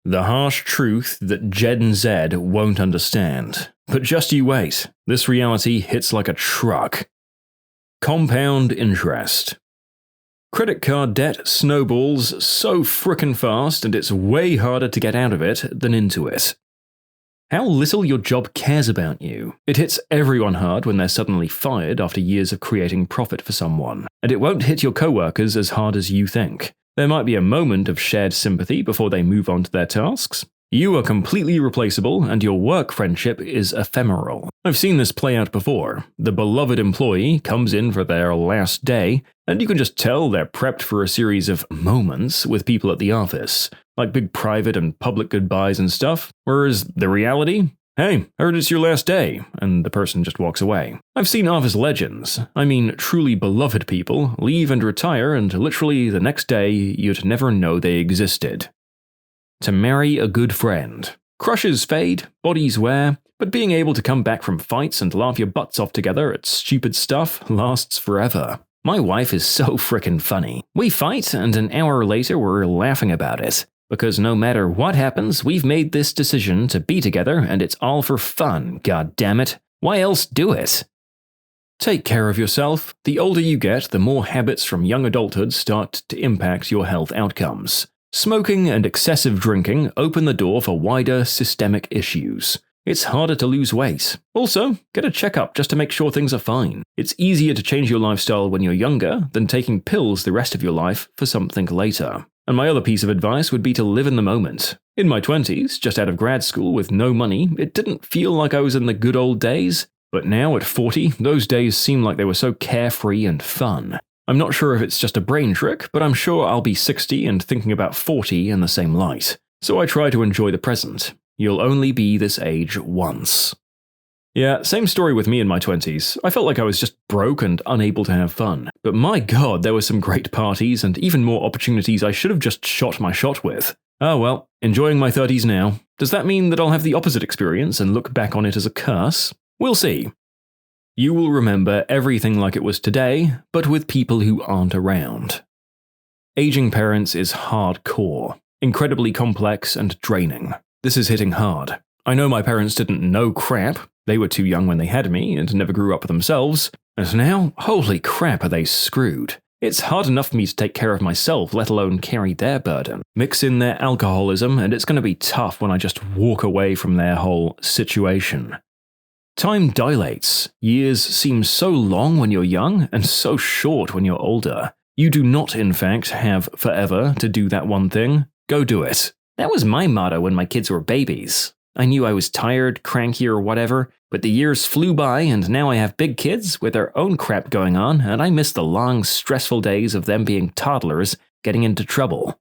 The harsh truth that Gen Z won't understand. But just you wait, this reality hits like a truck. Compound interest. Credit card debt snowballs so frickin' fast, and it's way harder to get out of it than into it. How little your job cares about you. It hits everyone hard when they're suddenly fired after years of creating profit for someone, and it won't hit your coworkers as hard as you think. There might be a moment of shared sympathy before they move on to their tasks. You are completely replaceable, and your work friendship is ephemeral. I've seen this play out before. The beloved employee comes in for their last day, and you can just tell they're prepped for a series of moments with people at the office, like big private and public goodbyes and stuff, whereas the reality? Hey, heard it's your last day, and the person just walks away. I've seen office legends, I mean truly beloved people, leave and retire, and literally the next day you'd never know they existed. To marry a good friend. Crushes fade, bodies wear, but being able to come back from fights and laugh your butts off together at stupid stuff lasts forever. My wife is so frickin' funny. We fight, and an hour later we're laughing about it. Because no matter what happens, we've made this decision to be together, and it's all for fun, god damn it. Why else do it? Take care of yourself. The older you get, the more habits from young adulthood start to impact your health outcomes. Smoking and excessive drinking open the door for wider systemic issues. It's harder to lose weight. Also, get a checkup just to make sure things are fine. It's easier to change your lifestyle when you're younger than taking pills the rest of your life for something later. And my other piece of advice would be to live in the moment. In my 20s, just out of grad school with no money, it didn't feel like I was in the good old days. But now at 40, those days seem like they were so carefree and fun. I'm not sure if it's just a brain trick, but I'm sure I'll be 60 and thinking about 40 in the same light. So I try to enjoy the present. You'll only be this age once. Yeah, same story with me in my 20s. I felt like I was just broke and unable to have fun. But my god, there were some great parties and even more opportunities I should have just shot my shot with. Oh well, enjoying my 30s now. Does that mean that I'll have the opposite experience and look back on it as a curse? We'll see. You will remember everything like it was today, but with people who aren't around. Aging parents is hardcore, incredibly complex and draining. This is hitting hard. I know my parents didn't know crap. They were too young when they had me and never grew up themselves. And now, holy crap, are they screwed. It's hard enough for me to take care of myself, let alone carry their burden. Mix in their alcoholism, and it's going to be tough when I just walk away from their whole situation. Time dilates. Years seem so long when you're young and so short when you're older. You do not, in fact, have forever to do that one thing. Go do it. That was my motto when my kids were babies. I knew I was tired, cranky, or whatever, but the years flew by and now I have big kids with their own crap going on, and I miss the long, stressful days of them being toddlers getting into trouble.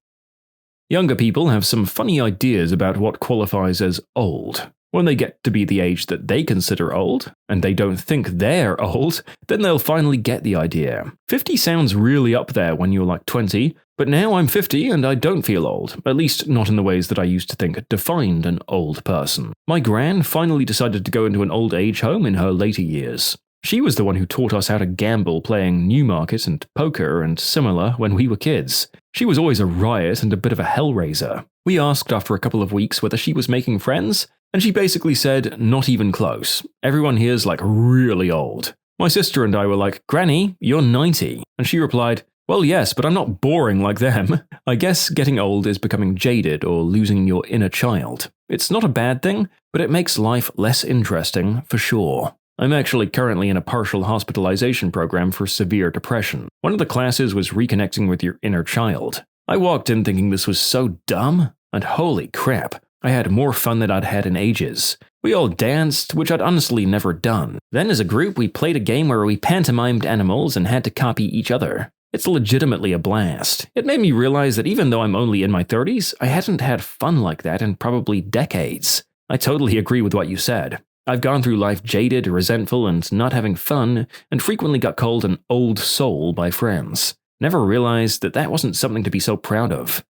Younger people have some funny ideas about what qualifies as old. When they get to be the age that they consider old, and they don't think they're old, then they'll finally get the idea. 50 sounds really up there when you're like 20, but now I'm 50 and I don't feel old, at least not in the ways that I used to think defined an old person. My gran finally decided to go into an old age home in her later years. She was the one who taught us how to gamble playing Newmarket and poker and similar when we were kids. She was always a riot and a bit of a hellraiser. We asked after a couple of weeks whether she was making friends, and she basically said, not even close. Everyone here's like really old. My sister and I were like, Granny, you're 90. And she replied, well, yes, but I'm not boring like them. I guess getting old is becoming jaded or losing your inner child. It's not a bad thing, but it makes life less interesting for sure. I'm actually currently in a partial hospitalization program for severe depression. One of the classes was reconnecting with your inner child. I walked in thinking this was so dumb, and holy crap, I had more fun than I'd had in ages. We all danced, which I'd honestly never done. Then as a group, we played a game where we pantomimed animals and had to copy each other. It's legitimately a blast. It made me realize that even though I'm only in my 30s, I hadn't had fun like that in probably decades. I totally agree with what you said. I've gone through life jaded, resentful, and not having fun, and frequently got called an old soul by friends. Never realized that that wasn't something to be so proud of.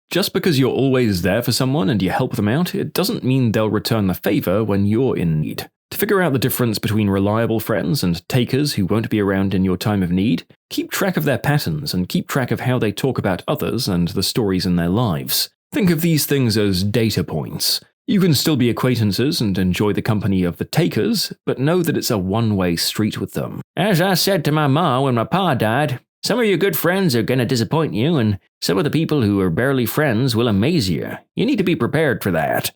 Just because you're always there for someone and you help them out, it doesn't mean they'll return the favor when you're in need. To figure out the difference between reliable friends and takers who won't be around in your time of need, keep track of their patterns and keep track of how they talk about others and the stories in their lives. Think of these things as data points. You can still be acquaintances and enjoy the company of the takers, but know that it's a one-way street with them. As I said to my ma when my pa died, some of your good friends are going to disappoint you, and some of the people who are barely friends will amaze you. You need to be prepared for that.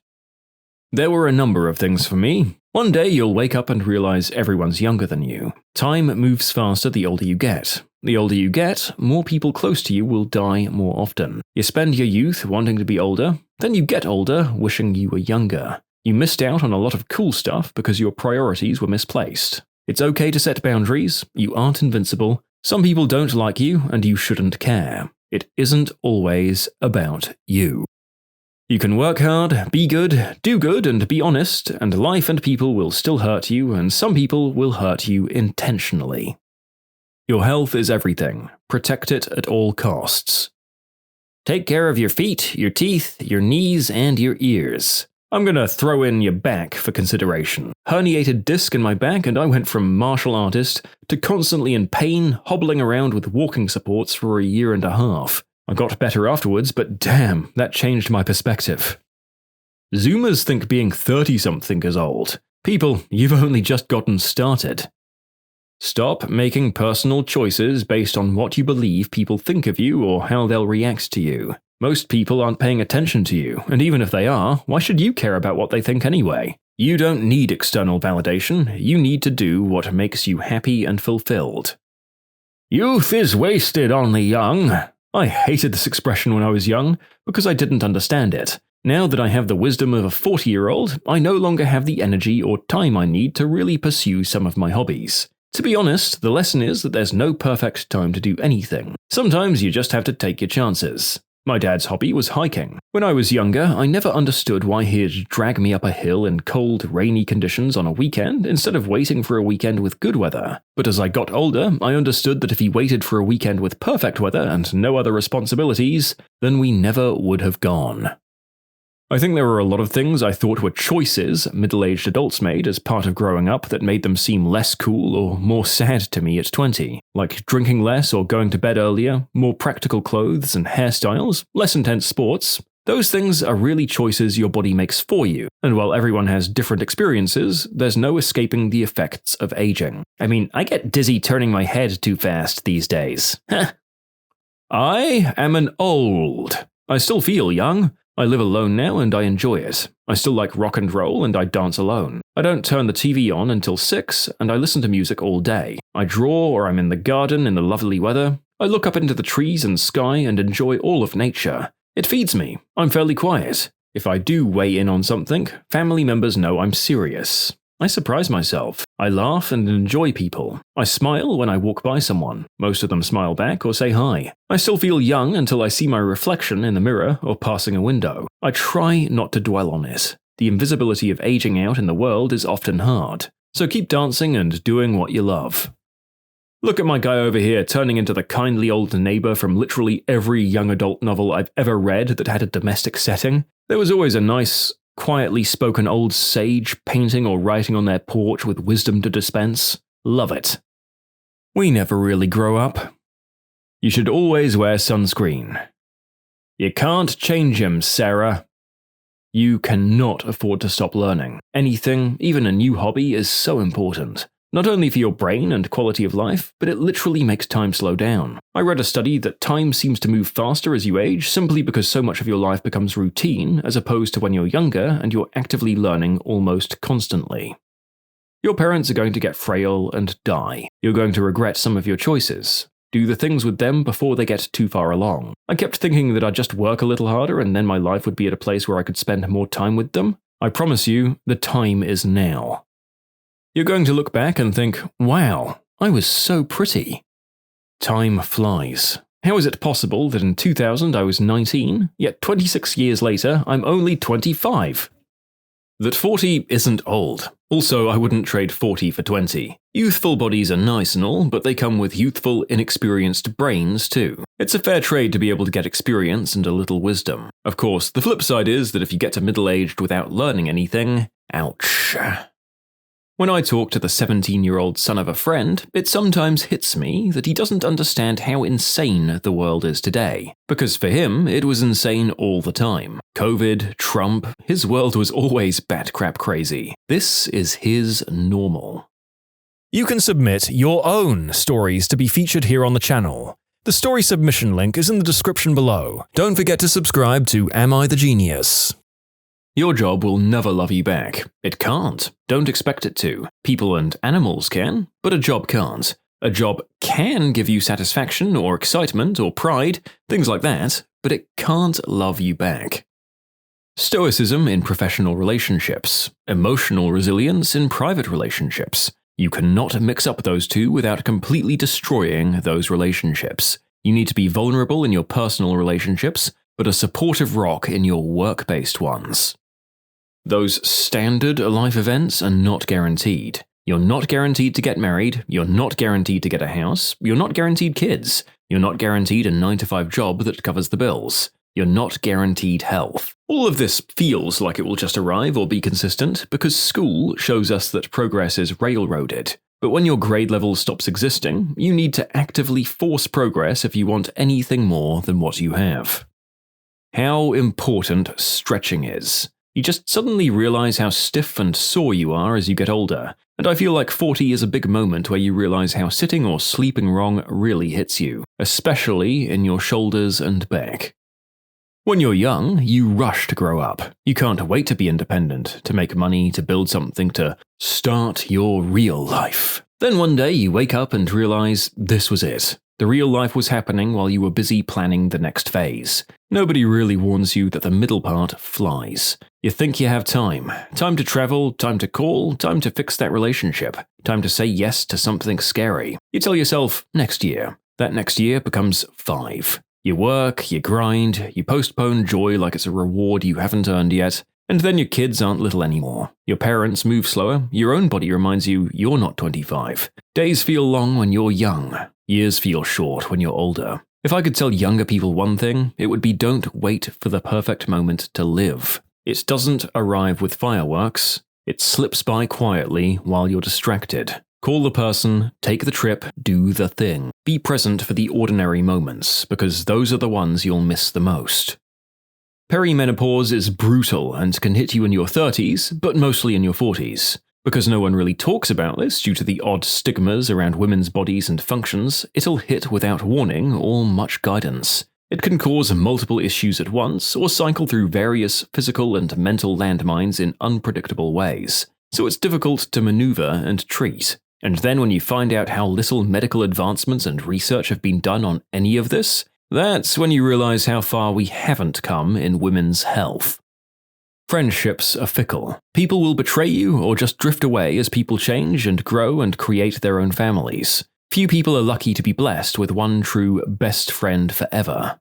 There were a number of things for me. One day you'll wake up and realize everyone's younger than you. Time moves faster the older you get. The older you get, more people close to you will die more often. You spend your youth wanting to be older, then you get older wishing you were younger. You missed out on a lot of cool stuff because your priorities were misplaced. It's okay to set boundaries, you aren't invincible, some people don't like you and you shouldn't care. It isn't always about you. You can work hard, be good, do good, and be honest, and life and people will still hurt you, and some people will hurt you intentionally. Your health is everything. Protect it at all costs. Take care of your feet, your teeth, your knees, and your ears. I'm gonna throw in your back for consideration. Herniated disc in my back, and I went from martial artist to constantly in pain, hobbling around with walking supports for a year and a half. I got better afterwards, but damn, that changed my perspective. Zoomers think being 30-something is old. People, you've only just gotten started. Stop making personal choices based on what you believe people think of you or how they'll react to you. Most people aren't paying attention to you, and even if they are, why should you care about what they think anyway? You don't need external validation, you need to do what makes you happy and fulfilled. Youth is wasted on the young. I hated this expression when I was young, because I didn't understand it. Now that I have the wisdom of a 40-year-old, I no longer have the energy or time I need to really pursue some of my hobbies. To be honest, the lesson is that there's no perfect time to do anything. Sometimes you just have to take your chances. My dad's hobby was hiking. When I was younger, I never understood why he'd drag me up a hill in cold, rainy conditions on a weekend instead of waiting for a weekend with good weather. But as I got older, I understood that if he waited for a weekend with perfect weather and no other responsibilities, then we never would have gone. I think there were a lot of things I thought were choices middle-aged adults made as part of growing up that made them seem less cool or more sad to me at 20, like drinking less or going to bed earlier, more practical clothes and hairstyles, less intense sports. Those things are really choices your body makes for you, and while everyone has different experiences, there's no escaping the effects of aging. I mean, I get dizzy turning my head too fast these days. I am an old. I still feel young. I live alone now and I enjoy it. I still like rock and roll and I dance alone. I don't turn the TV on until 6 and I listen to music all day. I draw or I'm in the garden in the lovely weather. I look up into the trees and sky and enjoy all of nature. It feeds me. I'm fairly quiet. If I do weigh in on something, family members know I'm serious. I surprise myself. I laugh and enjoy people. I smile when I walk by someone. Most of them smile back or say hi. I still feel young until I see my reflection in the mirror or passing a window. I try not to dwell on it. The invisibility of aging out in the world is often hard. So keep dancing and doing what you love. Look at my guy over here turning into the kindly old neighbor from literally every young adult novel I've ever read that had a domestic setting. There was always a nice, quietly spoken old sage painting or writing on their porch with wisdom to dispense. Love it. We never really grow up. You should always wear sunscreen. You can't change him, Sarah. You cannot afford to stop learning. Anything, even a new hobby, is so important. Not only for your brain and quality of life, but it literally makes time slow down. I read a study that time seems to move faster as you age simply because so much of your life becomes routine as opposed to when you're younger and you're actively learning almost constantly. Your parents are going to get frail and die. You're going to regret some of your choices. Do the things with them before they get too far along. I kept thinking that I'd just work a little harder and then my life would be at a place where I could spend more time with them. I promise you, the time is now. You're going to look back and think, wow, I was so pretty. Time flies. How is it possible that in 2000 I was 19, yet 26 years later I'm only 25? That 40 isn't old. Also, I wouldn't trade 40 for 20. Youthful bodies are nice and all, but they come with youthful, inexperienced brains too. It's a fair trade to be able to get experience and a little wisdom. Of course, the flip side is that if you get to middle-aged without learning anything, ouch. When I talk to the 17-year-old son of a friend, it sometimes hits me that he doesn't understand how insane the world is today. Because for him, it was insane all the time. COVID, Trump, his world was always bat-crap crazy. This is his normal. You can submit your own stories to be featured here on the channel. The story submission link is in the description below. Don't forget to subscribe to Am I the Genius? Your job will never love you back. It can't. Don't expect it to. People and animals can, but a job can't. A job can give you satisfaction or excitement or pride, things like that, but it can't love you back. Stoicism in professional relationships. Emotional resilience in private relationships. You cannot mix up those two without completely destroying those relationships. You need to be vulnerable in your personal relationships, but a supportive rock in your work-based ones. Those standard life events are not guaranteed. You're not guaranteed to get married, you're not guaranteed to get a house, you're not guaranteed kids, you're not guaranteed a 9-to-5 job that covers the bills, you're not guaranteed health. All of this feels like it will just arrive or be consistent because school shows us that progress is railroaded. But when your grade level stops existing, you need to actively force progress if you want anything more than what you have. How important stretching is. You just suddenly realize how stiff and sore you are as you get older, and I feel like 40 is a big moment where you realize how sitting or sleeping wrong really hits you, especially in your shoulders and back. When you're young, you rush to grow up. You can't wait to be independent, to make money, to build something, to start your real life. Then one day you wake up and realize this was it. The real life was happening while you were busy planning the next phase. Nobody really warns you that the middle part flies. You think you have time. Time to travel, time to call, time to fix that relationship, time to say yes to something scary. You tell yourself, next year. That next year becomes 5. You work, you grind, you postpone joy like it's a reward you haven't earned yet, and then your kids aren't little anymore. Your parents move slower, your own body reminds you you're not 25. Days feel long when you're young. Years feel short when you're older. If I could tell younger people one thing, it would be don't wait for the perfect moment to live. It doesn't arrive with fireworks. It slips by quietly while you're distracted. Call the person, take the trip, do the thing. Be present for the ordinary moments, because those are the ones you'll miss the most. Perimenopause is brutal and can hit you in your 30s, but mostly in your 40s. Because no one really talks about this due to the odd stigmas around women's bodies and functions, it'll hit without warning or much guidance. It can cause multiple issues at once or cycle through various physical and mental landmines in unpredictable ways, so it's difficult to maneuver and treat. And then when you find out how little medical advancements and research have been done on any of this, that's when you realize how far we haven't come in women's health. Friendships are fickle. People will betray you or just drift away as people change and grow and create their own families. Few people are lucky to be blessed with one true best friend forever.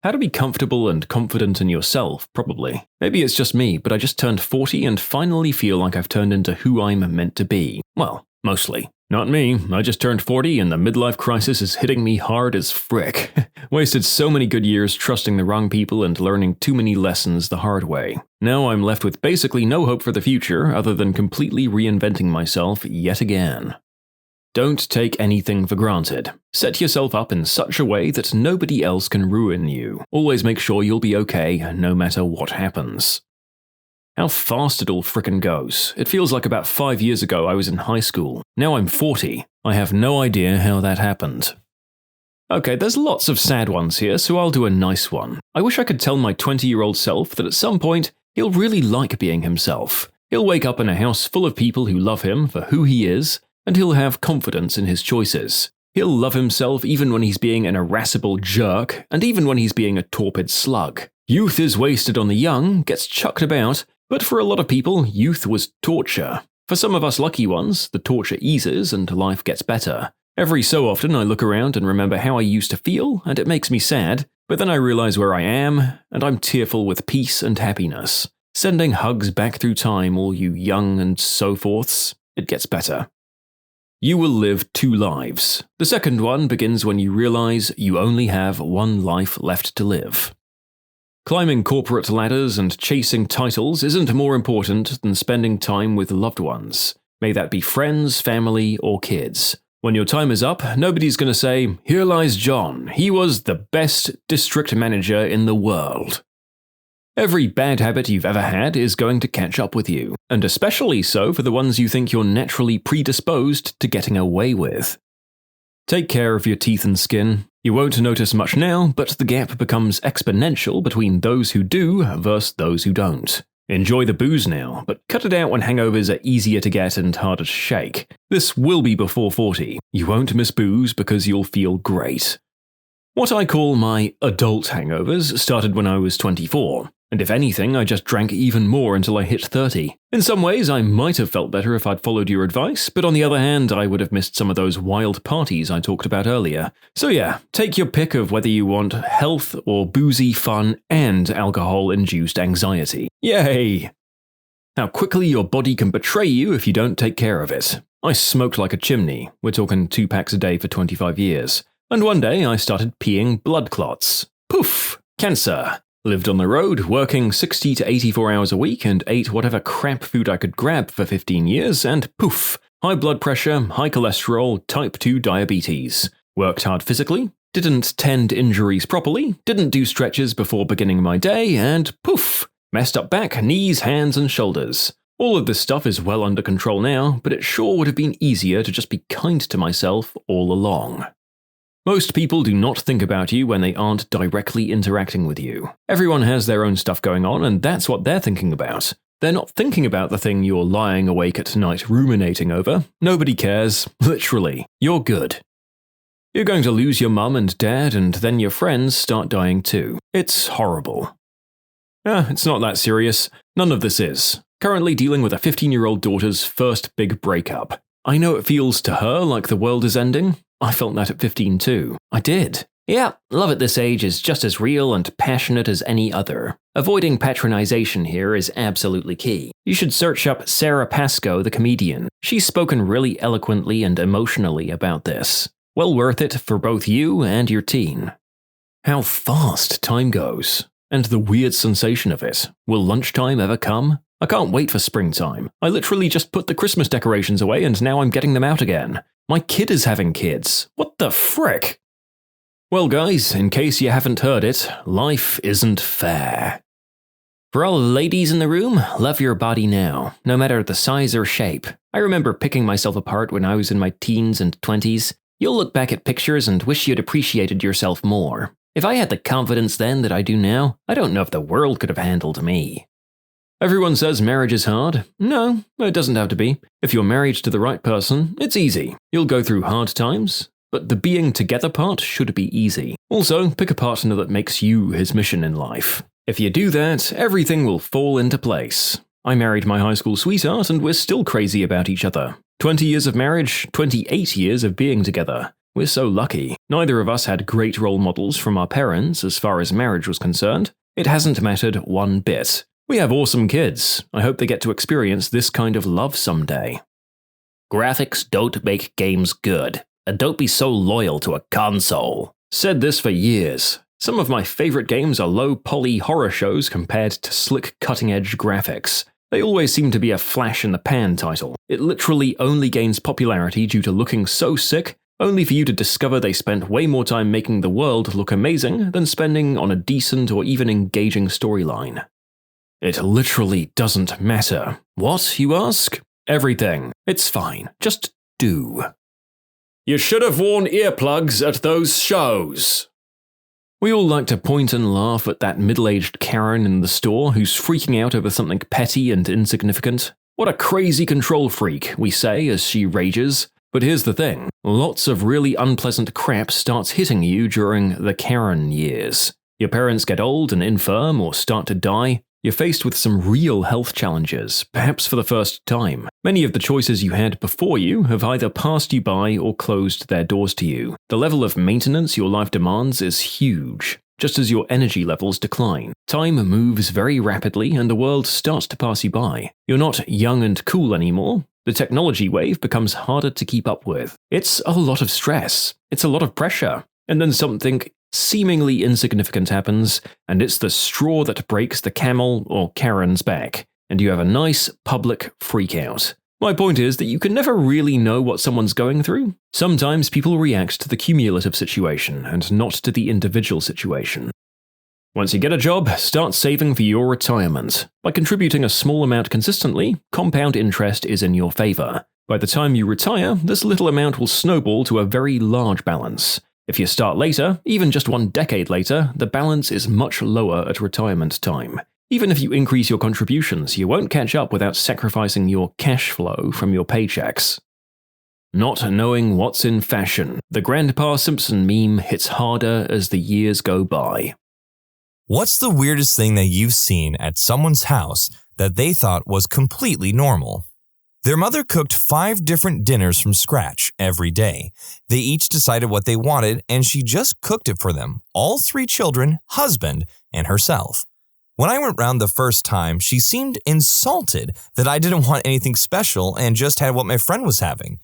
How to be comfortable and confident in yourself, probably. Maybe it's just me, but I just turned 40 and finally feel like I've turned into who I'm meant to be. Well, mostly. Not me, I just turned 40 and the midlife crisis is hitting me hard as frick. Wasted so many good years trusting the wrong people and learning too many lessons the hard way. Now I'm left with basically no hope for the future other than completely reinventing myself yet again. Don't take anything for granted. Set yourself up in such a way that nobody else can ruin you. Always make sure you'll be okay no matter what happens. How fast it all frickin' goes. It feels like about 5 years ago I was in high school. Now I'm 40. I have no idea how that happened. Okay, there's lots of sad ones here, so I'll do a nice one. I wish I could tell my 20-year-old self that at some point, he'll really like being himself. He'll wake up in a house full of people who love him for who he is, and he'll have confidence in his choices. He'll love himself even when he's being an irascible jerk, and even when he's being a torpid slug. Youth is wasted on the young, gets chucked about, but for a lot of people, youth was torture. For some of us lucky ones, the torture eases and life gets better. Every so often I look around and remember how I used to feel, and it makes me sad, but then I realize where I am, and I'm tearful with peace and happiness. Sending hugs back through time, all you young and so forths. It gets better. You will live 2 lives. The second one begins when you realize you only have 1 life left to live. Climbing corporate ladders and chasing titles isn't more important than spending time with loved ones. May that be friends, family, or kids. When your time is up, nobody's going to say, "Here lies John. He was the best district manager in the world." Every bad habit you've ever had is going to catch up with you, and especially so for the ones you think you're naturally predisposed to getting away with. Take care of your teeth and skin. You won't notice much now, but the gap becomes exponential between those who do versus those who don't. Enjoy the booze now, but cut it out when hangovers are easier to get and harder to shake. This will be before 40. You won't miss booze because you'll feel great. What I call my adult hangovers started when I was 24. And if anything, I just drank even more until I hit 30. In some ways, I might have felt better if I'd followed your advice, but on the other hand, I would have missed some of those wild parties I talked about earlier. So yeah, take your pick of whether you want health or boozy fun and alcohol-induced anxiety. Yay! How quickly your body can betray you if you don't take care of it. I smoked like a chimney. We're talking 2 packs a day for 25 years. And one day I started peeing blood clots. Poof! Cancer. Lived on the road, working 60 to 84 hours a week and ate whatever crap food I could grab for 15 years and poof, high blood pressure, high cholesterol, type 2 diabetes. Worked hard physically, didn't tend injuries properly, didn't do stretches before beginning my day, and poof, messed up back, knees, hands and shoulders. All of this stuff is well under control now, but it sure would have been easier to just be kind to myself all along. Most people do not think about you when they aren't directly interacting with you. Everyone has their own stuff going on, and that's what they're thinking about. They're not thinking about the thing you're lying awake at night ruminating over. Nobody cares. Literally. You're good. You're going to lose your mum and dad, and then your friends start dying too. It's horrible. It's not that serious. None of this is. Currently dealing with a 15-year-old daughter's first big breakup. I know it feels to her like the world is ending. I felt that at 15 too. I did. Yeah, love at this age is just as real and passionate as any other. Avoiding patronization here is absolutely key. You should search up Sarah Pascoe, the comedian. She's spoken really eloquently and emotionally about this. Well worth it for both you and your teen. How fast time goes. And the weird sensation of it. Will lunchtime ever come? I can't wait for springtime. I literally just put the Christmas decorations away and now I'm getting them out again. My kid is having kids. What the frick? Well guys, in case you haven't heard it, life isn't fair. For all the ladies in the room, love your body now, no matter the size or shape. I remember picking myself apart when I was in my teens and 20s. You'll look back at pictures and wish you'd appreciated yourself more. If I had the confidence then that I do now, I don't know if the world could have handled me. Everyone says marriage is hard. No, it doesn't have to be. If you're married to the right person, it's easy. You'll go through hard times, but the being together part should be easy. Also, pick a partner that makes you his mission in life. If you do that, everything will fall into place. I married my high school sweetheart and we're still crazy about each other. 20 years of marriage, 28 years of being together. We're so lucky. Neither of us had great role models from our parents as far as marriage was concerned. It hasn't mattered one bit. We have awesome kids. I hope they get to experience this kind of love someday. Graphics don't make games good. And don't be so loyal to a console. Said this for years. Some of my favorite games are low-poly horror shows compared to slick cutting-edge graphics. They always seem to be a flash-in-the-pan title. It literally only gains popularity due to looking so sick, only for you to discover they spent way more time making the world look amazing than spending on a decent or even engaging storyline. It literally doesn't matter. What, you ask? Everything. It's fine. Just do. You should have worn earplugs at those shows. We all like to point and laugh at that middle-aged Karen in the store who's freaking out over something petty and insignificant. What a crazy control freak, we say as she rages. But here's the thing. Lots of really unpleasant crap starts hitting you during the Karen years. Your parents get old and infirm or start to die. You're faced with some real health challenges, perhaps for the first time. Many of the choices you had before you have either passed you by or closed their doors to you. The level of maintenance your life demands is huge, just as your energy levels decline. Time moves very rapidly and the world starts to pass you by. You're not young and cool anymore. The technology wave becomes harder to keep up with. It's a lot of stress. It's a lot of pressure. And then something seemingly insignificant happens, and it's the straw that breaks the camel or Karen's back, and you have a nice public freakout. My point is that you can never really know what someone's going through. Sometimes people react to the cumulative situation and not to the individual situation. Once you get a job, start saving for your retirement. By contributing a small amount consistently, compound interest is in your favor. By the time you retire, this little amount will snowball to a very large balance. If you start later, even just 1 decade later, the balance is much lower at retirement time. Even if you increase your contributions, you won't catch up without sacrificing your cash flow from your paychecks. Not knowing what's in fashion. The Grandpa Simpson meme hits harder as the years go by. What's the weirdest thing that you've seen at someone's house that they thought was completely normal? Their mother cooked 5 different dinners from scratch every day. They each decided what they wanted, and she just cooked it for them, all 3 children, husband, and herself. When I went round the first time, she seemed insulted that I didn't want anything special and just had what my friend was having.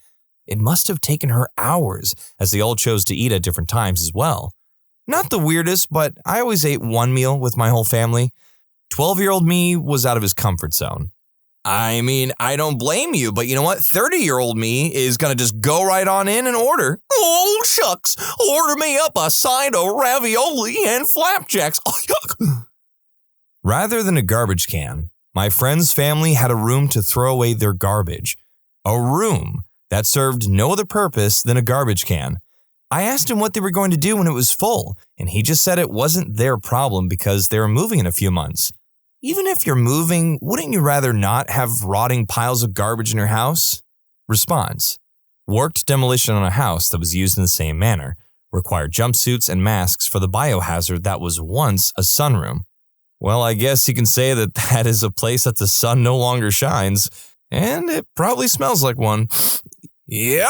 It must have taken her hours, as they all chose to eat at different times as well. Not the weirdest, but I always ate one meal with my whole family. 12-year-old me was out of his comfort zone. I mean, I don't blame you, but you know what? 30-year-old me is going to just go right on in and order. Oh, shucks. Order me up a side of ravioli and flapjacks. Oh, yuck. Rather than a garbage can, my friend's family had a room to throw away their garbage. A room that served no other purpose than a garbage can. I asked him what they were going to do when it was full, and he just said it wasn't their problem because they were moving in a few months. Even if you're moving, wouldn't you rather not have rotting piles of garbage in your house? Response: worked demolition on a house that was used in the same manner, required jumpsuits and masks for the biohazard that was once a sunroom. Well, I guess you can say that is a place that the sun no longer shines, and it probably smells like one. Yep.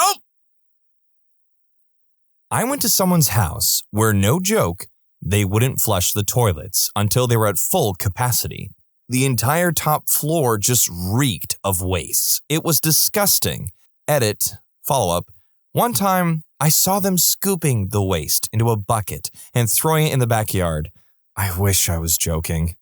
I went to someone's house where, no joke, they wouldn't flush the toilets until they were at full capacity. The entire top floor just reeked of waste. It was disgusting. Edit, follow-up. One time, I saw them scooping the waste into a bucket and throwing it in the backyard. I wish I was joking.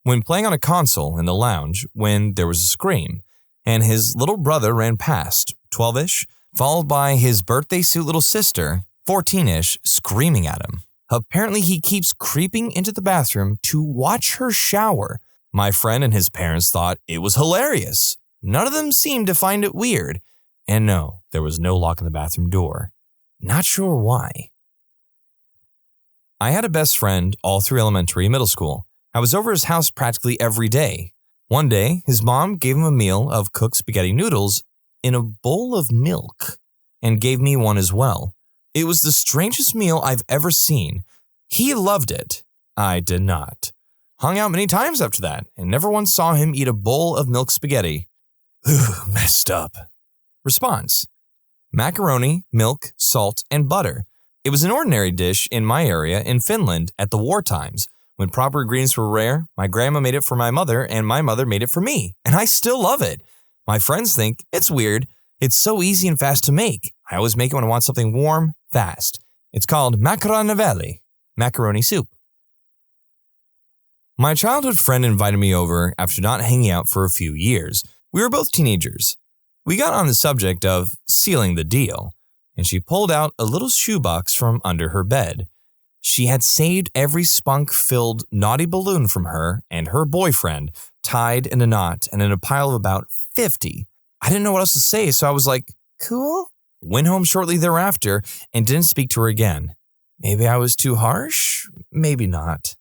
When playing on a console in the lounge, when there was a scream, and his little brother ran past, 12-ish, followed by his birthday suit little sister, 14-ish, screaming at him. Apparently he keeps creeping into the bathroom to watch her shower. My friend and his parents thought it was hilarious. None of them seemed to find it weird. And no, there was no lock on the bathroom door. Not sure why. I had a best friend all through elementary and middle school. I was over his house practically every day. One day, his mom gave him a meal of cooked spaghetti noodles in a bowl of milk, and gave me one as well. It was the strangest meal I've ever seen. He loved it. I did not. Hung out many times after that, and never once saw him eat a bowl of milk spaghetti. Messed up. Response: macaroni, milk, salt, and butter. It was an ordinary dish in my area in Finland at the war times. When proper ingredients were rare, my grandma made it for my mother, and my mother made it for me, and I still love it. My friends think it's weird. It's so easy and fast to make. I always make it when I want something warm, fast. It's called macaroni, macaroni soup. My childhood friend invited me over after not hanging out for a few years. We were both teenagers. We got on the subject of sealing the deal, and she pulled out a little shoebox from under her bed. She had saved every spunk-filled naughty balloon from her and her boyfriend, tied in a knot and in a pile of about 50. I didn't know what else to say, so I was like, cool. Went home shortly thereafter and didn't speak to her again. Maybe I was too harsh? Maybe not.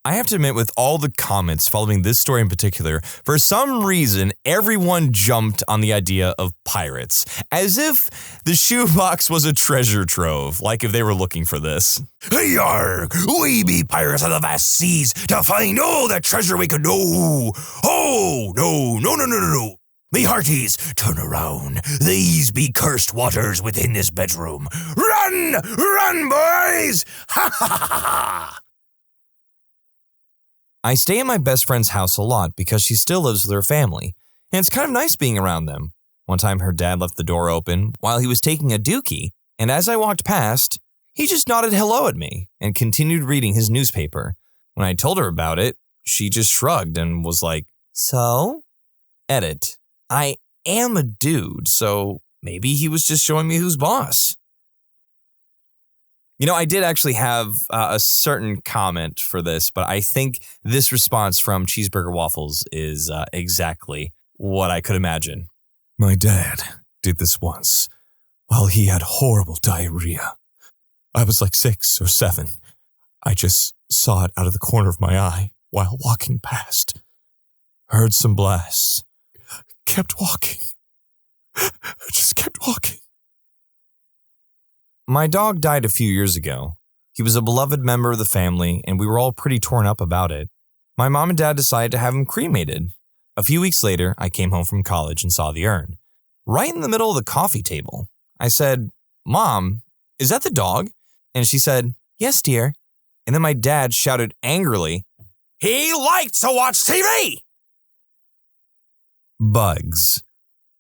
I have to admit, with all the comments following this story in particular, for some reason, everyone jumped on the idea of pirates, as if the shoebox was a treasure trove, like if they were looking for this. Yarg! We be pirates of the vast seas to find all the treasure we could know. Oh, no. Me hearties, turn around. These be cursed waters within this bedroom. Run, boys! Ha ha ha ha! I stay at my best friend's house a lot because she still lives with her family, and it's kind of nice being around them. One time her dad left the door open while he was taking a dookie, and as I walked past, he just nodded hello at me and continued reading his newspaper. When I told her about it, she just shrugged and was like, so? Edit. I am a dude, so maybe he was just showing me who's boss. I did actually have a certain comment for this, but I think this response from Cheeseburger Waffles is exactly what I could imagine. My dad did this once while he had horrible diarrhea. I was like 6 or 7. I just saw it out of the corner of my eye while walking past. Heard some blasts. Kept walking. I just kept walking. My dog died a few years ago. He was a beloved member of the family, and we were all pretty torn up about it. My mom and dad decided to have him cremated. A few weeks later, I came home from college and saw the urn. Right in the middle of the coffee table. I said, "Mom, is that the dog?" And she said, "Yes, dear." And then my dad shouted angrily, "He liked to watch TV!" Bugs.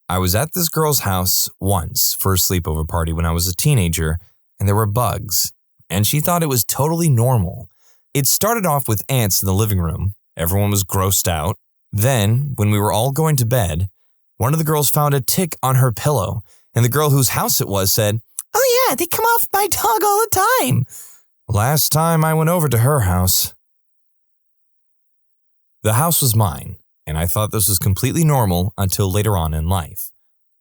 I was at this girl's house once for a sleepover party when I was a teenager, and there were bugs, and she thought it was totally normal. It started off with ants in the living room. Everyone was grossed out. Then, when we were all going to bed, one of the girls found a tick on her pillow, and the girl whose house it was said, "Oh yeah, they come off my dog all the time." Last time I went over to her house. The house was mine, and I thought this was completely normal until later on in life.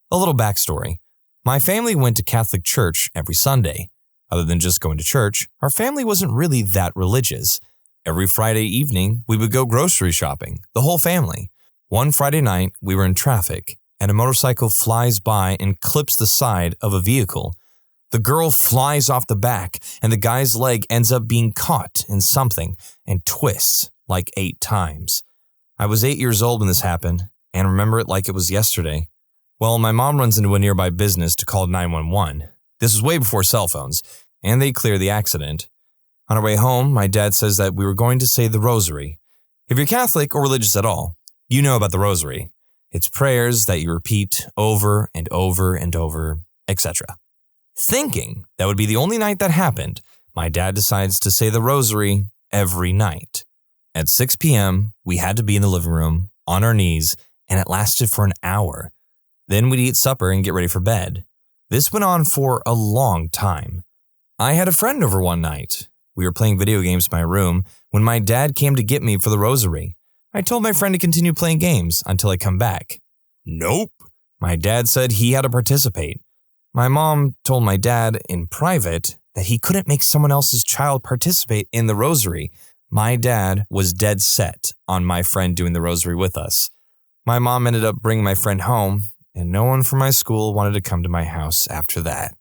A little backstory. My family went to Catholic church every Sunday. Other than just going to church, our family wasn't really that religious. Every Friday evening, we would go grocery shopping, the whole family. One Friday night, we were in traffic, and a motorcycle flies by and clips the side of a vehicle. The girl flies off the back, and the guy's leg ends up being caught in something and twists like 8 times. I was 8 years old when this happened, and remember it like it was yesterday. Well, my mom runs into a nearby business to call 911. This was way before cell phones, and they clear the accident. On our way home, my dad says that we were going to say the rosary. If you're Catholic or religious at all, you know about the rosary. It's prayers that you repeat over and over and over, etc. Thinking that would be the only night that happened, my dad decides to say the rosary every night. At 6 p.m., we had to be in the living room, on our knees, and it lasted for an hour. Then we'd eat supper and get ready for bed. This went on for a long time. I had a friend over one night. We were playing video games in my room when my dad came to get me for the rosary. I told my friend to continue playing games until I come back. Nope. My dad said he had to participate. My mom told my dad in private that he couldn't make someone else's child participate in the rosary. My dad was dead set on my friend doing the rosary with us. My mom ended up bringing my friend home, and no one from my school wanted to come to my house after that.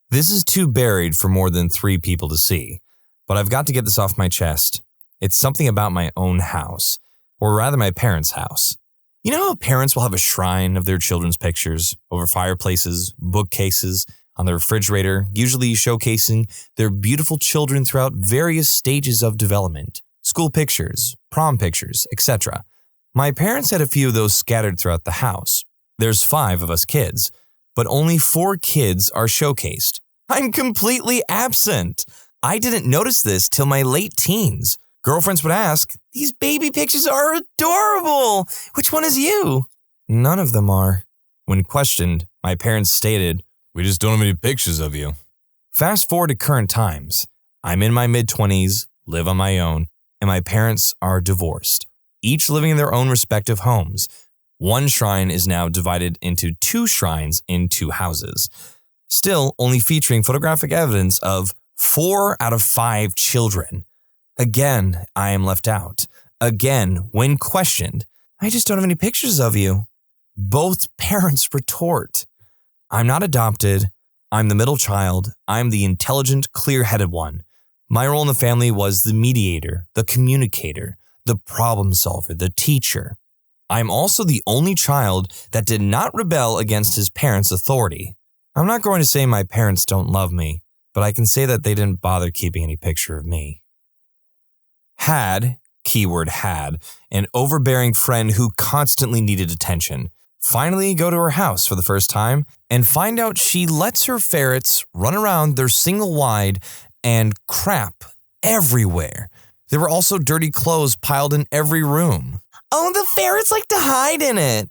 This is too buried for more than 3 people to see, but I've got to get this off my chest. It's something about my own house, or rather my parents' house. You know how parents will have a shrine of their children's pictures over fireplaces, bookcases, on the refrigerator, usually showcasing their beautiful children throughout various stages of development, school pictures, prom pictures, etc. My parents had a few of those scattered throughout the house. There's 5 of us kids, but only 4 kids are showcased. I'm completely absent. I didn't notice this till my late teens. Girlfriends would ask, "These baby pictures are adorable. Which one is you?" None of them are. When questioned, my parents stated, "We just don't have any pictures of you." Fast forward to current times. I'm in my mid-20s, live on my own, and my parents are divorced, each living in their own respective homes. One shrine is now divided into 2 shrines in 2 houses, still only featuring photographic evidence of 4 out of 5 children. Again, I am left out. Again, when questioned, "I just don't have any pictures of you." Both parents retort, "I'm not adopted. I'm the middle child. I'm the intelligent, clear-headed one. My role in the family was the mediator, the communicator, the problem solver, the teacher. I'm also the only child that did not rebel against his parents' authority. I'm not going to say my parents don't love me, but I can say that they didn't bother keeping any picture of me." Had, keyword had, an overbearing friend who constantly needed attention. Finally go to her house for the first time and find out she lets her ferrets run around their single wide and crap everywhere. There were also dirty clothes piled in every room. "Oh, the ferrets like to hide in it."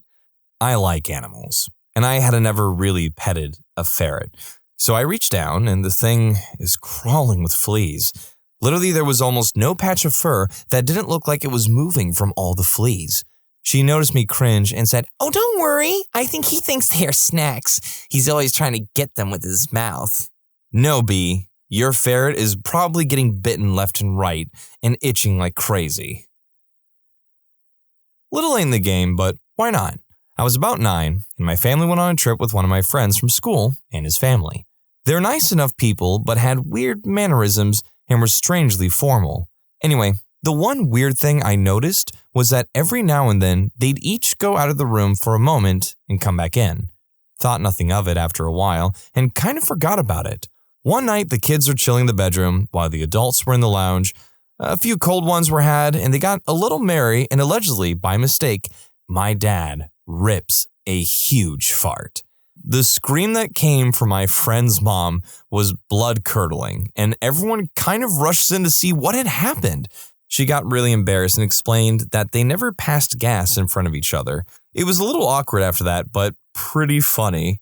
I like animals, and I had never really petted a ferret. So I reached down, and the thing is crawling with fleas. Literally, there was almost no patch of fur that didn't look like it was moving from all the fleas. She noticed me cringe and said, "Oh, don't worry. I think he thinks they are snacks. He's always trying to get them with his mouth." No, B, your ferret is probably getting bitten left and right and itching like crazy. Little ain't the game, but why not? I was about 9, and my family went on a trip with one of my friends from school and his family. They're nice enough people, but had weird mannerisms and were strangely formal. Anyway, the one weird thing I noticed was that every now and then they'd each go out of the room for a moment and come back in. Thought nothing of it after a while and kind of forgot about it. One night the kids were chilling in the bedroom while the adults were in the lounge. A few cold ones were had and they got a little merry, and allegedly, by mistake, my dad rips a huge fart. The scream that came from my friend's mom was blood-curdling, and everyone kind of rushed in to see what had happened. She got really embarrassed and explained that they never passed gas in front of each other. It was a little awkward after that, but pretty funny.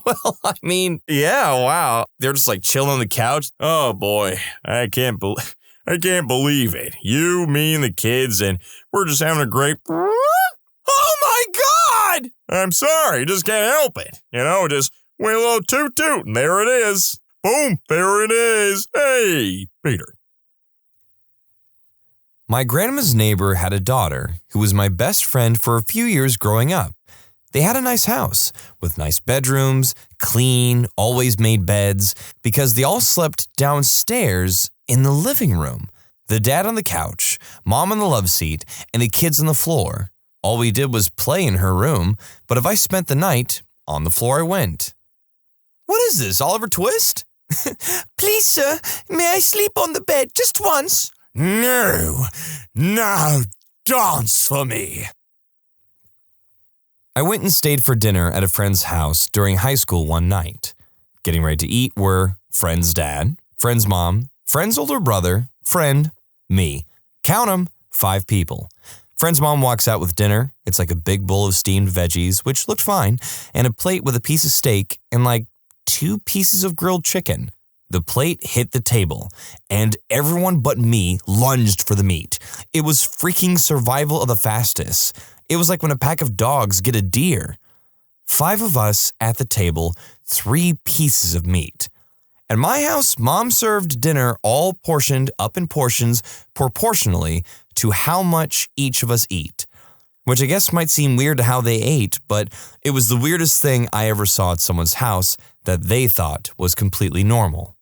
Well, I mean, yeah, wow. They're just like chilling on the couch. Oh boy, I can't believe it. You, me, and the kids, and we're just having a great... Oh my God! I'm sorry, just can't help it. Just went a little toot-toot, and there it is. Boom, there it is. Hey, Peter. My grandma's neighbor had a daughter who was my best friend for a few years growing up. They had a nice house with nice bedrooms, clean, always made beds, because they all slept downstairs in the living room. The dad on the couch, mom on the love seat, and the kids on the floor. All we did was play in her room, but if I spent the night, on the floor I went. What is this, Oliver Twist? Please, sir, may I sleep on the bed just once? No, now dance for me. I went and stayed for dinner at a friend's house during high school one night. Getting ready to eat were friend's dad, friend's mom, friend's older brother, friend, me. Count 'em, 5 people. Friend's mom walks out with dinner. It's like a big bowl of steamed veggies, which looked fine, and a plate with a piece of steak and like 2 pieces of grilled chicken. The plate hit the table, and everyone but me lunged for the meat. It was freaking survival of the fastest. It was like when a pack of dogs get a deer. 5 of us at the table, 3 pieces of meat. At my house, Mom served dinner all portioned up in portions proportionally to how much each of us eat, which I guess might seem weird to how they ate, but it was the weirdest thing I ever saw at someone's house that they thought was completely normal.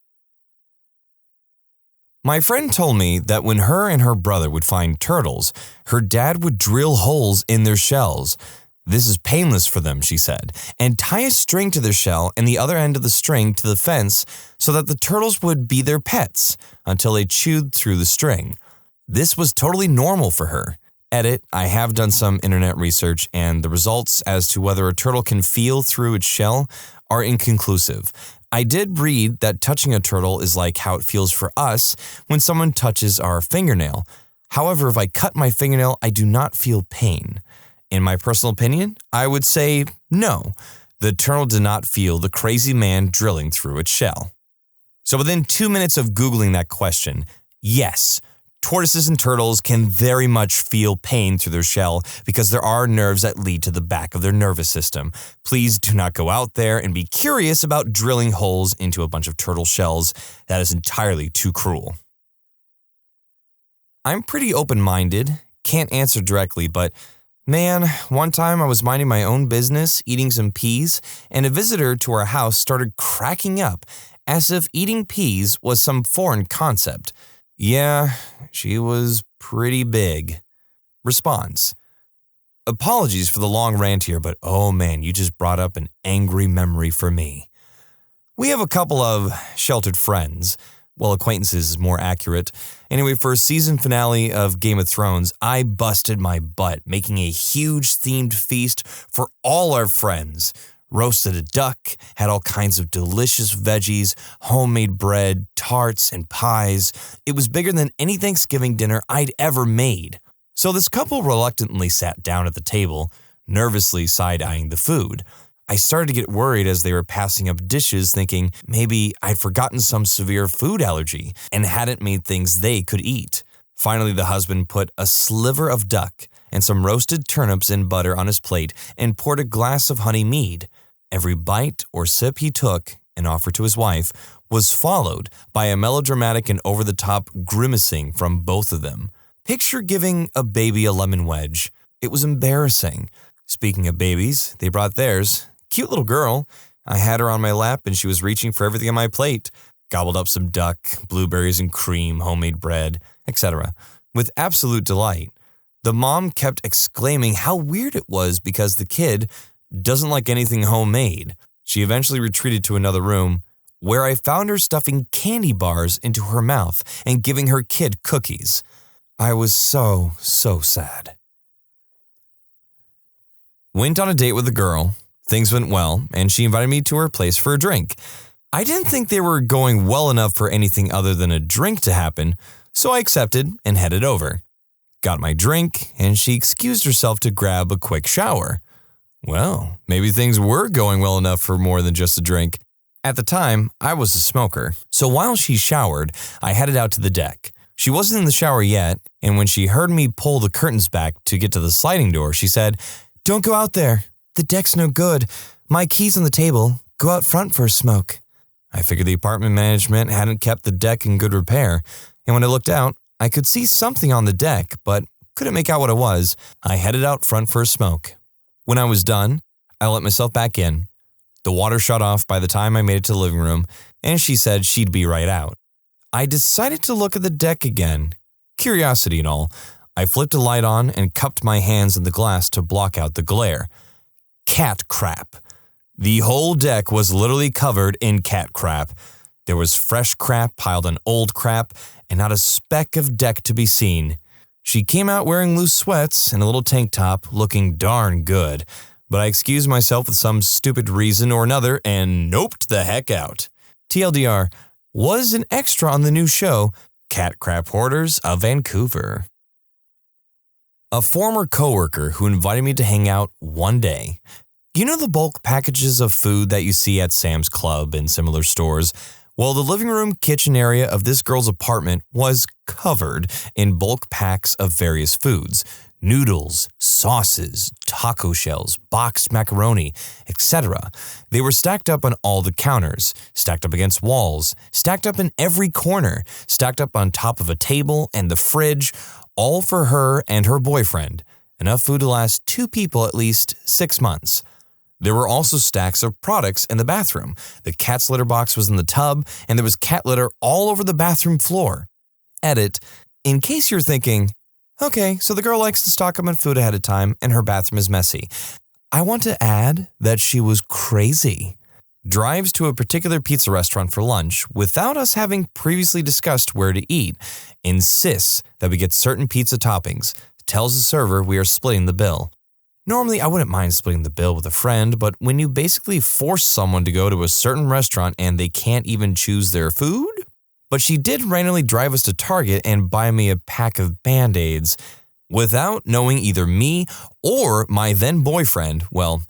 My friend told me that when her and her brother would find turtles, her dad would drill holes in their shells. This is painless for them, she said, and tie a string to their shell and the other end of the string to the fence so that the turtles would be their pets until they chewed through the string. This was totally normal for her. Edit, I have done some internet research, and the results as to whether a turtle can feel through its shell are inconclusive. I did read that touching a turtle is like how it feels for us when someone touches our fingernail. However, if I cut my fingernail, I do not feel pain. In my personal opinion, I would say no. The turtle did not feel the crazy man drilling through its shell. So within 2 minutes of Googling that question, yes, tortoises and turtles can very much feel pain through their shell because there are nerves that lead to the back of their nervous system. Please do not go out there and be curious about drilling holes into a bunch of turtle shells. That is entirely too cruel. I'm pretty open-minded, can't answer directly, but man, one time I was minding my own business, eating some peas, and a visitor to our house started cracking up as if eating peas was some foreign concept. Yeah, she was pretty big. Response. Apologies for the long rant here, but oh man, you just brought up an angry memory for me. We have a couple of sheltered friends. Well, acquaintances is more accurate. Anyway, for a season finale of Game of Thrones, I busted my butt making a huge themed feast for all our friends. Roasted a duck, had all kinds of delicious veggies, homemade bread, tarts, and pies. It was bigger than any Thanksgiving dinner I'd ever made. So this couple reluctantly sat down at the table, nervously side-eyeing the food. I started to get worried as they were passing up dishes, thinking maybe I'd forgotten some severe food allergy and hadn't made things they could eat. Finally, the husband put a sliver of duck and some roasted turnips in butter on his plate and poured a glass of honey mead. Every bite or sip he took and offered to his wife was followed by a melodramatic and over-the-top grimacing from both of them. Picture giving a baby a lemon wedge. It was embarrassing. Speaking of babies, they brought theirs. Cute little girl. I had her on my lap and she was reaching for everything on my plate. Gobbled up some duck, blueberries and cream, homemade bread, etc. with absolute delight. The mom kept exclaiming how weird it was because the kid doesn't like anything homemade. She eventually retreated to another room, where I found her stuffing candy bars into her mouth and giving her kid cookies. I was so sad. Went on a date with a girl. Things went well, and she invited me to her place for a drink. I didn't think they were going well enough for anything other than a drink to happen, so I accepted and headed over. Got my drink, and she excused herself to grab a quick shower. Well, maybe things were going well enough for more than just a drink. At the time, I was a smoker, so while she showered, I headed out to the deck. She wasn't in the shower yet, and when she heard me pull the curtains back to get to the sliding door, she said, "Don't go out there. The deck's no good. My key's on the table. Go out front for a smoke." I figured the apartment management hadn't kept the deck in good repair, and when I looked out, I could see something on the deck, but couldn't make out what it was. I headed out front for a smoke. When I was done, I let myself back in. The water shut off by the time I made it to the living room, and she said she'd be right out. I decided to look at the deck again. Curiosity and all, I flipped a light on and cupped my hands in the glass to block out the glare. Cat crap. The whole deck was literally covered in cat crap. There was fresh crap piled on old crap, and not a speck of deck to be seen. She came out wearing loose sweats and a little tank top, looking darn good, but I excused myself with some stupid reason or another and noped the heck out. TLDR, was an extra on the new show, Cat Crap Hoarders of Vancouver. A former coworker who invited me to hang out one day. You know the bulk packages of food that you see at Sam's Club and similar stores? Well, the living room kitchen area of this girl's apartment was covered in bulk packs of various foods. Noodles, sauces, taco shells, boxed macaroni, etc. They were stacked up on all the counters, stacked up against walls, stacked up in every corner, stacked up on top of a table and the fridge, all for her and her boyfriend. Enough food to last 2 people at least 6 months. There were also stacks of products in the bathroom. The cat's litter box was in the tub, and there was cat litter all over the bathroom floor. Edit, in case you're thinking, okay, so the girl likes to stock up on food ahead of time, and her bathroom is messy. I want to add that she was crazy. Drives to a particular pizza restaurant for lunch without us having previously discussed where to eat. Insists that we get certain pizza toppings. Tells the server we are splitting the bill. Normally, I wouldn't mind splitting the bill with a friend, but when you basically force someone to go to a certain restaurant and they can't even choose their food? But she did randomly drive us to Target and buy me a pack of Band-Aids without knowing either me or my then boyfriend, well,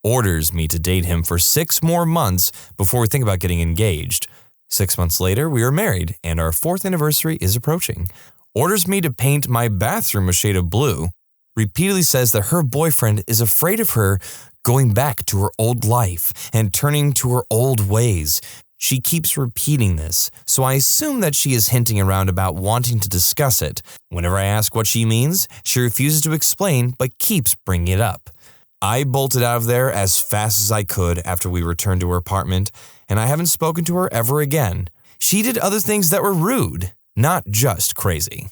orders me to date him for 6 more months before we think about getting engaged. 6 months later, we are married and our 4th anniversary is approaching. Orders me to paint my bathroom a shade of blue. Repeatedly says that her boyfriend is afraid of her going back to her old life and turning to her old ways. She keeps repeating this, so I assume that she is hinting around about wanting to discuss it. Whenever I ask what she means, she refuses to explain but keeps bringing it up. I bolted out of there as fast as I could after we returned to her apartment, and I haven't spoken to her ever again. She did other things that were rude, not just crazy.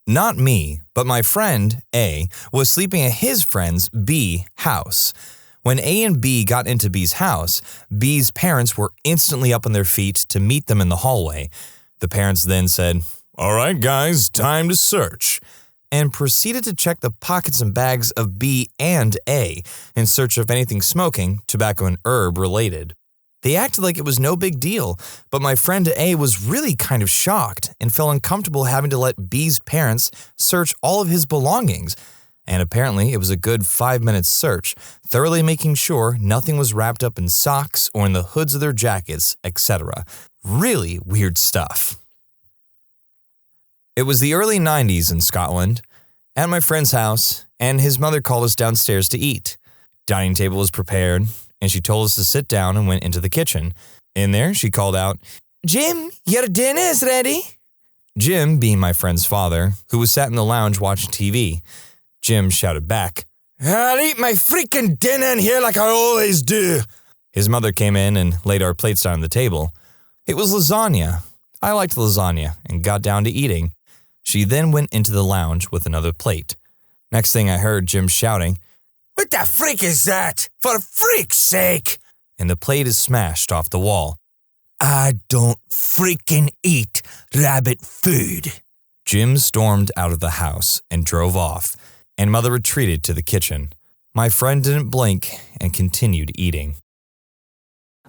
Not me, but my friend, A, was sleeping at his friend's B house. When A and B got into B's house, B's parents were instantly up on their feet to meet them in the hallway. The parents then said, "All right, guys, time to search," and proceeded to check the pockets and bags of B and A in search of anything smoking, tobacco, and herb related. They acted like it was no big deal, but my friend A was really kind of shocked and felt uncomfortable having to let B's parents search all of his belongings. And apparently it was a good 5-minute search, thoroughly making sure nothing was wrapped up in socks or in the hoods of their jackets, etc. Really weird stuff. It was the early 90s in Scotland, at my friend's house, and his mother called us downstairs to eat. Dining table was prepared, and she told us to sit down and went into the kitchen. In there, she called out, "Jim, your dinner is ready." Jim, being my friend's father, who was sat in the lounge watching TV. Jim shouted back, "I'll eat my freaking dinner in here like I always do." His mother came in and laid our plates down on the table. It was lasagna. I liked lasagna and got down to eating. She then went into the lounge with another plate. Next thing I heard Jim shouting, "What the freak is that? For freak's sake!" And the plate is smashed off the wall. "I don't freaking eat rabbit food." Jim stormed out of the house and drove off, and Mother retreated to the kitchen. My friend didn't blink and continued eating.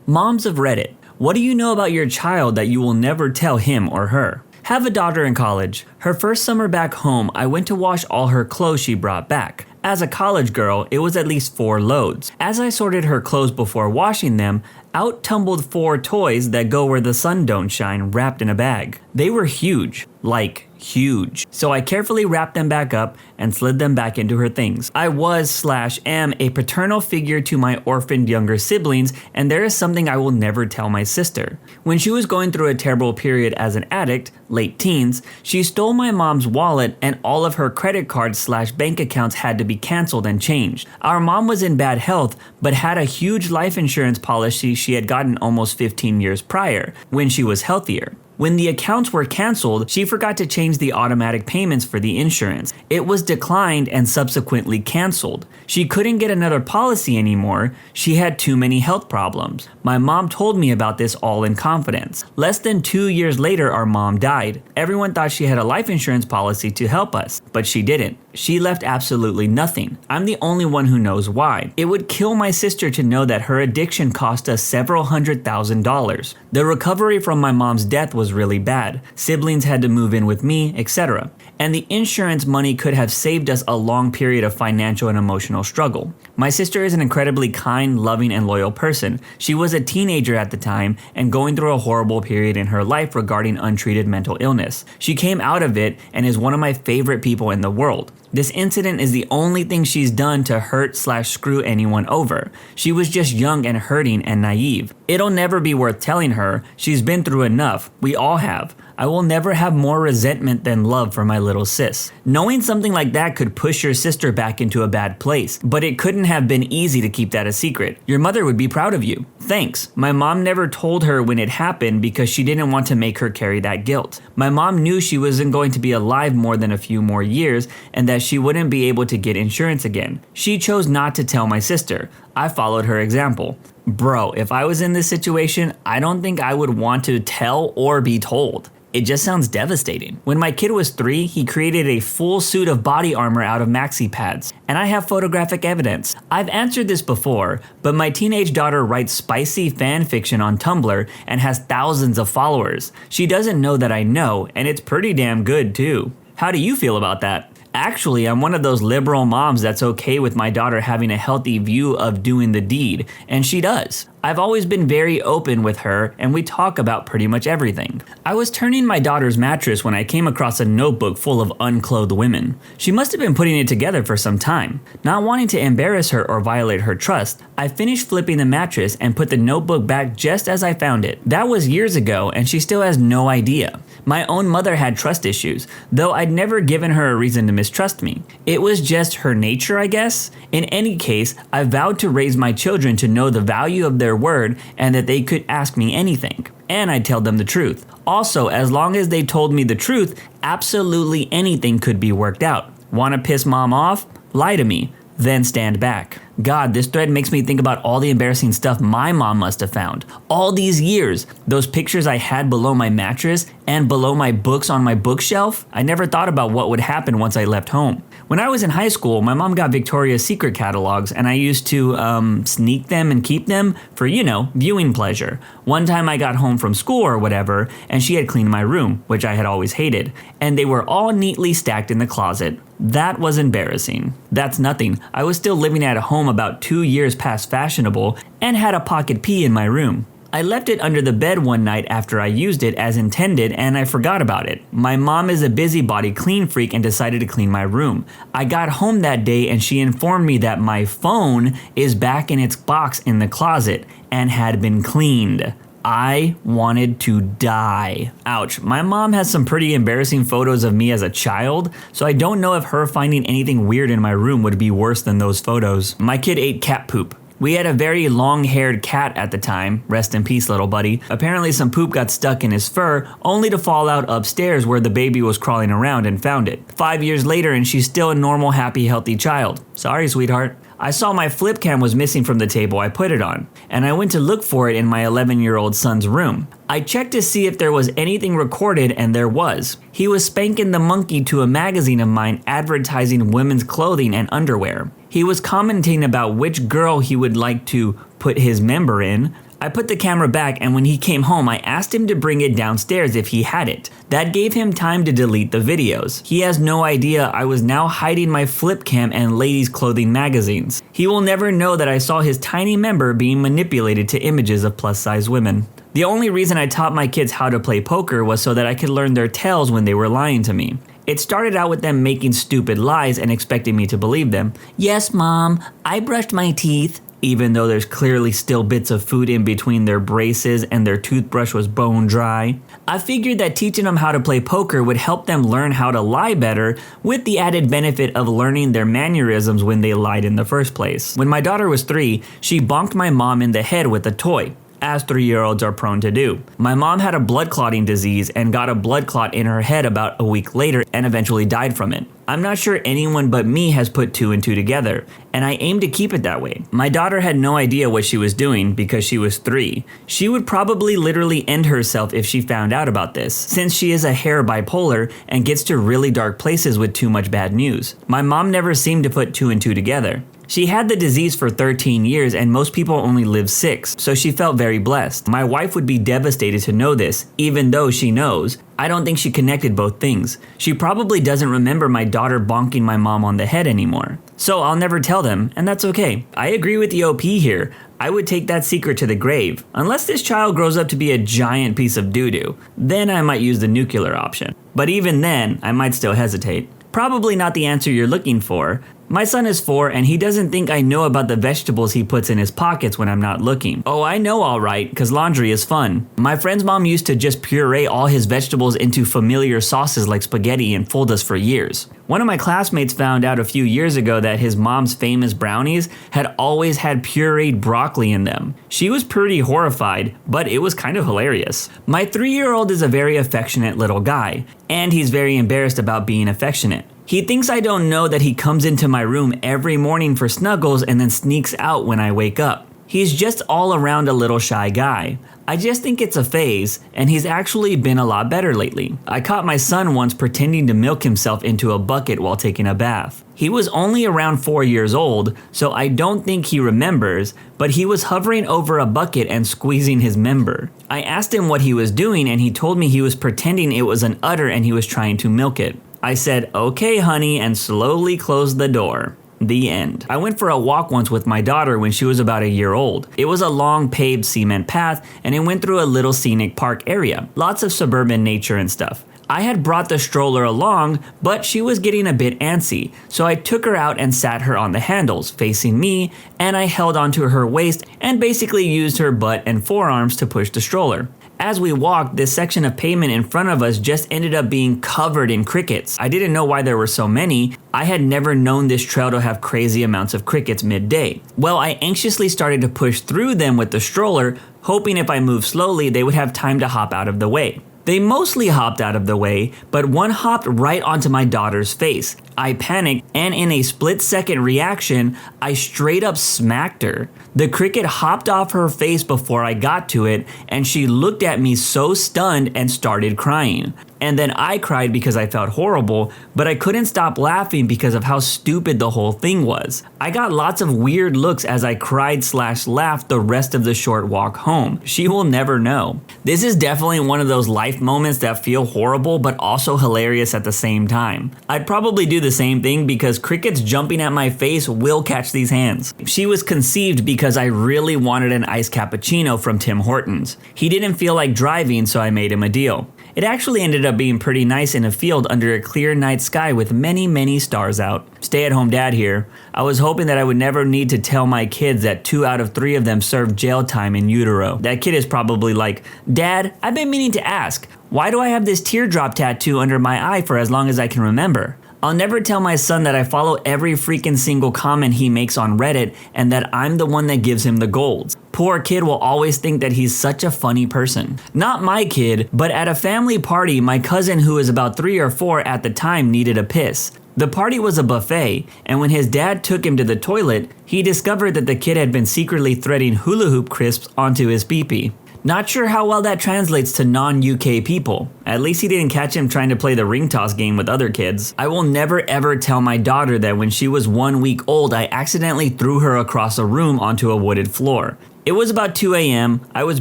Moms of Reddit, what do you know about your child that you will never tell him or her? Have a daughter in college. Her first summer back home, I went to wash all her clothes she brought back. As a college girl, it was at least 4 loads. As I sorted her clothes before washing them, out tumbled 4 toys that go where the sun don't shine wrapped in a bag. They were huge. Like, huge. So I carefully wrapped them back up and slid them back into her things. I was/am a paternal figure to my orphaned younger siblings, and there is something I will never tell my sister. When she was going through a terrible period as an addict, late teens, she stole my mom's wallet and all of her credit cards/bank accounts had to be canceled and changed. Our mom was in bad health, but had a huge life insurance policy she had gotten almost 15 years prior, when she was healthier. When the accounts were canceled, she forgot to change the automatic payments for the insurance. It was declined and subsequently canceled. She couldn't get another policy anymore. She had too many health problems. My mom told me about this all in confidence. Less than 2 years later, our mom died. Everyone thought she had a life insurance policy to help us, but she didn't. She left absolutely nothing. I'm the only one who knows why. It would kill my sister to know that her addiction cost us several $100,000. The recovery from my mom's death was really bad. Siblings had to move in with me, etc. And the insurance money could have saved us a long period of financial and emotional struggle. My sister is an incredibly kind, loving, and loyal person. She was a teenager at the time and going through a horrible period in her life regarding untreated mental illness. She came out of it and is one of my favorite people in the world. This incident is the only thing she's done to hurt/screw anyone over. She was just young and hurting and naive. It'll never be worth telling her. She's been through enough. We all have. I will never have more resentment than love for my little sis. Knowing something like that could push your sister back into a bad place, but it couldn't have been easy to keep that a secret. Your mother would be proud of you. Thanks. My mom never told her when it happened because she didn't want to make her carry that guilt. My mom knew she wasn't going to be alive more than a few more years and that she wouldn't be able to get insurance again. She chose not to tell my sister. I followed her example. Bro, if I was in this situation, I don't think I would want to tell or be told. It just sounds devastating. When my kid was 3, he created a full suit of body armor out of maxi pads, and I have photographic evidence. I've answered this before, but my teenage daughter writes spicy fan fiction on Tumblr and has thousands of followers. She doesn't know that I know, and it's pretty damn good too. How do you feel about that? Actually, I'm one of those liberal moms that's okay with my daughter having a healthy view of doing the deed, and she does. I've always been very open with her, and we talk about pretty much everything. I was turning my daughter's mattress when I came across a notebook full of unclothed women. She must have been putting it together for some time. Not wanting to embarrass her or violate her trust, I finished flipping the mattress and put the notebook back just as I found it. That was years ago, and she still has no idea. My own mother had trust issues, though I'd never given her a reason to mistrust me. It was just her nature, I guess. In any case, I vowed to raise my children to know the value of their word and that they could ask me anything. And I'd tell them the truth. Also, as long as they told me the truth, absolutely anything could be worked out. Want to piss mom off? Lie to me. Then stand back. God, this thread makes me think about all the embarrassing stuff my mom must have found. All these years, those pictures I had below my mattress and below my books on my bookshelf, I never thought about what would happen once I left home. When I was in high school, my mom got Victoria's Secret catalogs, and I used to sneak them and keep them for, viewing pleasure. One time I got home from school or whatever, and she had cleaned my room, which I had always hated, and they were all neatly stacked in the closet. That was embarrassing. That's nothing. I was still living at home about 2 years past fashionable and had a pocket pea in my room. I left it under the bed one night after I used it as intended, and I forgot about it. My mom is a busybody clean freak and decided to clean my room. I got home that day and she informed me that my phone is back in its box in the closet and had been cleaned. I wanted to die. Ouch. My mom has some pretty embarrassing photos of me as a child, so I don't know if her finding anything weird in my room would be worse than those photos. My kid ate cat poop. We had a very long-haired cat at the time. Rest in peace, little buddy. Apparently some poop got stuck in his fur, only to fall out upstairs where the baby was crawling around and found it. 5 years later and she's still a normal, happy, healthy child. Sorry, sweetheart. I saw my flip cam was missing from the table I put it on, and I went to look for it in my 11-year-old son's room. I checked to see if there was anything recorded, and there was. He was spanking the monkey to a magazine of mine advertising women's clothing and underwear. He was commenting about which girl he would like to put his member in. I put the camera back, and when he came home, I asked him to bring it downstairs if he had it. That gave him time to delete the videos. He has no idea I was now hiding my flip cam and ladies' clothing magazines. He will never know that I saw his tiny member being manipulated to images of plus-size women. The only reason I taught my kids how to play poker was so that I could learn their tells when they were lying to me. It started out with them making stupid lies and expecting me to believe them. Yes, Mom, I brushed my teeth. Even though there's clearly still bits of food in between their braces and their toothbrush was bone dry. I figured that teaching them how to play poker would help them learn how to lie better, with the added benefit of learning their mannerisms when they lied in the first place. When my daughter was 3, she bonked my mom in the head with a toy, as 3-year-olds are prone to do. My mom had a blood clotting disease and got a blood clot in her head about a week later and eventually died from it. I'm not sure anyone but me has put 2 and 2 together, and I aim to keep it that way. My daughter had no idea what she was doing because she was 3. She would probably literally end herself if she found out about this, since she is a hair bipolar and gets to really dark places with too much bad news. My mom never seemed to put 2 and 2 together. She had the disease for 13 years and most people only live 6, so she felt very blessed. My wife would be devastated to know this, even though she knows. I don't think she connected both things. She probably doesn't remember my daughter bonking my mom on the head anymore. So I'll never tell them, and that's okay. I agree with the OP here. I would take that secret to the grave. Unless this child grows up to be a giant piece of doo-doo, then I might use the nuclear option. But even then, I might still hesitate. Probably not the answer you're looking for. My son is 4 and he doesn't think I know about the vegetables he puts in his pockets when I'm not looking. Oh, I know alright, cause laundry is fun. My friend's mom used to just puree all his vegetables into familiar sauces like spaghetti and fold us for years. One of my classmates found out a few years ago that his mom's famous brownies had always had pureed broccoli in them. She was pretty horrified, but it was kind of hilarious. My 3-year-old is a very affectionate little guy, and he's very embarrassed about being affectionate. He thinks I don't know that he comes into my room every morning for snuggles and then sneaks out when I wake up. He's just all around a little shy guy. I just think it's a phase, and he's actually been a lot better lately. I caught my son once pretending to milk himself into a bucket while taking a bath. He was only around 4 years old, so I don't think he remembers, but he was hovering over a bucket and squeezing his member. I asked him what he was doing, and he told me he was pretending it was an udder and he was trying to milk it. I said, "Okay, honey," and slowly closed the door. The end. I went for a walk once with my daughter when she was about a year old. It was a long paved cement path and it went through a little scenic park area. Lots of suburban nature and stuff. I had brought the stroller along, but she was getting a bit antsy, so I took her out and sat her on the handles, facing me, and I held onto her waist and basically used her butt and forearms to push the stroller. As we walked, this section of pavement in front of us just ended up being covered in crickets. I didn't know why there were so many. I had never known this trail to have crazy amounts of crickets midday. Well, I anxiously started to push through them with the stroller, hoping if I moved slowly, they would have time to hop out of the way. They mostly hopped out of the way, but one hopped right onto my daughter's face. I panicked, and in a split-second reaction, I straight up smacked her. The cricket hopped off her face before I got to it, and she looked at me so stunned and started crying. And then I cried because I felt horrible, but I couldn't stop laughing because of how stupid the whole thing was. I got lots of weird looks as I cried/laughed the rest of the short walk home. She will never know. This is definitely one of those life moments that feel horrible but also hilarious at the same time. I'd probably do the same thing because crickets jumping at my face will catch these hands. She was conceived because I really wanted an iced cappuccino from Tim Hortons. He didn't feel like driving, so I made him a deal. It actually ended up being pretty nice in a field under a clear night sky with many stars out. Stay-at-home dad here. I was hoping that I would never need to tell my kids that 2 out of 3 of them served jail time in utero. That kid is probably like, "Dad, I've been meaning to ask, why do I have this teardrop tattoo under my eye for as long as I can remember?" I'll never tell my son that I follow every freaking single comment he makes on Reddit and that I'm the one that gives him the golds. Poor kid will always think that he's such a funny person. Not my kid, but at a family party, my cousin who was about 3 or 4 at the time needed a piss. The party was a buffet, and when his dad took him to the toilet, he discovered that the kid had been secretly threading hula hoop crisps onto his pee-pee. Not sure how well that translates to non-UK people. At least he didn't catch him trying to play the ring toss game with other kids. I will never ever tell my daughter that when she was 1 week old, I accidentally threw her across a room onto a wooded floor. It was about 2 a.m., I was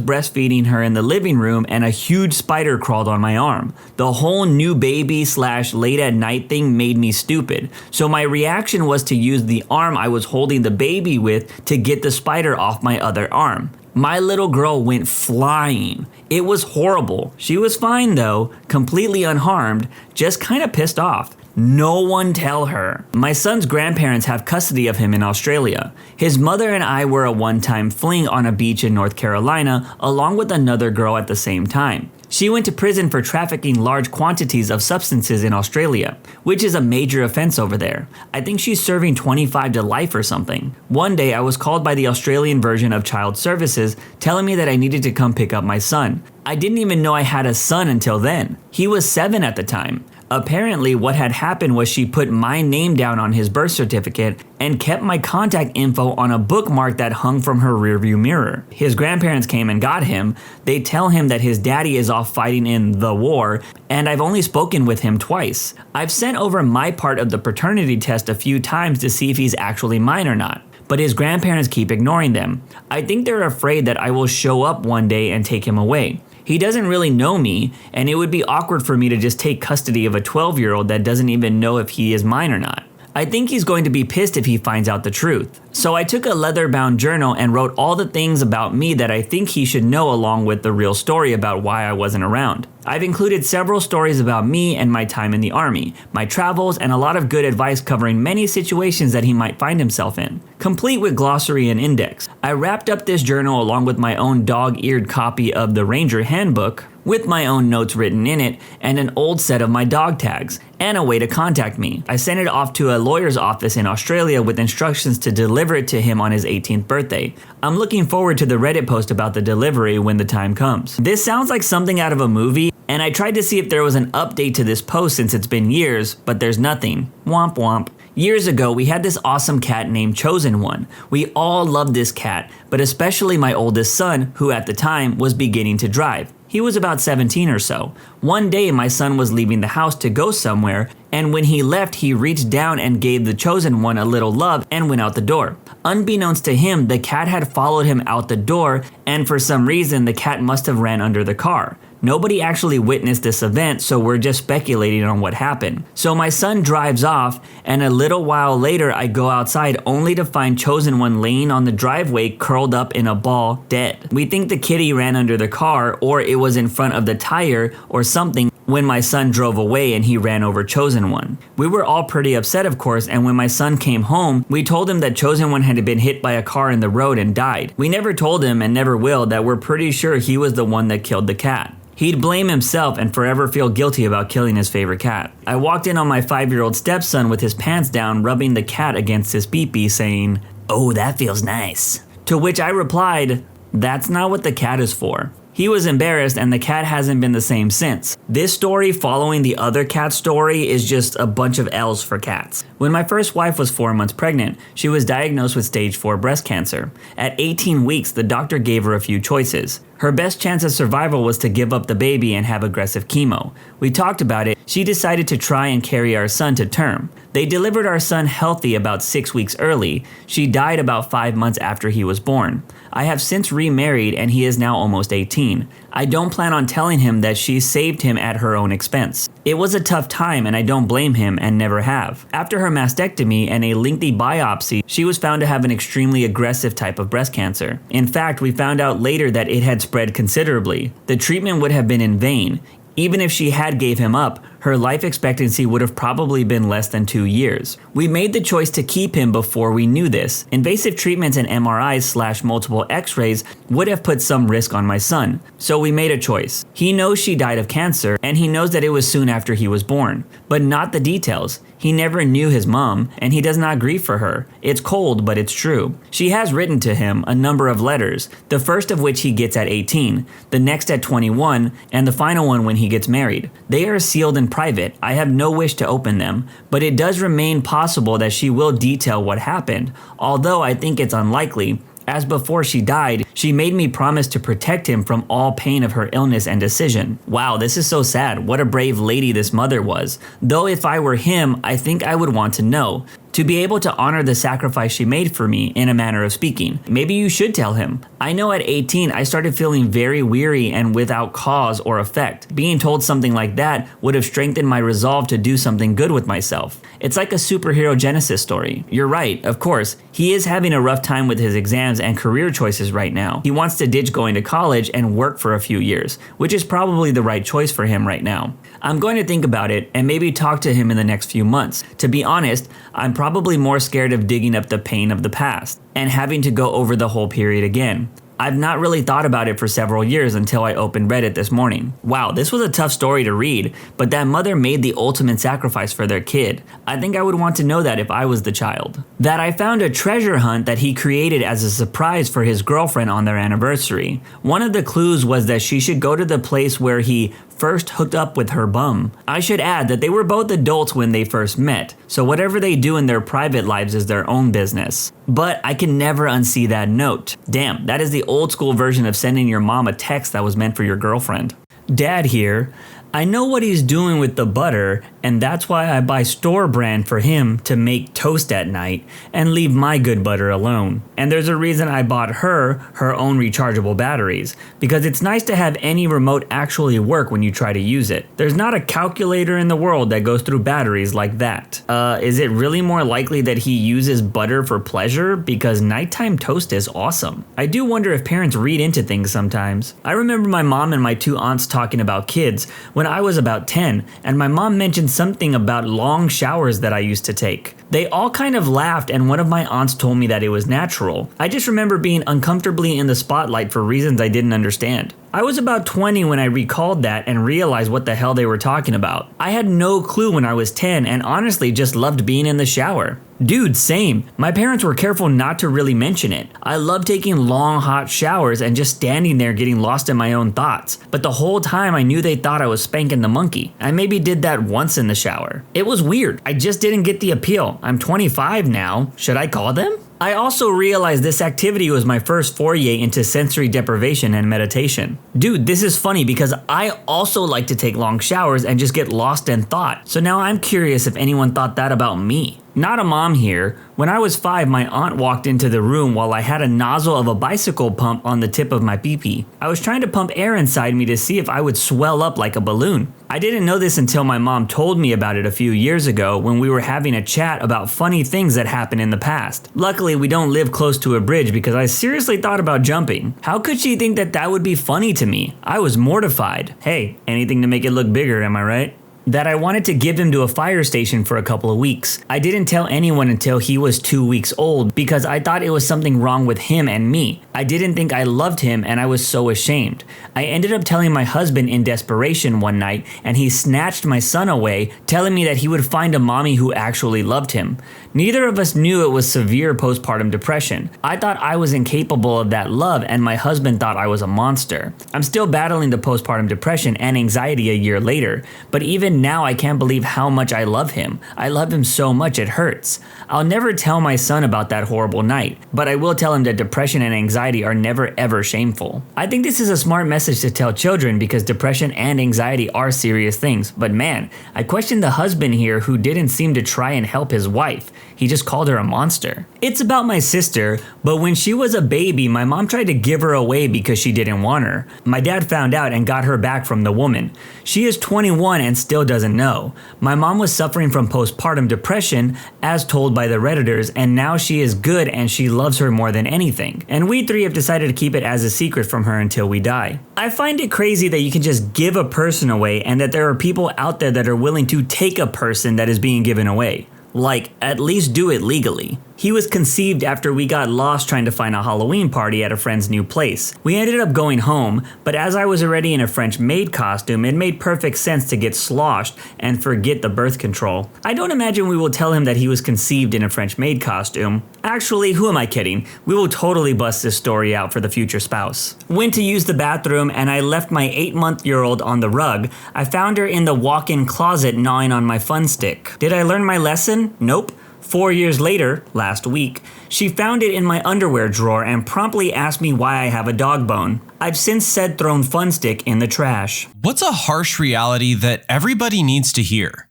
breastfeeding her in the living room and a huge spider crawled on my arm. The whole new baby/late at night thing made me stupid, so my reaction was to use the arm I was holding the baby with to get the spider off my other arm. My little girl went flying. It was horrible. She was fine though, completely unharmed, just kinda pissed off. No one tell her. My son's grandparents have custody of him in Australia. His mother and I were a one-time fling on a beach in North Carolina, along with another girl at the same time. She went to prison for trafficking large quantities of substances in Australia, which is a major offense over there. I think she's serving 25 to life or something. One day I was called by the Australian version of Child Services telling me that I needed to come pick up my son. I didn't even know I had a son until then. He was 7 at the time. Apparently, what had happened was she put my name down on his birth certificate and kept my contact info on a bookmark that hung from her rearview mirror. His grandparents came and got him. They tell him that his daddy is off fighting in the war, and I've only spoken with him twice. I've sent over my part of the paternity test a few times to see if he's actually mine or not, but his grandparents keep ignoring them. I think they're afraid that I will show up one day and take him away. He doesn't really know me, and it would be awkward for me to just take custody of a 12-year-old that doesn't even know if he is mine or not. I think he's going to be pissed if he finds out the truth. So I took a leather-bound journal and wrote all the things about me that I think he should know along with the real story about why I wasn't around. I've included several stories about me and my time in the army, my travels, and a lot of good advice covering many situations that he might find himself in, complete with glossary and index. I wrapped up this journal along with my own dog-eared copy of the Ranger Handbook, with my own notes written in it, and an old set of my dog tags, and a way to contact me. I sent it off to a lawyer's office in Australia with instructions to deliver it to him on his 18th birthday. I'm looking forward to the Reddit post about the delivery when the time comes. This sounds like something out of a movie, and I tried to see if there was an update to this post since it's been years, but there's nothing. Womp womp. Years ago, we had this awesome cat named Chosen One. We all loved this cat, but especially my oldest son, who at the time was beginning to drive. He was about 17 or so. One day, my son was leaving the house to go somewhere, and when he left, he reached down and gave the Chosen One a little love and went out the door. Unbeknownst to him, the cat had followed him out the door, and for some reason, the cat must have ran under the car. Nobody actually witnessed this event, so we're just speculating on what happened. So my son drives off, and a little while later I go outside only to find Chosen One laying on the driveway curled up in a ball, dead. We think the kitty ran under the car, or it was in front of the tire or something when my son drove away and he ran over Chosen One. We were all pretty upset, of course, and when my son came home, we told him that Chosen One had been hit by a car in the road and died. We never told him, and never will, that we're pretty sure he was the one that killed the cat. He'd blame himself and forever feel guilty about killing his favorite cat. I walked in on my 5-year-old stepson with his pants down, rubbing the cat against his pee-pee, saying, "Oh, that feels nice." To which I replied, "That's not what the cat is for." He was embarrassed and the cat hasn't been the same since. This story following the other cat story is just a bunch of L's for cats. When my first wife was 4 months pregnant, she was diagnosed with stage 4 breast cancer. At 18 weeks, the doctor gave her a few choices. Her best chance of survival was to give up the baby and have aggressive chemo. We talked about it. She decided to try and carry our son to term. They delivered our son healthy about 6 weeks early. She died about 5 months after he was born. I have since remarried and he is now almost 18. I don't plan on telling him that she saved him at her own expense. It was a tough time and I don't blame him and never have. After her mastectomy and a lengthy biopsy, she was found to have an extremely aggressive type of breast cancer. In fact, we found out later that it had spread considerably. The treatment would have been in vain. Even if she had gave him up, her life expectancy would have probably been less than 2 years. We made the choice to keep him before we knew this. Invasive treatments and MRIs/multiple x-rays would have put some risk on my son. So we made a choice. He knows she died of cancer, and he knows that it was soon after he was born. But not the details. He never knew his mom, and he does not grieve for her. It's cold, but it's true. She has written to him a number of letters, the first of which he gets at 18, the next at 21, and the final one when he gets married. They are sealed in private. I have no wish to open them, but it does remain possible that she will detail what happened, although I think it's unlikely, as before she died, she made me promise to protect him from all pain of her illness and decision. Wow, this is so sad. What a brave lady this mother was. Though if I were him, I think I would want to know. To be able to honor the sacrifice she made for me, in a manner of speaking. Maybe you should tell him. I know at 18 I started feeling very weary and without cause or effect. Being told something like that would have strengthened my resolve to do something good with myself. It's like a superhero genesis story. You're right, of course. He is having a rough time with his exams and career choices right now. He wants to ditch going to college and work for a few years, which is probably the right choice for him right now. I'm going to think about it and maybe talk to him in the next few months. To be honest, I'm probably more scared of digging up the pain of the past and having to go over the whole period again. I've not really thought about it for several years until I opened Reddit this morning. Wow, this was a tough story to read, but that mother made the ultimate sacrifice for their kid. I think I would want to know that if I was the child. That I found a treasure hunt that he created as a surprise for his girlfriend on their anniversary. One of the clues was that she should go to the place where he first hooked up with her bum. I should add that they were both adults when they first met, so whatever they do in their private lives is their own business. But I can never unsee that note. Damn, that is the old school version of sending your mom a text that was meant for your girlfriend. Dad here. I know what he's doing with the butter, and that's why I buy store brand for him to make toast at night and leave my good butter alone. And there's a reason I bought her own rechargeable batteries, because it's nice to have any remote actually work when you try to use it. There's not a calculator in the world that goes through batteries like that. Is it really more likely that he uses butter for pleasure? Because nighttime toast is awesome. I do wonder if parents read into things sometimes. I remember my mom and my two aunts talking about kids when I was about 10, and my mom mentioned something about long showers that I used to take. They all kind of laughed, and one of my aunts told me that it was natural. I just remember being uncomfortably in the spotlight for reasons I didn't understand. I was about 20 when I recalled that and realized what the hell they were talking about. I had no clue when I was 10 and honestly just loved being in the shower. Dude, same. My parents were careful not to really mention it. I love taking long hot showers and just standing there getting lost in my own thoughts. But the whole time I knew they thought I was spanking the monkey. I maybe did that once in the shower. It was weird. I just didn't get the appeal. I'm 25 now. Should I call them? I also realized this activity was my first foray into sensory deprivation and meditation. Dude, this is funny because I also like to take long showers and just get lost in thought. So now I'm curious if anyone thought that about me. Not a mom here. When I was 5, my aunt walked into the room while I had a nozzle of a bicycle pump on the tip of my pee-pee. I was trying to pump air inside me to see if I would swell up like a balloon. I didn't know this until my mom told me about it a few years ago when we were having a chat about funny things that happened in the past. Luckily, we don't live close to a bridge because I seriously thought about jumping. How could she think that that would be funny to me? I was mortified. Hey, anything to make it look bigger, am I right? that I wanted to give him to a fire station for a couple of weeks. I didn't tell anyone until he was 2 weeks old because I thought it was something wrong with him and me. I didn't think I loved him and I was so ashamed. I ended up telling my husband in desperation one night and he snatched my son away, telling me that he would find a mommy who actually loved him. Neither of us knew it was severe postpartum depression. I thought I was incapable of that love and my husband thought I was a monster. I'm still battling the postpartum depression and anxiety a year later, but even now I can't believe how much I love him. I love him so much it hurts. I'll never tell my son about that horrible night, but I will tell him that depression and anxiety are never ever shameful. I think this is a smart message to tell children because depression and anxiety are serious things, but man, I question the husband here who didn't seem to try and help his wife. He just called her a monster. It's about my sister, but when she was a baby, my mom tried to give her away because she didn't want her. My dad found out and got her back from the woman. She is 21 and still doesn't know. My mom was suffering from postpartum depression, as told by the Redditors, and now she is good and she loves her more than anything. And we three have decided to keep it as a secret from her until we die. I find it crazy that you can just give a person away and that there are people out there that are willing to take a person that is being given away. Like, at least do it legally. He was conceived after we got lost trying to find a Halloween party at a friend's new place. We ended up going home, but as I was already in a French maid costume, it made perfect sense to get sloshed and forget the birth control. I don't imagine we will tell him that he was conceived in a French maid costume. Actually, who am I kidding? We will totally bust this story out for the future spouse. Went to use the bathroom and I left my 8-month-old on the rug. I found her in the walk-in closet gnawing on my fun stick. Did I learn my lesson? Nope. 4 years later, last week, she found it in my underwear drawer and promptly asked me why I have a dog bone. I've since said thrown fun stick in the trash. What's a harsh reality that everybody needs to hear?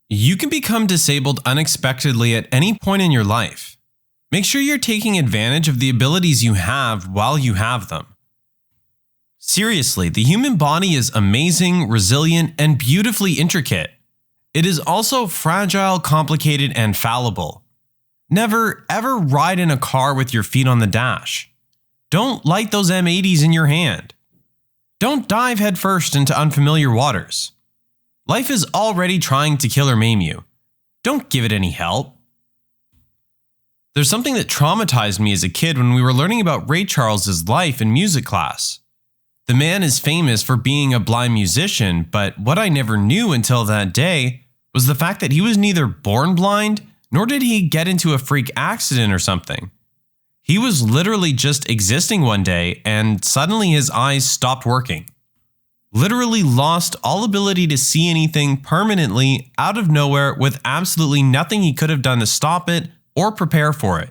You can become disabled unexpectedly at any point in your life. Make sure you're taking advantage of the abilities you have while you have them. Seriously, the human body is amazing, resilient, and beautifully intricate. It is also fragile, complicated, and fallible. Never, ever ride in a car with your feet on the dash. Don't light those M80s in your hand. Don't dive headfirst into unfamiliar waters. Life is already trying to kill or maim you. Don't give it any help. There's something that traumatized me as a kid when we were learning about Ray Charles's life in music class. The man is famous for being a blind musician, but what I never knew until that day was the fact that he was neither born blind, nor did he get into a freak accident or something. He was literally just existing one day and suddenly his eyes stopped working. Literally lost all ability to see anything permanently out of nowhere with absolutely nothing he could have done to stop it or prepare for it.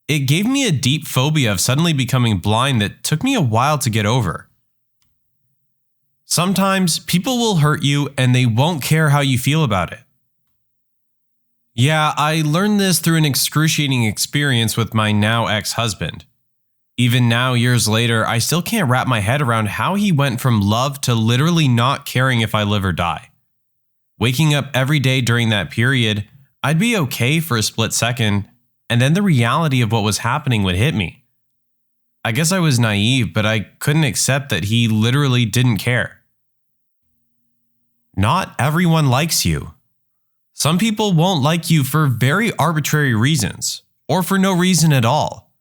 It gave me a deep phobia of suddenly becoming blind that took me a while to get over. Sometimes people will hurt you and they won't care how you feel about it. Yeah, I learned this through an excruciating experience with my now ex-husband. Even now, years later, I still can't wrap my head around how he went from love to literally not caring if I live or die. Waking up every day during that period, I'd be okay for a split second, and then the reality of what was happening would hit me. I guess I was naive, but I couldn't accept that he literally didn't care. Not everyone likes you. Some people won't like you for very arbitrary reasons, or for no reason at all.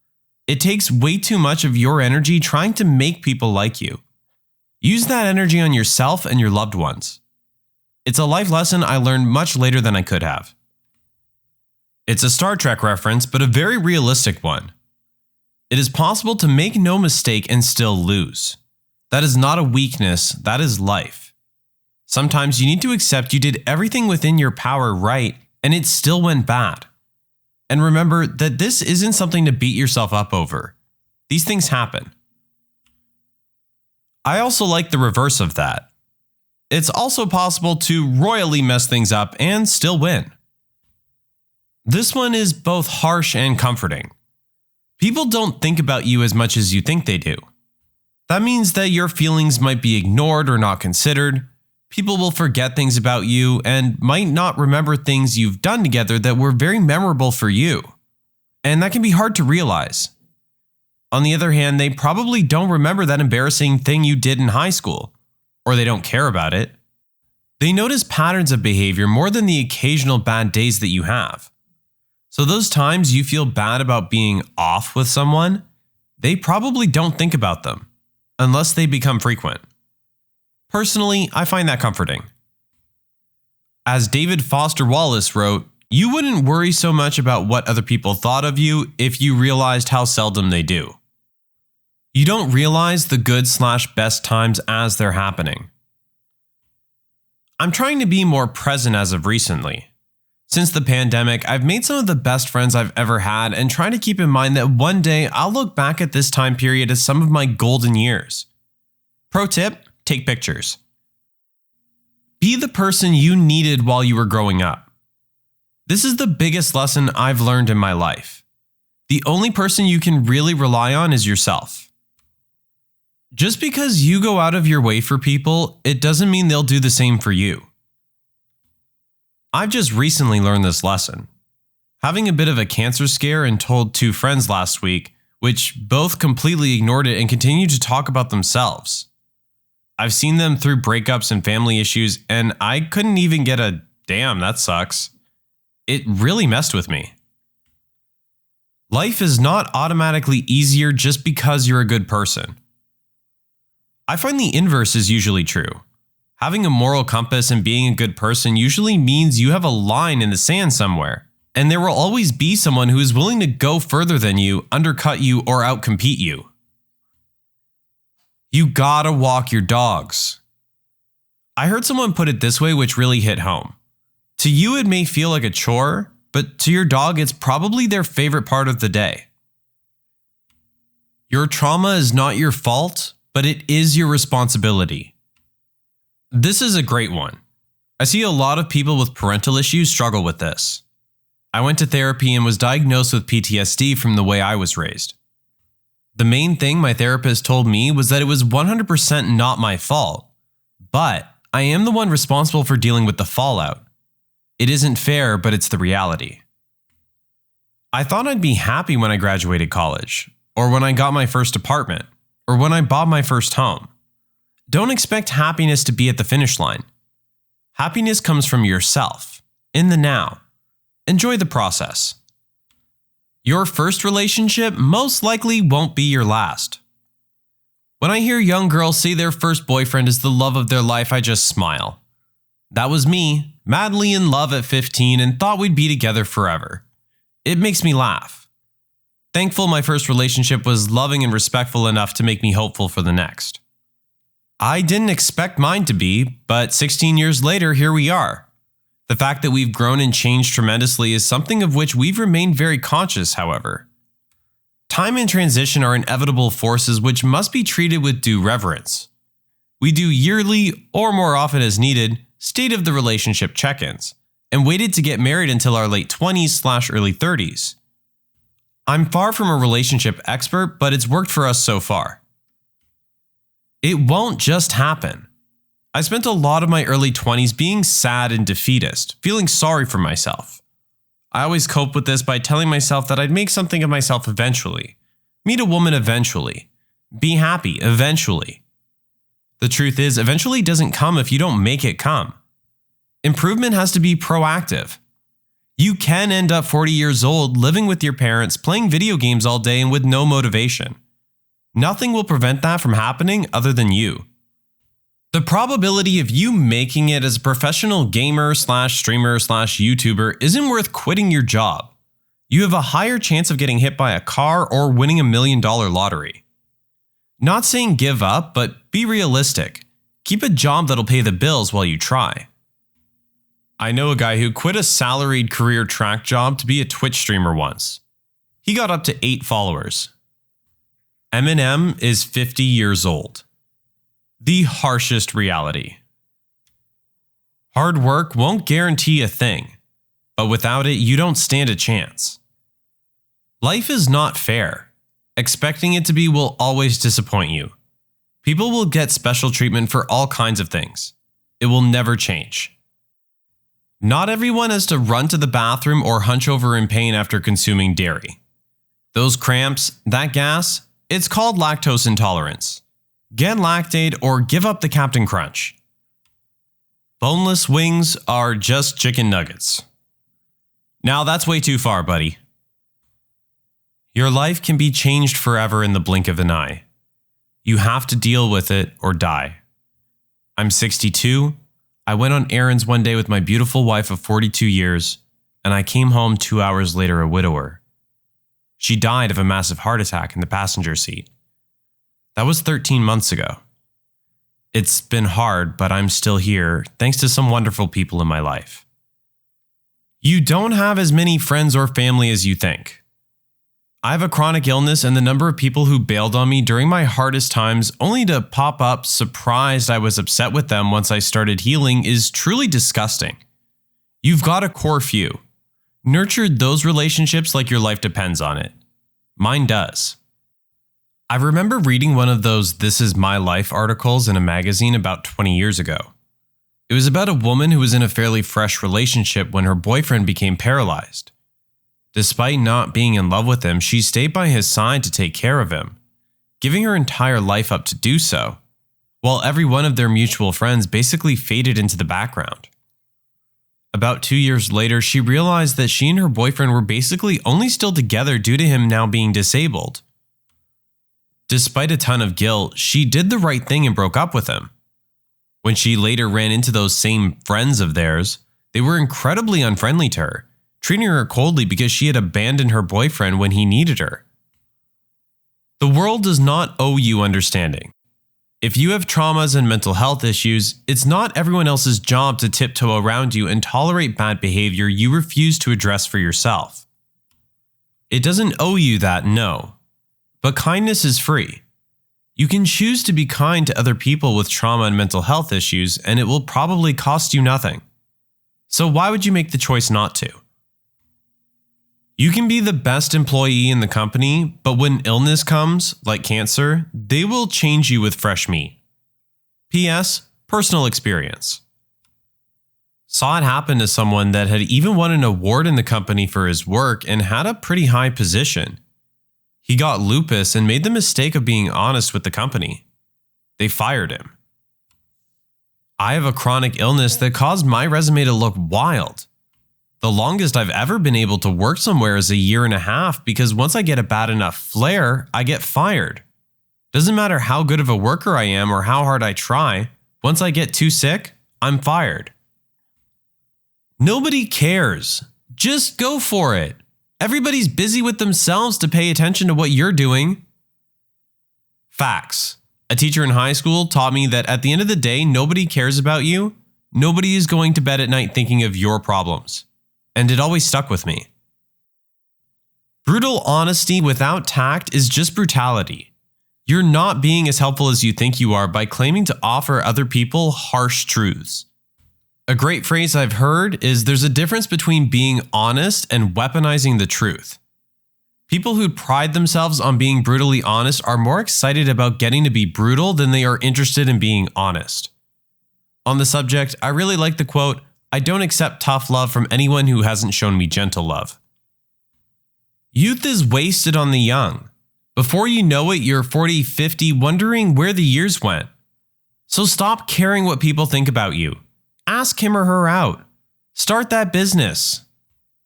It takes way too much of your energy trying to make people like you. Use that energy on yourself and your loved ones. It's a life lesson I learned much later than I could have. It's a Star Trek reference, but a very realistic one. It is possible to make no mistake and still lose. That is not a weakness, that is life. Sometimes you need to accept you did everything within your power right, and it still went bad. And remember that this isn't something to beat yourself up over. These things happen. I also like the reverse of that. It's also possible to royally mess things up and still win. This one is both harsh and comforting. People don't think about you as much as you think they do. That means that your feelings might be ignored or not considered. People will forget things about you and might not remember things you've done together that were very memorable for you. And that can be hard to realize. On the other hand, they probably don't remember that embarrassing thing you did in high school, or they don't care about it. They notice patterns of behavior more than the occasional bad days that you have. So those times you feel bad about being off with someone, they probably don't think about them, unless they become frequent. Personally, I find that comforting. As David Foster Wallace wrote, you wouldn't worry so much about what other people thought of you if you realized how seldom they do. You don't realize the good/best times as they're happening. I'm trying to be more present as of recently. Since the pandemic, I've made some of the best friends I've ever had and try to keep in mind that one day I'll look back at this time period as some of my golden years. Pro tip, take pictures. Be the person you needed while you were growing up. This is the biggest lesson I've learned in my life. The only person you can really rely on is yourself. Just because you go out of your way for people, it doesn't mean they'll do the same for you. I've just recently learned this lesson. Having a bit of a cancer scare and told 2 friends last week, which both completely ignored it and continued to talk about themselves. I've seen them through breakups and family issues, and I couldn't even get a "damn, that sucks." It really messed with me. Life is not automatically easier just because you're a good person. I find the inverse is usually true. Having a moral compass and being a good person usually means you have a line in the sand somewhere, and there will always be someone who is willing to go further than you, undercut you, or outcompete you. You gotta walk your dogs. I heard someone put it this way, which really hit home. To you, it may feel like a chore, but to your dog, it's probably their favorite part of the day. Your trauma is not your fault, but it is your responsibility. This is a great one. I see a lot of people with parental issues struggle with this. I went to therapy and was diagnosed with PTSD from the way I was raised. The main thing my therapist told me was that it was 100% not my fault, but I am the one responsible for dealing with the fallout. It isn't fair, but it's the reality. I thought I'd be happy when I graduated college, or when I got my first apartment, or when I bought my first home. Don't expect happiness to be at the finish line. Happiness comes from yourself, in the now. Enjoy the process. Your first relationship most likely won't be your last. When I hear young girls say their first boyfriend is the love of their life, I just smile. That was me, madly in love at 15 and thought we'd be together forever. It makes me laugh. Thankful my first relationship was loving and respectful enough to make me hopeful for the next. I didn't expect mine to be, but 16 years later, here we are. The fact that we've grown and changed tremendously is something of which we've remained very conscious, however. Time and transition are inevitable forces which must be treated with due reverence. We do yearly, or more often as needed, state of the relationship check-ins, and waited to get married until our late 20s/early 30s. I'm far from a relationship expert, but it's worked for us so far. It won't just happen. I spent a lot of my early 20s being sad and defeatist, feeling sorry for myself. I always coped with this by telling myself that I'd make something of myself eventually, meet a woman eventually, be happy eventually. The truth is, eventually doesn't come if you don't make it come. Improvement has to be proactive. You can end up 40 years old, living with your parents, playing video games all day and with no motivation. Nothing will prevent that from happening other than you. The probability of you making it as a professional gamer/streamer/YouTuber isn't worth quitting your job. You have a higher chance of getting hit by a car or winning $1 million lottery. Not saying give up, but be realistic. Keep a job that'll pay the bills while you try. I know a guy who quit a salaried career track job to be a Twitch streamer once. He got up to 8 followers. Eminem is 50 years old. The harshest reality. Hard work won't guarantee a thing, but without it, you don't stand a chance. Life is not fair. Expecting it to be will always disappoint you. People will get special treatment for all kinds of things. It will never change. Not everyone has to run to the bathroom or hunch over in pain after consuming dairy. Those cramps, that gas, it's called lactose intolerance. Get Lactaid or give up the Captain Crunch. Boneless wings are just chicken nuggets. Now that's way too far, buddy. Your life can be changed forever in the blink of an eye. You have to deal with it or die. I'm 62. I went on errands one day with my beautiful wife of 42 years, and I came home 2 hours later a widower. She died of a massive heart attack in the passenger seat. That was 13 months ago. It's been hard, but I'm still here thanks to some wonderful people in my life. You don't have as many friends or family as you think. I have a chronic illness, and the number of people who bailed on me during my hardest times only to pop up surprised I was upset with them once I started healing is truly disgusting. You've got a core few. Nurture those relationships like your life depends on it. Mine does. I remember reading one of those "This Is My Life" articles in a magazine about 20 years ago. It was about a woman who was in a fairly fresh relationship when her boyfriend became paralyzed. Despite not being in love with him, she stayed by his side to take care of him, giving her entire life up to do so, while every one of their mutual friends basically faded into the background. About 2 years later, she realized that she and her boyfriend were basically only still together due to him now being disabled. Despite a ton of guilt, she did the right thing and broke up with him. When she later ran into those same friends of theirs, they were incredibly unfriendly to her, treating her coldly because she had abandoned her boyfriend when he needed her. The world does not owe you understanding. If you have traumas and mental health issues, it's not everyone else's job to tiptoe around you and tolerate bad behavior you refuse to address for yourself. It doesn't owe you that, no. But kindness is free. You can choose to be kind to other people with trauma and mental health issues, and it will probably cost you nothing. So why would you make the choice not to? You can be the best employee in the company, but when illness comes, like cancer, they will change you with fresh meat. P.S. Personal experience. Saw it happen to someone that had even won an award in the company for his work and had a pretty high position. He got lupus and made the mistake of being honest with the company. They fired him. I have a chronic illness that caused my resume to look wild. The longest I've ever been able to work somewhere is 1.5 years because once I get a bad enough flare, I get fired. Doesn't matter how good of a worker I am or how hard I try, once I get too sick, I'm fired. Nobody cares. Just go for it. Everybody's busy with themselves to pay attention to what you're doing. Facts. A teacher in high school taught me that at the end of the day, nobody cares about you. Nobody is going to bed at night thinking of your problems. And it always stuck with me. Brutal honesty without tact is just brutality. You're not being as helpful as you think you are by claiming to offer other people harsh truths. A great phrase I've heard is there's a difference between being honest and weaponizing the truth. People who pride themselves on being brutally honest are more excited about getting to be brutal than they are interested in being honest. On the subject, I really like the quote, "I don't accept tough love from anyone who hasn't shown me gentle love." Youth is wasted on the young. Before you know it, you're 40, 50, wondering where the years went. So stop caring what people think about you. Ask him or her out. Start that business.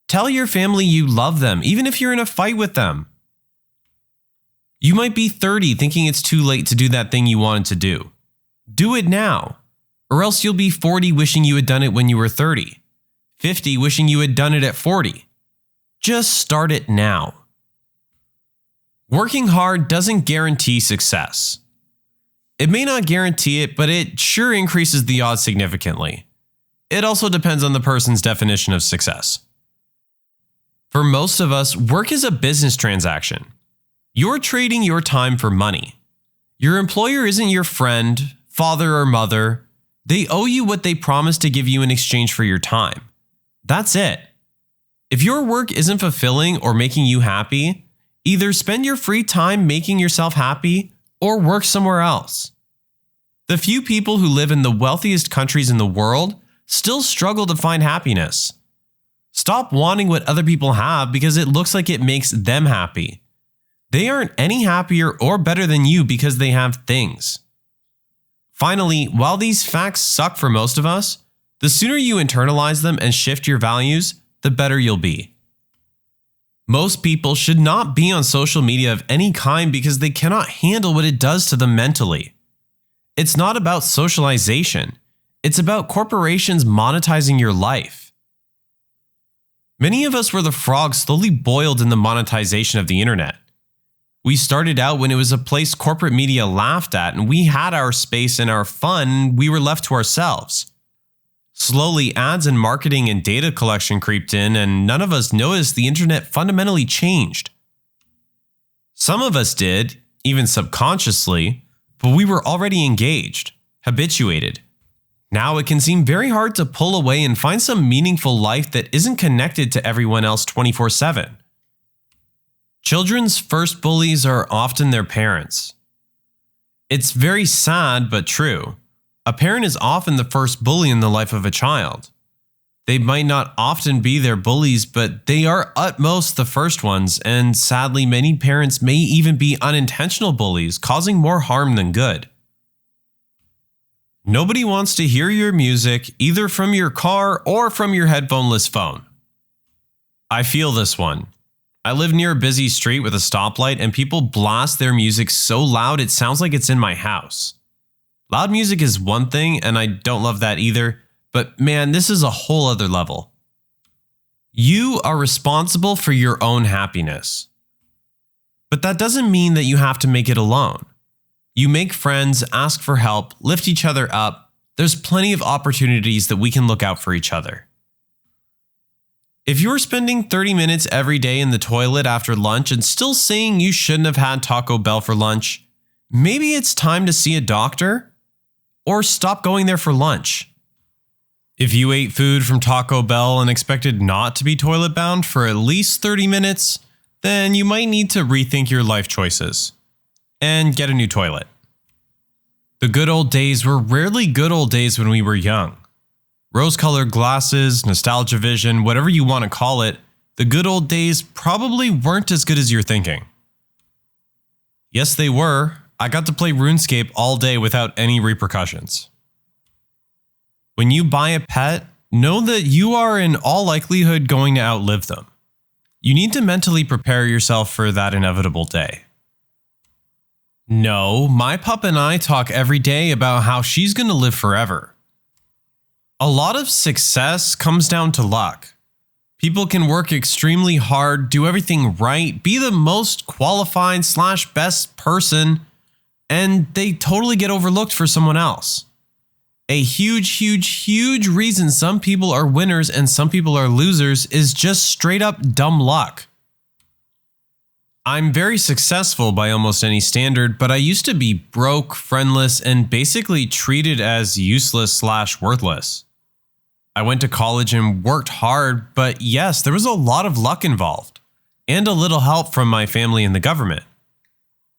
Tell your family you love them, even if you're in a fight with them. You might be 30 thinking it's too late to do that thing you wanted to do. Do it now. Or else you'll be 40 wishing you had done it when you were 30. 50 wishing you had done it at 40. Just start it now. Working hard doesn't guarantee success. It may not guarantee it, but it sure increases the odds significantly. It also depends on the person's definition of success. For most of us, work is a business transaction. You're trading your time for money. Your employer isn't your friend, father, or mother. They owe you what they promised to give you in exchange for your time. That's it. If your work isn't fulfilling or making you happy, either spend your free time making yourself happy or work somewhere else. The few people who live in the wealthiest countries in the world still struggle to find happiness. Stop wanting what other people have because it looks like it makes them happy. They aren't any happier or better than you because they have things. Finally, while these facts suck for most of us, The sooner you internalize them and shift your values, the better you'll be. Most people should not be on social media of any kind because they cannot handle what it does to them mentally. It's not about socialization. It's about corporations monetizing your life. Many of us were the frog slowly boiled in the monetization of the internet. We started out when it was a place corporate media laughed at, and we had our space and our fun, we were left to ourselves. Slowly, ads and marketing and data collection creeped in, and none of us noticed the internet fundamentally changed. Some of us did, even subconsciously, but we were already engaged, habituated. Now it can seem very hard to pull away and find some meaningful life that isn't connected to everyone else 24/7. Children's first bullies are often their parents. It's very sad but true. A parent is often the first bully in the life of a child. They might not often be their bullies, but they are at most the first ones, and sadly many parents may even be unintentional bullies, causing more harm than good. Nobody wants to hear your music either from your car or from your headphoneless phone. I feel this one. I live near a busy street with a stoplight, and people blast their music so loud it sounds like it's in my house. Loud music is one thing, and I don't love that either, but man, this is a whole other level. You are responsible for your own happiness. But that doesn't mean that you have to make it alone. You make friends, ask for help, lift each other up. There's plenty of opportunities that we can look out for each other. If you're spending 30 minutes every day in the toilet after lunch and still saying you shouldn't have had Taco Bell for lunch, maybe it's time to see a doctor or stop going there for lunch. If you ate food from Taco Bell and expected not to be toilet bound for at least 30 minutes, then you might need to rethink your life choices and get a new toilet. The good old days were rarely good old days when we were young. Rose-colored glasses, nostalgia vision, whatever you want to call it, the good old days probably weren't as good as you're thinking. Yes, they were. I got to play RuneScape all day without any repercussions. When you buy a pet, know that you are in all likelihood going to outlive them. You need to mentally prepare yourself for that inevitable day. No, my pup and I talk every day about how she's going to live forever. A lot of success comes down to luck. People can work extremely hard, do everything right, be the most qualified / best person, and they totally get overlooked for someone else. A huge reason some people are winners and some people are losers is just straight up dumb luck. I'm very successful by almost any standard, but I used to be broke, friendless, and basically treated as useless / worthless. I went to college and worked hard, but yes, there was a lot of luck involved, and a little help from my family and the government.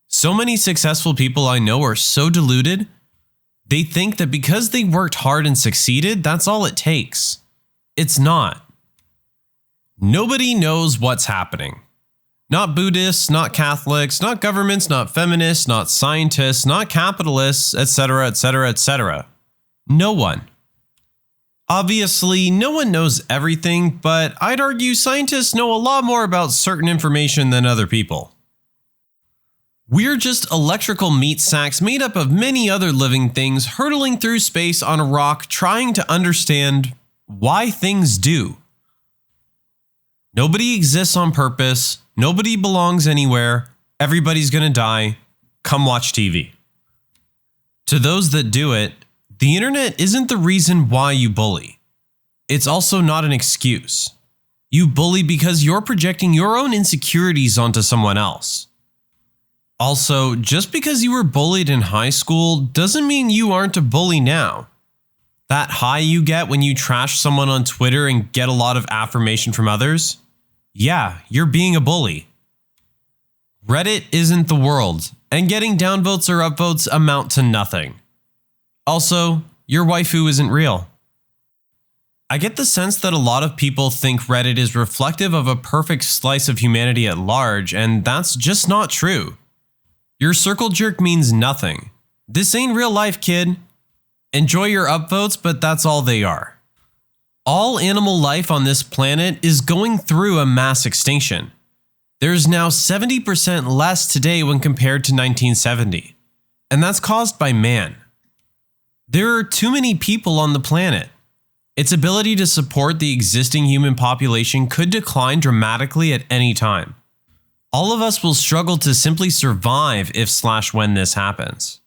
So many successful people I know are so deluded, they think that because they worked hard and succeeded, that's all it takes. It's not. Nobody knows what's happening. Not Buddhists, not Catholics, not governments, not feminists, not scientists, not capitalists, etc., etc., etc. No one. Obviously, no one knows everything, but I'd argue scientists know a lot more about certain information than other people. We're just electrical meat sacks made up of many other living things hurtling through space on a rock trying to understand why things do. Nobody exists on purpose, nobody belongs anywhere, everybody's gonna die, come watch TV. To those that do it, the internet isn't the reason why you bully. It's also not an excuse. You bully because you're projecting your own insecurities onto someone else. Also, just because you were bullied in high school doesn't mean you aren't a bully now. That high you get when you trash someone on Twitter and get a lot of affirmation from others? Yeah, you're being a bully. Reddit isn't the world, and getting downvotes or upvotes amount to nothing. Also, your waifu isn't real. I get the sense that a lot of people think Reddit is reflective of a perfect slice of humanity at large, and that's just not true. Your circle jerk means nothing. This ain't real life, kid. Enjoy your upvotes, but that's all they are. All animal life on this planet is going through a mass extinction. There's now 70% less today when compared to 1970, and that's caused by man. There are too many people on the planet. Its ability to support the existing human population could decline dramatically at any time. All of us will struggle to simply survive if/when this happens.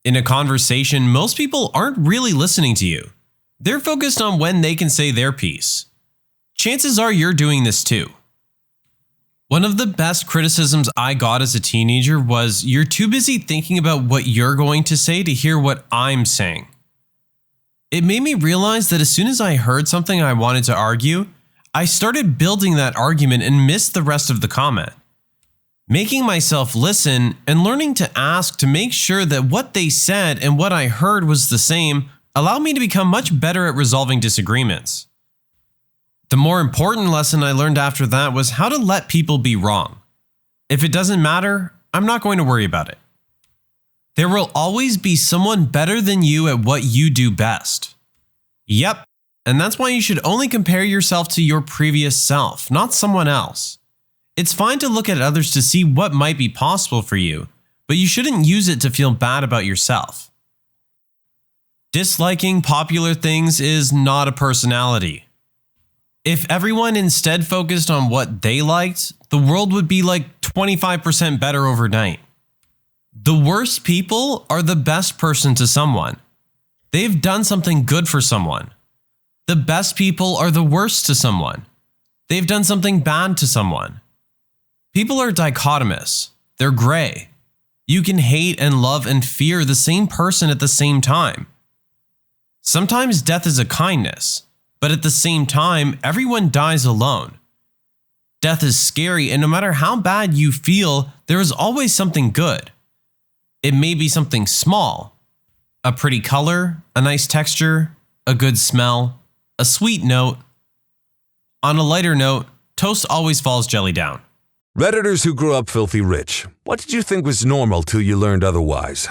In a conversation, most people aren't really listening to you. They're focused on when they can say their piece. Chances are you're doing this too. One of the best criticisms I got as a teenager was, "You're too busy thinking about what you're going to say to hear what I'm saying." It made me realize that as soon as I heard something I wanted to argue, I started building that argument and missed the rest of the comment. Making myself listen and learning to ask to make sure that what they said and what I heard was the same allowed me to become much better at resolving disagreements. The more important lesson I learned after that was how to let people be wrong. If it doesn't matter, I'm not going to worry about it. There will always be someone better than you at what you do best. Yep, and that's why you should only compare yourself to your previous self, not someone else. It's fine to look at others to see what might be possible for you, but you shouldn't use it to feel bad about yourself. Disliking popular things is not a personality. If everyone instead focused on what they liked, the world would be like 25% better overnight. The worst people are the best person to someone. They've done something good for someone. The best people are the worst to someone. They've done something bad to someone. People are dichotomous. They're gray. You can hate and love and fear the same person at the same time. Sometimes death is a kindness, but at the same time, everyone dies alone. Death is scary, and no matter how bad you feel, there is always something good. It may be something small, a pretty color, a nice texture, a good smell, a sweet note. On a lighter note, toast always falls jelly down. Redditors who grew up filthy rich, what did you think was normal till you learned otherwise?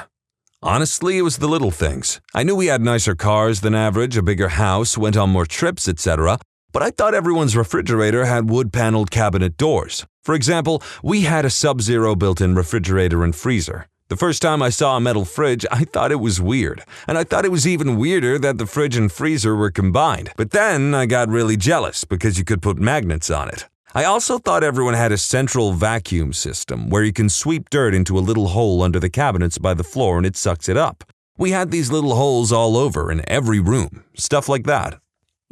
Honestly, it was the little things. I knew we had nicer cars than average, a bigger house, went on more trips, etc., but I thought everyone's refrigerator had wood-paneled cabinet doors. For example, we had a Sub-Zero built-in refrigerator and freezer. The first time I saw a metal fridge, I thought it was weird, and I thought it was even weirder that the fridge and freezer were combined. But then I got really jealous because you could put magnets on it. I also thought everyone had a central vacuum system where you can sweep dirt into a little hole under the cabinets by the floor and it sucks it up. We had these little holes all over in every room, stuff like that.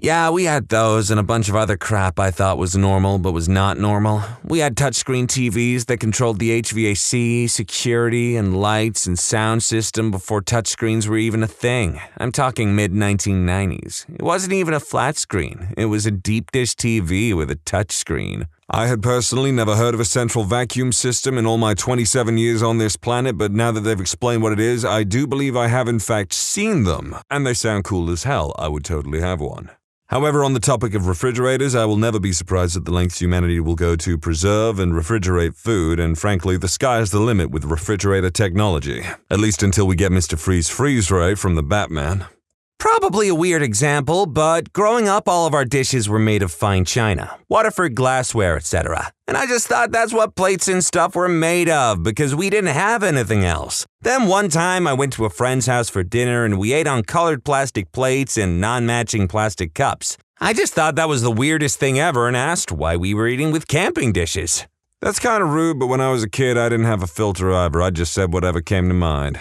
Yeah, we had those and a bunch of other crap I thought was normal but was not normal. We had touchscreen TVs that controlled the HVAC, security, and lights and sound system before touchscreens were even a thing. I'm talking mid-1990s. It wasn't even a flat screen. It was a deep dish TV with a touchscreen. I had personally never heard of a central vacuum system in all my 27 years on this planet, but now that they've explained what it is, I do believe I have in fact seen them. And they sound cool as hell. I would totally have one. However, on the topic of refrigerators, I will never be surprised at the lengths humanity will go to preserve and refrigerate food, and frankly, the sky's the limit with refrigerator technology. At least until we get Mr. Freeze-Ray from the Batman. Probably a weird example, but growing up, all of our dishes were made of fine china, Waterford glassware, etc. And I just thought that's what plates and stuff were made of because we didn't have anything else. Then one time I went to a friend's house for dinner and we ate on colored plastic plates and non-matching plastic cups. I just thought that was the weirdest thing ever and asked why we were eating with camping dishes. That's kind of rude, but when I was a kid, I didn't have a filter either. I just said whatever came to mind.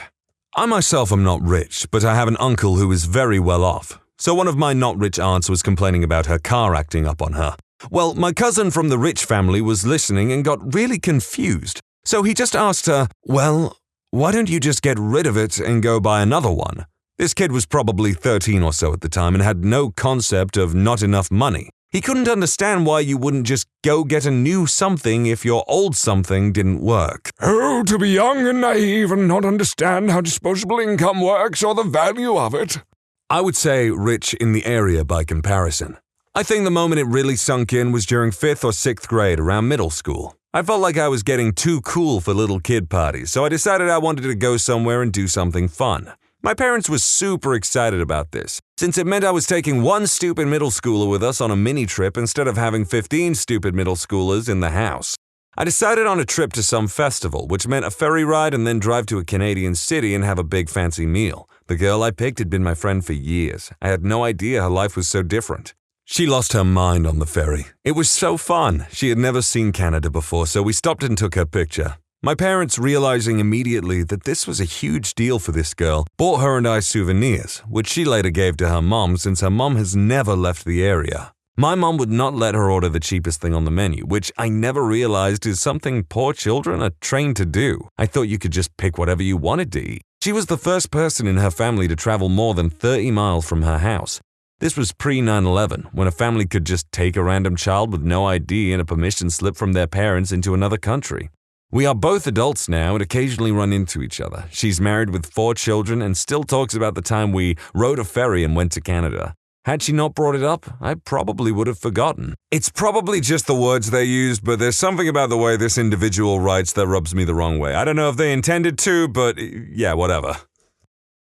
I myself am not rich, but I have an uncle who is very well off. So one of my not rich aunts was complaining about her car acting up on her. Well, my cousin from the rich family was listening and got really confused. So he just asked her, well, why don't you just get rid of it and go buy another one? This kid was probably 13 or so at the time and had no concept of not enough money. He couldn't understand why you wouldn't just go get a new something if your old something didn't work. Oh, to be young and naive and not understand how disposable income works or the value of it. I would say rich in the area by comparison. I think the moment it really sunk in was during 5th or 6th grade around middle school. I felt like I was getting too cool for little kid parties, so I decided I wanted to go somewhere and do something fun. My parents were super excited about this, since it meant I was taking one stupid middle schooler with us on a mini trip instead of having 15 stupid middle schoolers in the house. I decided on a trip to some festival, which meant a ferry ride and then drive to a Canadian city and have a big fancy meal. The girl I picked had been my friend for years. I had no idea her life was so different. She lost her mind on the ferry. It was so fun. She had never seen Canada before, so we stopped and took her picture. My parents, realizing immediately that this was a huge deal for this girl, bought her and I souvenirs, which she later gave to her mom since her mom has never left the area. My mom would not let her order the cheapest thing on the menu, which I never realized is something poor children are trained to do. I thought you could just pick whatever you wanted to eat. She was the first person in her family to travel more than 30 miles from her house. This was pre-9/11, when a family could just take a random child with no ID and a permission slip from their parents into another country. We are both adults now and occasionally run into each other. She's married with 4 children and still talks about the time we rode a ferry and went to Canada. Had she not brought it up, I probably would have forgotten. It's probably just the words they used, but there's something about the way this individual writes that rubs me the wrong way. I don't know if they intended to, but yeah, whatever.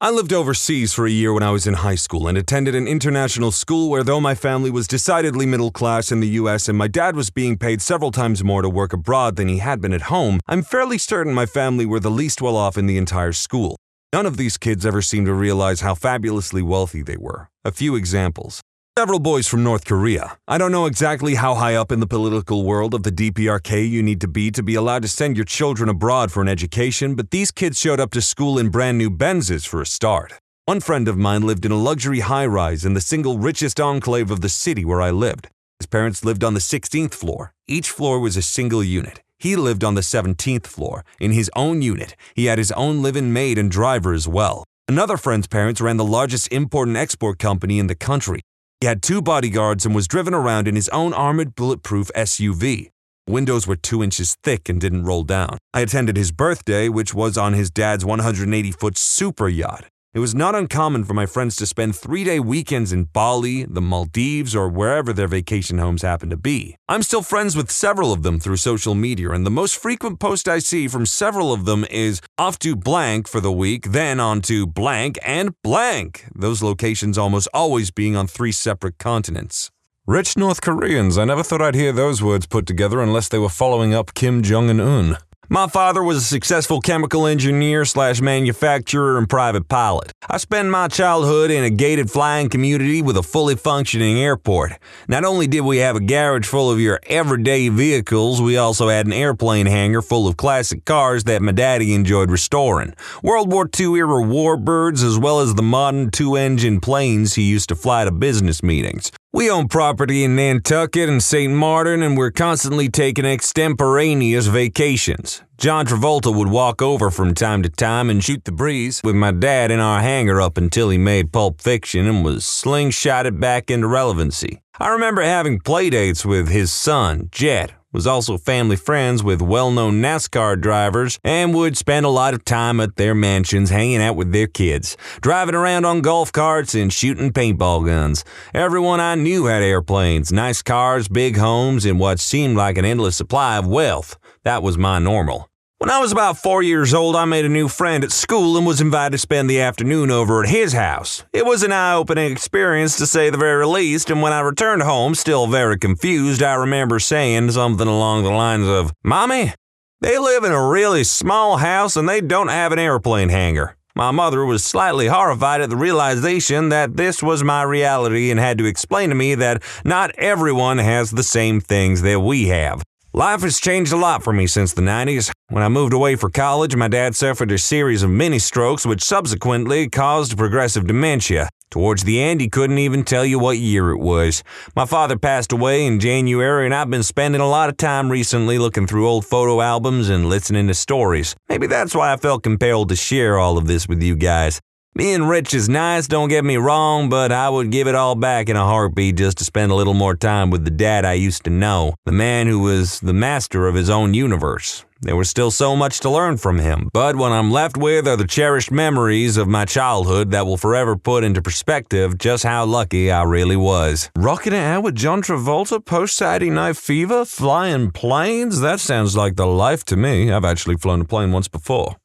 I lived overseas for a year when I was in high school and attended an international school where, though my family was decidedly middle class in the US and my dad was being paid several times more to work abroad than he had been at home, I'm fairly certain my family were the least well off in the entire school. None of these kids ever seemed to realize how fabulously wealthy they were. A few examples. Several boys from North Korea. I don't know exactly how high up in the political world of the DPRK you need to be allowed to send your children abroad for an education, but these kids showed up to school in brand new Benzes for a start. One friend of mine lived in a luxury high-rise in the single richest enclave of the city where I lived. His parents lived on the 16th floor. Each floor was a single unit. He lived on the 17th floor, in his own unit. He had his own live-in maid and driver as well. Another friend's parents ran the largest import and export company in the country. He had 2 bodyguards and was driven around in his own armored bulletproof SUV. Windows were 2 inches thick and didn't roll down. I attended his birthday, which was on his dad's 180-foot super yacht. It was not uncommon for my friends to spend 3-day weekends in Bali, the Maldives, or wherever their vacation homes happened to be. I'm still friends with several of them through social media, and the most frequent post I see from several of them is off to blank for the week, then on to blank and blank, those locations almost always being on 3 separate continents. Rich North Koreans, I never thought I'd hear those words put together unless they were following up Kim Jong-un. My father was a successful chemical engineer/manufacturer and private pilot. I spent my childhood in a gated flying community with a fully functioning airport. Not only did we have a garage full of your everyday vehicles, we also had an airplane hangar full of classic cars that my daddy enjoyed restoring. World War II era warbirds as well as the modern 2-engine planes he used to fly to business meetings. We own property in Nantucket and St. Martin, and we're constantly taking extemporaneous vacations. John Travolta would walk over from time to time and shoot the breeze with my dad in our hangar up until he made Pulp Fiction and was slingshotted back into relevancy. I remember having playdates with his son, Jet, was also family friends with well-known NASCAR drivers and would spend a lot of time at their mansions hanging out with their kids, driving around on golf carts and shooting paintball guns. Everyone I knew had airplanes, nice cars, big homes, and what seemed like an endless supply of wealth. That was my normal. When I was about 4 years old, I made a new friend at school and was invited to spend the afternoon over at his house. It was an eye-opening experience, to say the very least, and when I returned home, still very confused, I remember saying something along the lines of, "Mommy, they live in a really small house and they don't have an airplane hangar." My mother was slightly horrified at the realization that this was my reality and had to explain to me that not everyone has the same things that we have. Life has changed a lot for me since the 90s. When I moved away for college, my dad suffered a series of mini strokes which subsequently caused progressive dementia. Towards the end, he couldn't even tell you what year it was. My father passed away in January, and I've been spending a lot of time recently looking through old photo albums and listening to stories. Maybe that's why I felt compelled to share all of this with you guys. Being rich is nice, don't get me wrong, but I would give it all back in a heartbeat just to spend a little more time with the dad I used to know, the man who was the master of his own universe. There was still so much to learn from him, but what I'm left with are the cherished memories of my childhood that will forever put into perspective just how lucky I really was. Rocking it out with John Travolta post-Saturday Night Fever, flying planes? That sounds like the life to me. I've actually flown a plane once before.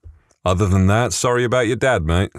Other than that, sorry about your dad, mate.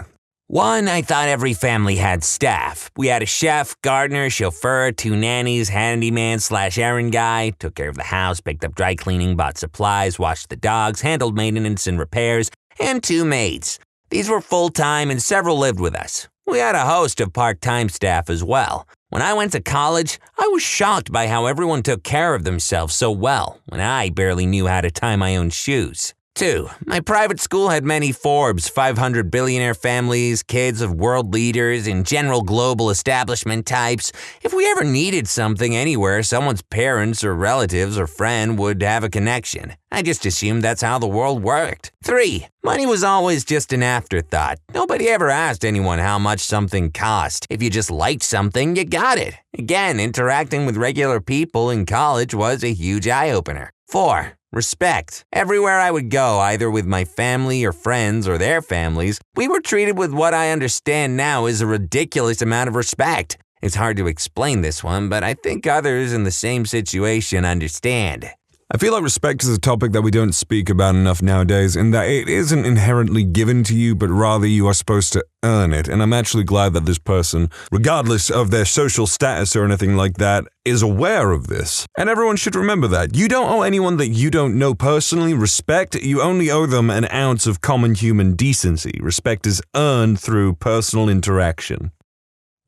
1, I thought every family had staff. We had a chef, gardener, chauffeur, 2 nannies, handyman/errand guy, took care of the house, picked up dry cleaning, bought supplies, washed the dogs, handled maintenance and repairs, and 2 maids. These were full-time and several lived with us. We had a host of part-time staff as well. When I went to college, I was shocked by how everyone took care of themselves so well when I barely knew how to tie my own shoes. 2, my private school had many Forbes 500 billionaire families, kids of world leaders, and general global establishment types. If we ever needed something anywhere, someone's parents or relatives or friend would have a connection. I just assumed that's how the world worked. 3, money was always just an afterthought. Nobody ever asked anyone how much something cost. If you just liked something, you got it. Again, interacting with regular people in college was a huge eye-opener. 4, respect. Everywhere I would go, either with my family or friends or their families, we were treated with what I understand now is a ridiculous amount of respect. It's hard to explain this one, but I think others in the same situation understand. I feel like respect is a topic that we don't speak about enough nowadays, in that it isn't inherently given to you, but rather you are supposed to earn it. And I'm actually glad that this person, regardless of their social status or anything like that, is aware of this. And everyone should remember that. You don't owe anyone that you don't know personally respect. You only owe them an ounce of common human decency. Respect is earned through personal interaction.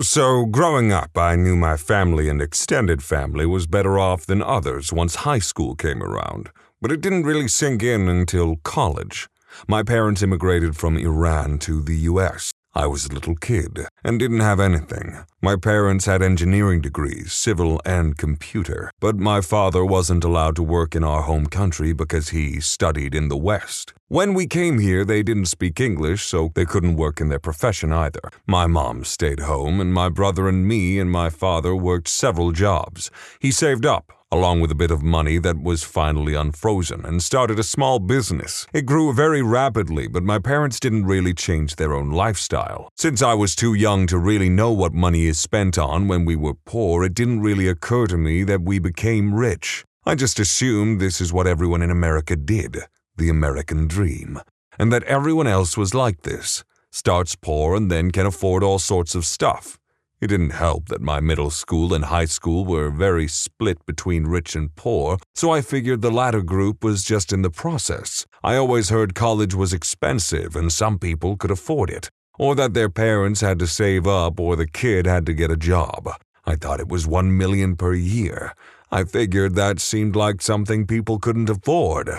So, growing up, I knew my family and extended family was better off than others once high school came around, but it didn't really sink in until college. My parents immigrated from Iran to the US. I was a little kid and didn't have anything. My parents had engineering degrees, civil and computer, but my father wasn't allowed to work in our home country because he studied in the West. When we came here, they didn't speak English, so they couldn't work in their profession either. My mom stayed home, and my brother and me and my father worked several jobs. He saved up, along with a bit of money that was finally unfrozen, and started a small business. It grew very rapidly, but my parents didn't really change their own lifestyle. Since I was too young to really know what money is spent on when we were poor, it didn't really occur to me that we became rich. I just assumed this is what everyone in America did. The American dream, and that everyone else was like this, starts poor and then can afford all sorts of stuff. It didn't help that my middle school and high school were very split between rich and poor, so I figured the latter group was just in the process. I always heard college was expensive and some people could afford it, or that their parents had to save up or the kid had to get a job. I thought it was $1 million per year. I figured that seemed like something people couldn't afford.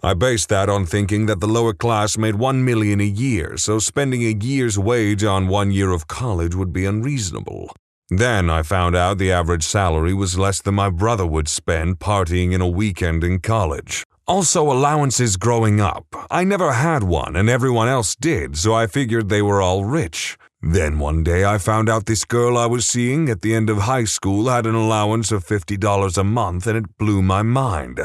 I based that on thinking that the lower class made $1 million a year, so spending a year's wage on 1 year of college would be unreasonable. Then I found out the average salary was less than my brother would spend partying in a weekend in college. Also, allowances growing up. I never had one, and everyone else did, so I figured they were all rich. Then one day I found out this girl I was seeing at the end of high school had an allowance of $50 a month, and it blew my mind.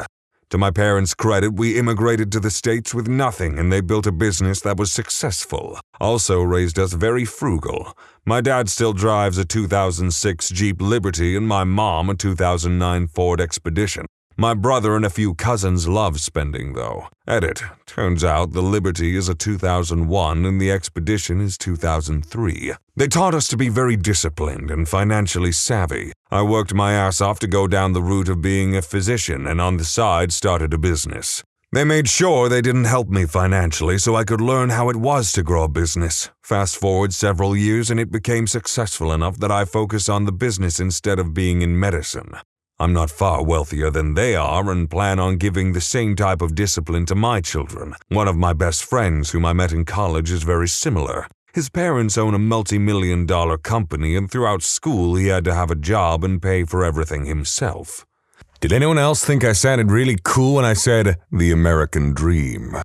To my parents' credit, we immigrated to the States with nothing, and they built a business that was successful. Also raised us very frugal. My dad still drives a 2006 Jeep Liberty and my mom a 2009 Ford Expedition. My brother and a few cousins love spending, though. Edit. Turns out the Liberty is a 2001 and the Expedition is 2003. They taught us to be very disciplined and financially savvy. I worked my ass off to go down the route of being a physician and on the side started a business. They made sure they didn't help me financially so I could learn how it was to grow a business. Fast forward several years and it became successful enough that I focus on the business instead of being in medicine. I'm not far wealthier than they are and plan on giving the same type of discipline to my children. One of my best friends whom I met in college is very similar. His parents own a multi-million-dollar company and throughout school he had to have a job and pay for everything himself. Did anyone else think I sounded really cool when I said the American dream?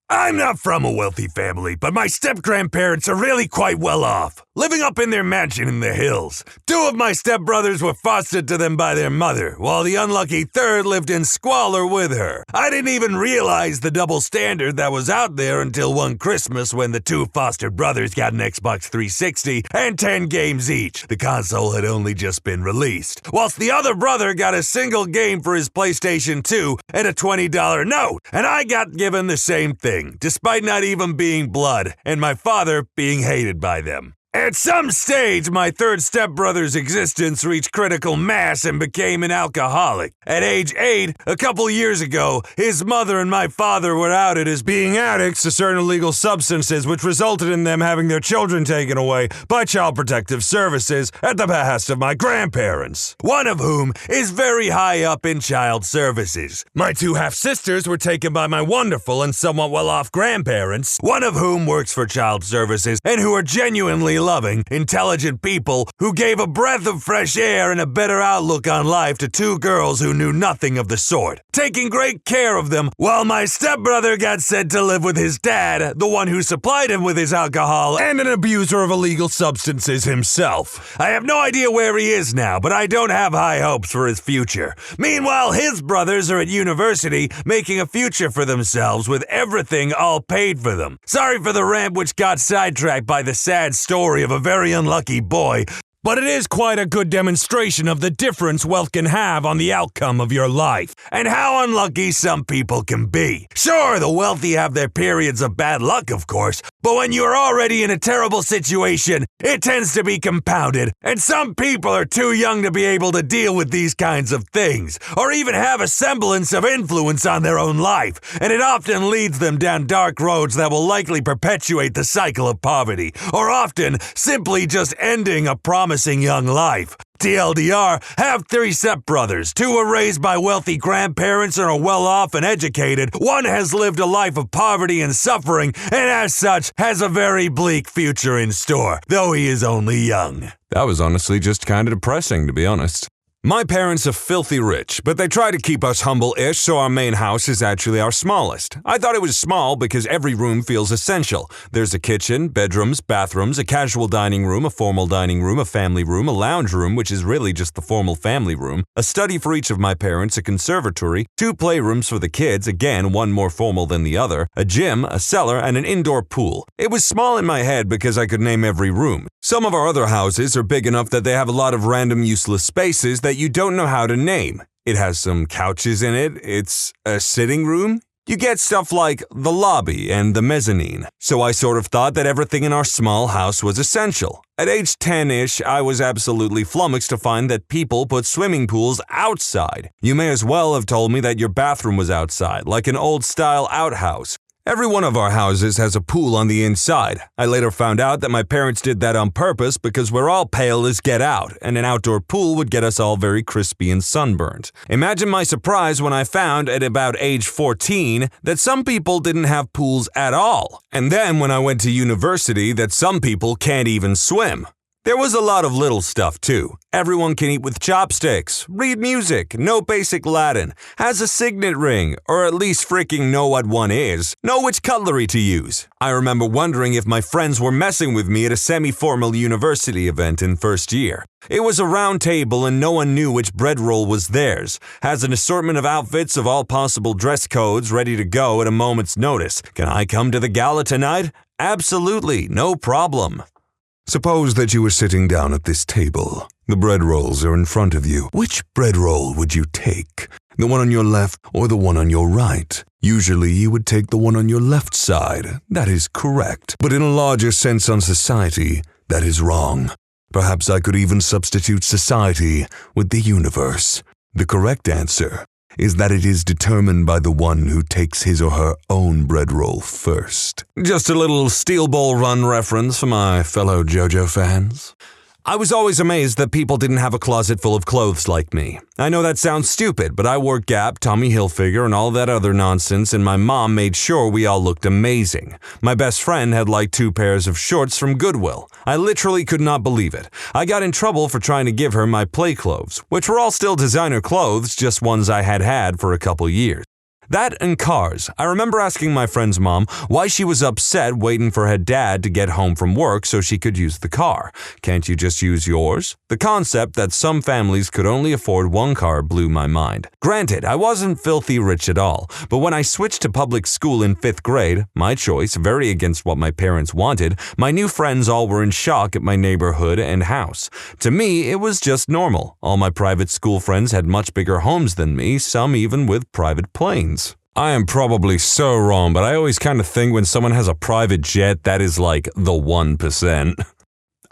I'm not from a wealthy family, but my step-grandparents are really quite well off, living up in their mansion in the hills. 2 of my stepbrothers were fostered to them by their mother, while the unlucky third lived in squalor with her. I didn't even realize the double standard that was out there until one Christmas when the 2 fostered brothers got an Xbox 360 and 10 games each. The console had only just been released, whilst the other brother got a single game for his PlayStation 2 and a $20 note, and I got given the same thing. thing, despite not even being blood, and my father being hated by them. At some stage, my third stepbrother's existence reached critical mass and became an alcoholic. At age 8, a couple years ago, his mother and my father were outed as being addicts to certain illegal substances, which resulted in them having their children taken away by Child Protective Services at the behest of my grandparents, one of whom is very high up in child services. My 2 half-sisters were taken by my wonderful and somewhat well-off grandparents, one of whom works for child services and who are genuinely loving, intelligent people who gave a breath of fresh air and a better outlook on life to 2 girls who knew nothing of the sort, taking great care of them while my stepbrother got sent to live with his dad, the one who supplied him with his alcohol and an abuser of illegal substances himself. I have no idea where he is now, but I don't have high hopes for his future. Meanwhile, his brothers are at university making a future for themselves with everything all paid for them. Sorry for the rant which got sidetracked by the sad story of a very unlucky boy, but it is quite a good demonstration of the difference wealth can have on the outcome of your life, and how unlucky some people can be. Sure, the wealthy have their periods of bad luck, of course, but when you're already in a terrible situation, it tends to be compounded, and some people are too young to be able to deal with these kinds of things, or even have a semblance of influence on their own life, and it often leads them down dark roads that will likely perpetuate the cycle of poverty, or often simply just ending a promising young life. TLDR, have 3 stepbrothers. 2 were raised by wealthy grandparents and are well off and educated. 1 has lived a life of poverty and suffering, and as such, has a very bleak future in store, though he is only young. That was honestly just kind of depressing, to be honest. My parents are filthy rich, but they try to keep us humble-ish, so our main house is actually our smallest. I thought it was small because every room feels essential. There's a kitchen, bedrooms, bathrooms, a casual dining room, a formal dining room, a family room, a lounge room, which is really just the formal family room, a study for each of my parents, a conservatory, 2 playrooms for the kids, again, one more formal than the other, a gym, a cellar, and an indoor pool. It was small in my head because I could name every room. Some of our other houses are big enough that they have a lot of random useless spaces that you don't know how to name. It has some couches in it. It's a sitting room. You get stuff like the lobby and the mezzanine. So I sort of thought that everything in our small house was essential. At age 10-ish, I was absolutely flummoxed to find that people put swimming pools outside. You may as well have told me that your bathroom was outside, like an old-style outhouse. Every one of our houses has a pool on the inside. I later found out that my parents did that on purpose because we're all pale as get out, and an outdoor pool would get us all very crispy and sunburned. Imagine my surprise when I found at about age 14 that some people didn't have pools at all. And then when I went to university that some people can't even swim. There was a lot of little stuff too. Everyone can eat with chopsticks, read music, know basic Latin, has a signet ring, or at least freaking know what one is, know which cutlery to use. I remember wondering if my friends were messing with me at a semi-formal university event in first year. It was a round table and no one knew which bread roll was theirs. Has an assortment of outfits of all possible dress codes ready to go at a moment's notice. Can I come to the gala tonight? Absolutely, no problem. Suppose that you were sitting down at this table. The bread rolls are in front of you. Which bread roll would you take? The one on your left or the one on your right? Usually you would take the one on your left side. That is correct. But in a larger sense on society, that is wrong. Perhaps I could even substitute society with the universe. The correct answer is that it is determined by the one who takes his or her own bread roll first. Just a little Steel Ball Run reference for my fellow JoJo fans. I was always amazed that people didn't have a closet full of clothes like me. I know that sounds stupid, but I wore Gap, Tommy Hilfiger, and all that other nonsense, and my mom made sure we all looked amazing. My best friend had like 2 pairs of shorts from Goodwill. I literally could not believe it. I got in trouble for trying to give her my play clothes, which were all still designer clothes, just ones I had had for a couple years. That and cars. I remember asking my friend's mom why she was upset waiting for her dad to get home from work so she could use the car. Can't you just use yours? The concept that some families could only afford one car blew my mind. Granted, I wasn't filthy rich at all, but when I switched to public school in 5th grade, my choice, very against what my parents wanted, my new friends all were in shock at my neighborhood and house. To me, it was just normal. All my private school friends had much bigger homes than me, some even with private planes. I am probably so wrong, but I always kind of think when someone has a private jet, that is like the 1%.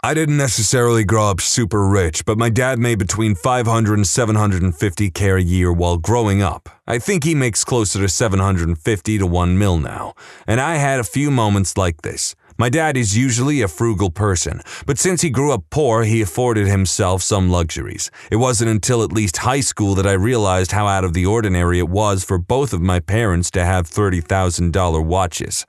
I didn't necessarily grow up super rich, but my dad made between $500 and $750K a year while growing up. I think he makes closer to $750 to $1 mil now, and I had a few moments like this. My dad is usually a frugal person, but since he grew up poor, he afforded himself some luxuries. It wasn't until at least high school that I realized how out of the ordinary it was for both of my parents to have $30,000 watches.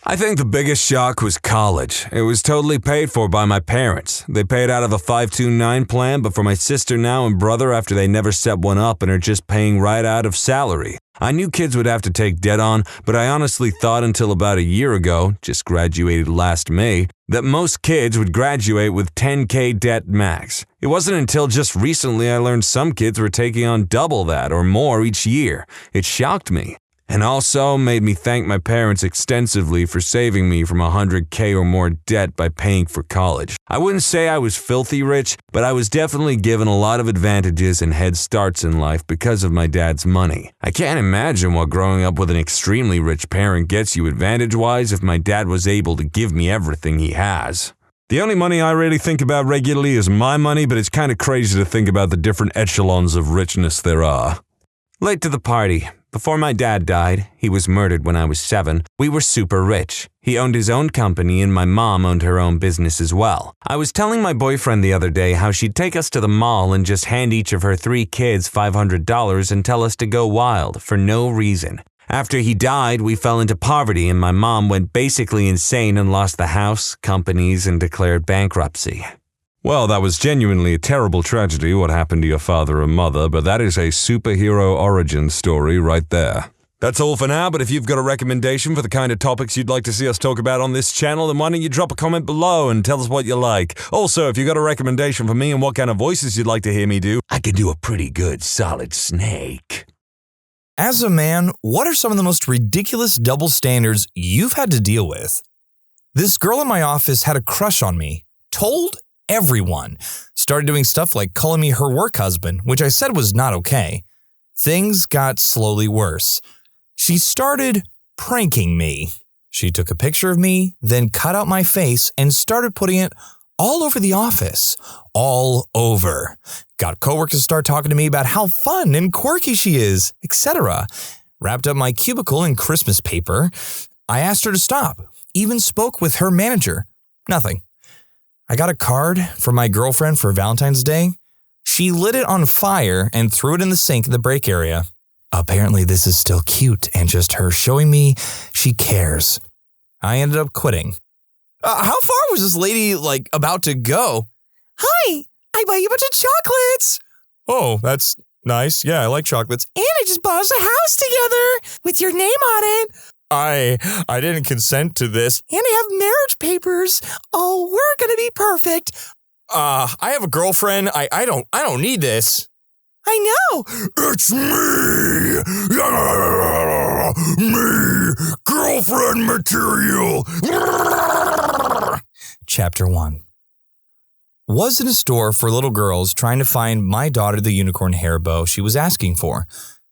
I think the biggest shock was college. It was totally paid for by my parents. They paid out of a 529 plan, but for my sister now and brother after they never set one up and are just paying right out of salary. I knew kids would have to take debt on, but I honestly thought until about a year ago, just graduated last May, that most kids would graduate with 10K debt max. It wasn't until just recently I learned some kids were taking on double that or more each year. It shocked me. And also made me thank my parents extensively for saving me from 100K or more debt by paying for college. I wouldn't say I was filthy rich, but I was definitely given a lot of advantages and head starts in life because of my dad's money. I can't imagine what growing up with an extremely rich parent gets you advantage-wise if my dad was able to give me everything he has. The only money I really think about regularly is my money, but it's kind of crazy to think about the different echelons of richness there are. Late to the party. Before my dad died, he was murdered when I was 7, we were super rich. He owned his own company and my mom owned her own business as well. I was telling my boyfriend the other day how she'd take us to the mall and just hand each of her 3 kids $500 and tell us to go wild for no reason. After he died, we fell into poverty and my mom went basically insane and lost the house, companies, and declared bankruptcy. Well, that was genuinely a terrible tragedy what happened to your father and mother, but that is a superhero origin story right there. That's all for now, but if you've got a recommendation for the kind of topics you'd like to see us talk about on this channel, then why don't you drop a comment below and tell us what you like. Also, if you've got a recommendation for me and what kind of voices you'd like to hear me do, I could do a pretty good solid snake. As a man, what are some of the most ridiculous double standards you've had to deal with? This girl in my office had a crush on me. Told everyone. Started doing stuff like calling me her work husband, which I said was not okay. Things got slowly worse. She started pranking me. She took a picture of me, then cut out my face and started putting it all over the office. All over. Got coworkers to start talking to me about how fun and quirky she is, etc. Wrapped up my cubicle in Christmas paper. I asked her to stop. Even spoke with her manager. Nothing. I got a card from my girlfriend for Valentine's Day. She lit it on fire and threw it in the sink in the break area. Apparently this is still cute and just her showing me she cares. I ended up quitting. How far was this lady, about to go? Hi, I bought you a bunch of chocolates. Oh, that's nice. Yeah, I like chocolates. And I just bought us a house together with your name on it. I didn't consent to this. And I have marriage papers. Oh, we're gonna be perfect. I have a girlfriend. I don't need this. I know. It's me. Me. Girlfriend material. Chapter 1. Was in a store for little girls trying to find my daughter the unicorn hair bow she was asking for.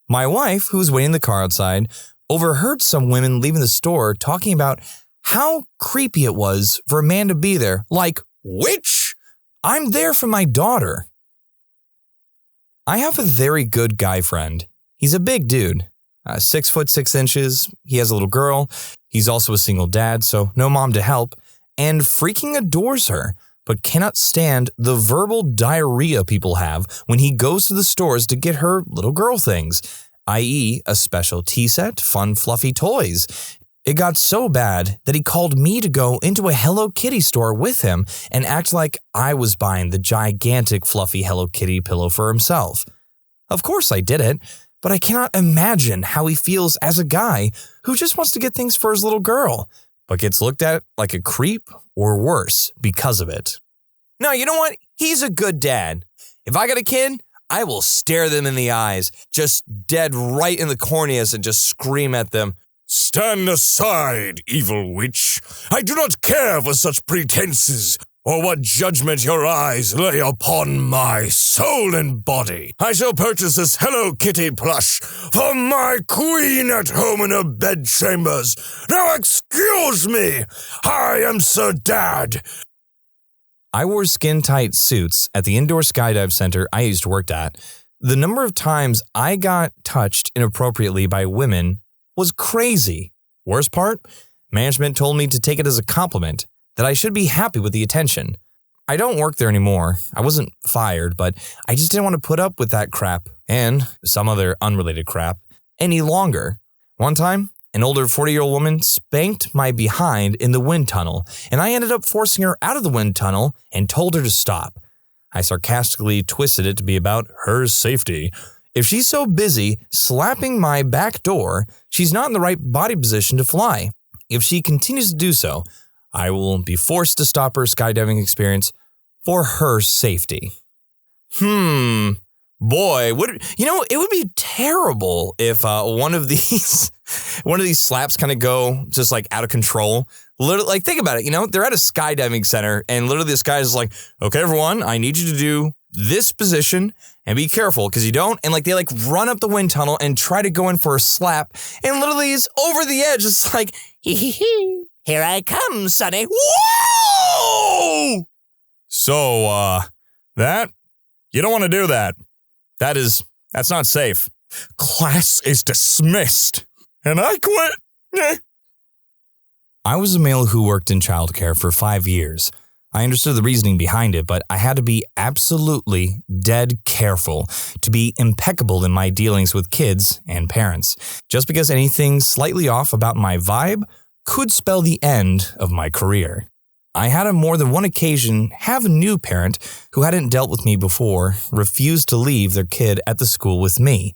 My wife, who was waiting in the car outside, overheard some women leaving the store talking about how creepy it was for a man to be there. Like, which? I'm there for my daughter. I have a very good guy friend. He's a big dude, 6 foot 6 inches. He has a little girl. He's also a single dad, so no mom to help, and freaking adores her, but cannot stand the verbal diarrhea people have when he goes to the stores to get her little girl things, i.e. a special tea set, fun fluffy toys. It got so bad that he called me to go into a Hello Kitty store with him and act like I was buying the gigantic fluffy Hello Kitty pillow for himself. Of course I did it, but I cannot imagine how he feels as a guy who just wants to get things for his little girl, but gets looked at like a creep or worse because of it. No, you know what? He's a good dad. If I got a kid, I will stare them in the eyes, just dead right in the corneas and just scream at them. Stand aside, evil witch. I do not care for such pretenses. or what judgment your eyes lay upon my soul and body. I shall purchase this Hello Kitty plush for my queen at home in her bedchambers. Now excuse me, I am Sir Dad. I wore skin-tight suits at the indoor skydive center I used to work at. The number of times I got touched inappropriately by women was crazy. Worst part? Management told me to take it as a compliment, that I should be happy with the attention. I don't work there anymore. I wasn't fired, but I just didn't want to put up with that crap, and some other unrelated crap, any longer. One time, an older 40-year-old woman spanked my behind in the wind tunnel, and I ended up forcing her out of the wind tunnel and told her to stop. I sarcastically twisted it to be about her safety. If she's so busy slapping my back door, she's not in the right body position to fly. If she continues to do so, I will be forced to stop her skydiving experience for her safety. Boy, it would be terrible if one of these slaps kind of go just like out of control. Literally, like, think about it, they're at a skydiving center and literally this guy is like, okay, everyone, I need you to do this position and be careful because you don't. And like, they like run up the wind tunnel and try to go in for a slap and literally is over the edge. It's like, hee, here I come, sonny. Whoa! So, you don't want to do that. That's not safe. Class is dismissed. And I quit. I was a male who worked in childcare for 5 years. I understood the reasoning behind it, but I had to be absolutely dead careful to be impeccable in my dealings with kids and parents. Just because anything slightly off about my vibe could spell the end of my career. I had on more than one occasion have a new parent who hadn't dealt with me before refuse to leave their kid at the school with me.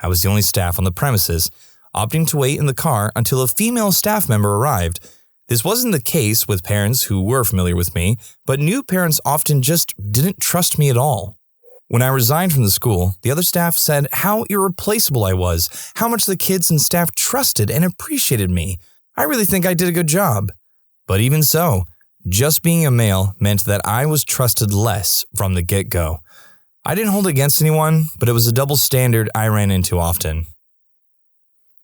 I was the only staff on the premises, opting to wait in the car until a female staff member arrived. This wasn't the case with parents who were familiar with me, but new parents often just didn't trust me at all. When I resigned from the school, the other staff said how irreplaceable I was, how much the kids and staff trusted and appreciated me. I really think I did a good job. But even so, just being a male meant that I was trusted less from the get-go. I didn't hold it against anyone, but it was a double standard I ran into often.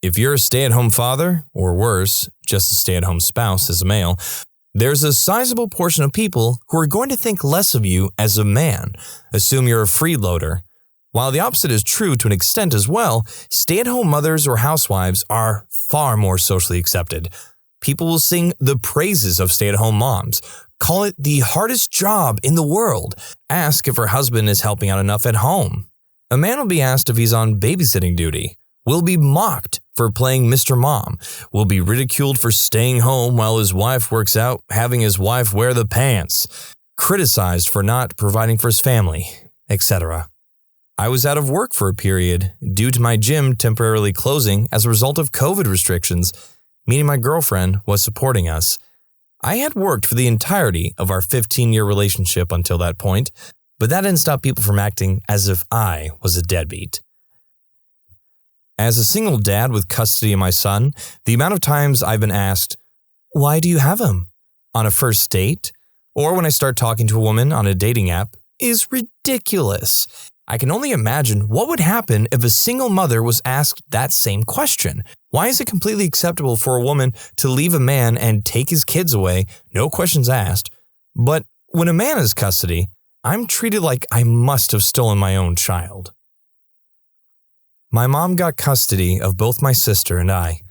If you're a stay-at-home father, or worse, just a stay-at-home spouse as a male, there's a sizable portion of people who are going to think less of you as a man, assume you're a freeloader. While the opposite is true to an extent as well, stay-at-home mothers or housewives are far more socially accepted. People will sing the praises of stay-at-home moms, call it the hardest job in the world, ask if her husband is helping out enough at home. A man will be asked if he's on babysitting duty, will be mocked for playing Mr. Mom, will be ridiculed for staying home while his wife works out, having his wife wear the pants, criticized for not providing for his family, etc. I was out of work for a period due to my gym temporarily closing as a result of COVID restrictions, meaning my girlfriend was supporting us. I had worked for the entirety of our 15-year relationship until that point, but that didn't stop people from acting as if I was a deadbeat. As a single dad with custody of my son, the amount of times I've been asked, "Why do you have him?" on a first date, or when I start talking to a woman on a dating app, is ridiculous. I can only imagine what would happen if a single mother was asked that same question. Why is it completely acceptable for a woman to leave a man and take his kids away, no questions asked, but when a man has custody, I'm treated like I must have stolen my own child? My mom got custody of both my sister and I.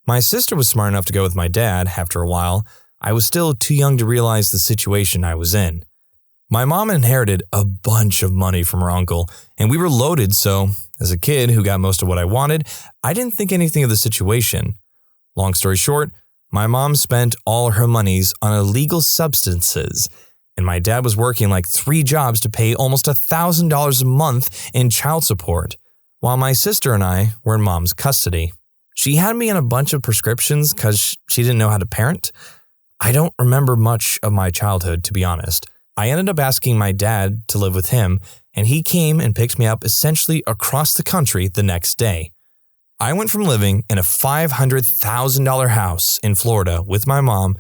My sister was smart enough to go with my dad after a while. I was still too young to realize the situation I was in. My mom inherited a bunch of money from her uncle, and we were loaded, so as a kid who got most of what I wanted, I didn't think anything of the situation. Long story short, my mom spent all her monies on illegal substances, and my dad was working like 3 jobs to pay almost $1,000 a month in child support, while my sister and I were in mom's custody. She had me on a bunch of prescriptions because she didn't know how to parent. I don't remember much of my childhood, to be honest. I ended up asking my dad to live with him, and he came and picked me up essentially across the country the next day. I went from living in a $500,000 house in Florida with my mom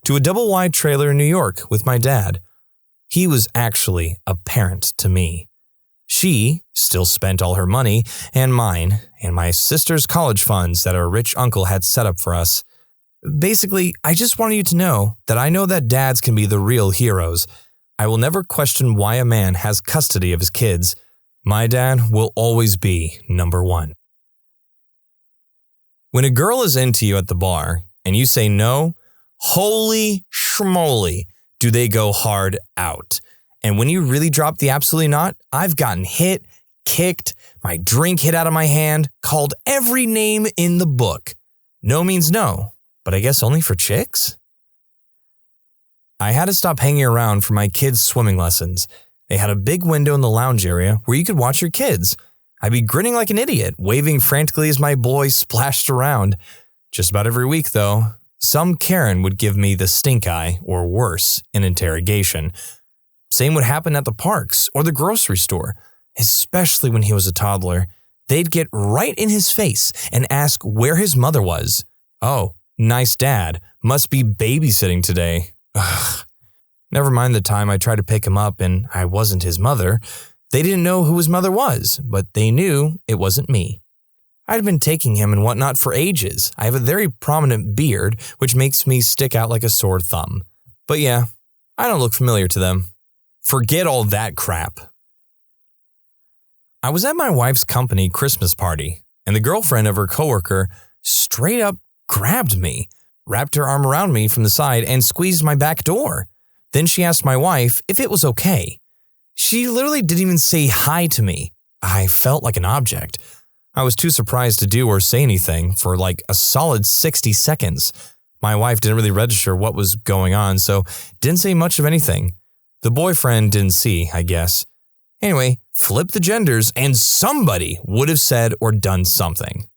to a double-wide trailer in New York with my dad, He was actually a parent to me. She still spent all her money and mine and my sister's college funds that our rich uncle had set up for us. Basically, I just wanted you to know that dads can be the real heroes. I will never question why a man has custody of his kids. My dad will always be number one. When a girl is into you at the bar and you say no, holy schmoly, do they go hard out. And when you really drop the absolutely not, I've gotten hit, kicked, my drink hit out of my hand, called every name in the book. No means no, but I guess only for chicks? I had to stop hanging around for my kids' swimming lessons. They had a big window in the lounge area where you could watch your kids. I'd be grinning like an idiot, waving frantically as my boys splashed around. Just about every week, though, some Karen would give me the stink eye, or worse, an interrogation. Same would happen at the parks or the grocery store, especially when he was a toddler. They'd get right in his face and ask where his mother was. Oh, nice dad. Must be babysitting today. Ugh. Never mind the time I tried to pick him up and I wasn't his mother. They didn't know who his mother was, but they knew it wasn't me. I'd been taking him and whatnot for ages. I have a very prominent beard, which makes me stick out like a sore thumb. But yeah, I don't look familiar to them. Forget all that crap. I was at my wife's company Christmas party, and the girlfriend of her coworker straight up grabbed me, wrapped her arm around me from the side, and squeezed my back door. Then she asked my wife if it was okay. She literally didn't even say hi to me. I felt like an object. I was too surprised to do or say anything for like a solid 60 seconds. My wife didn't really register what was going on, so didn't say much of anything. The boyfriend didn't see, I guess. Anyway, flip the genders and somebody would have said or done something.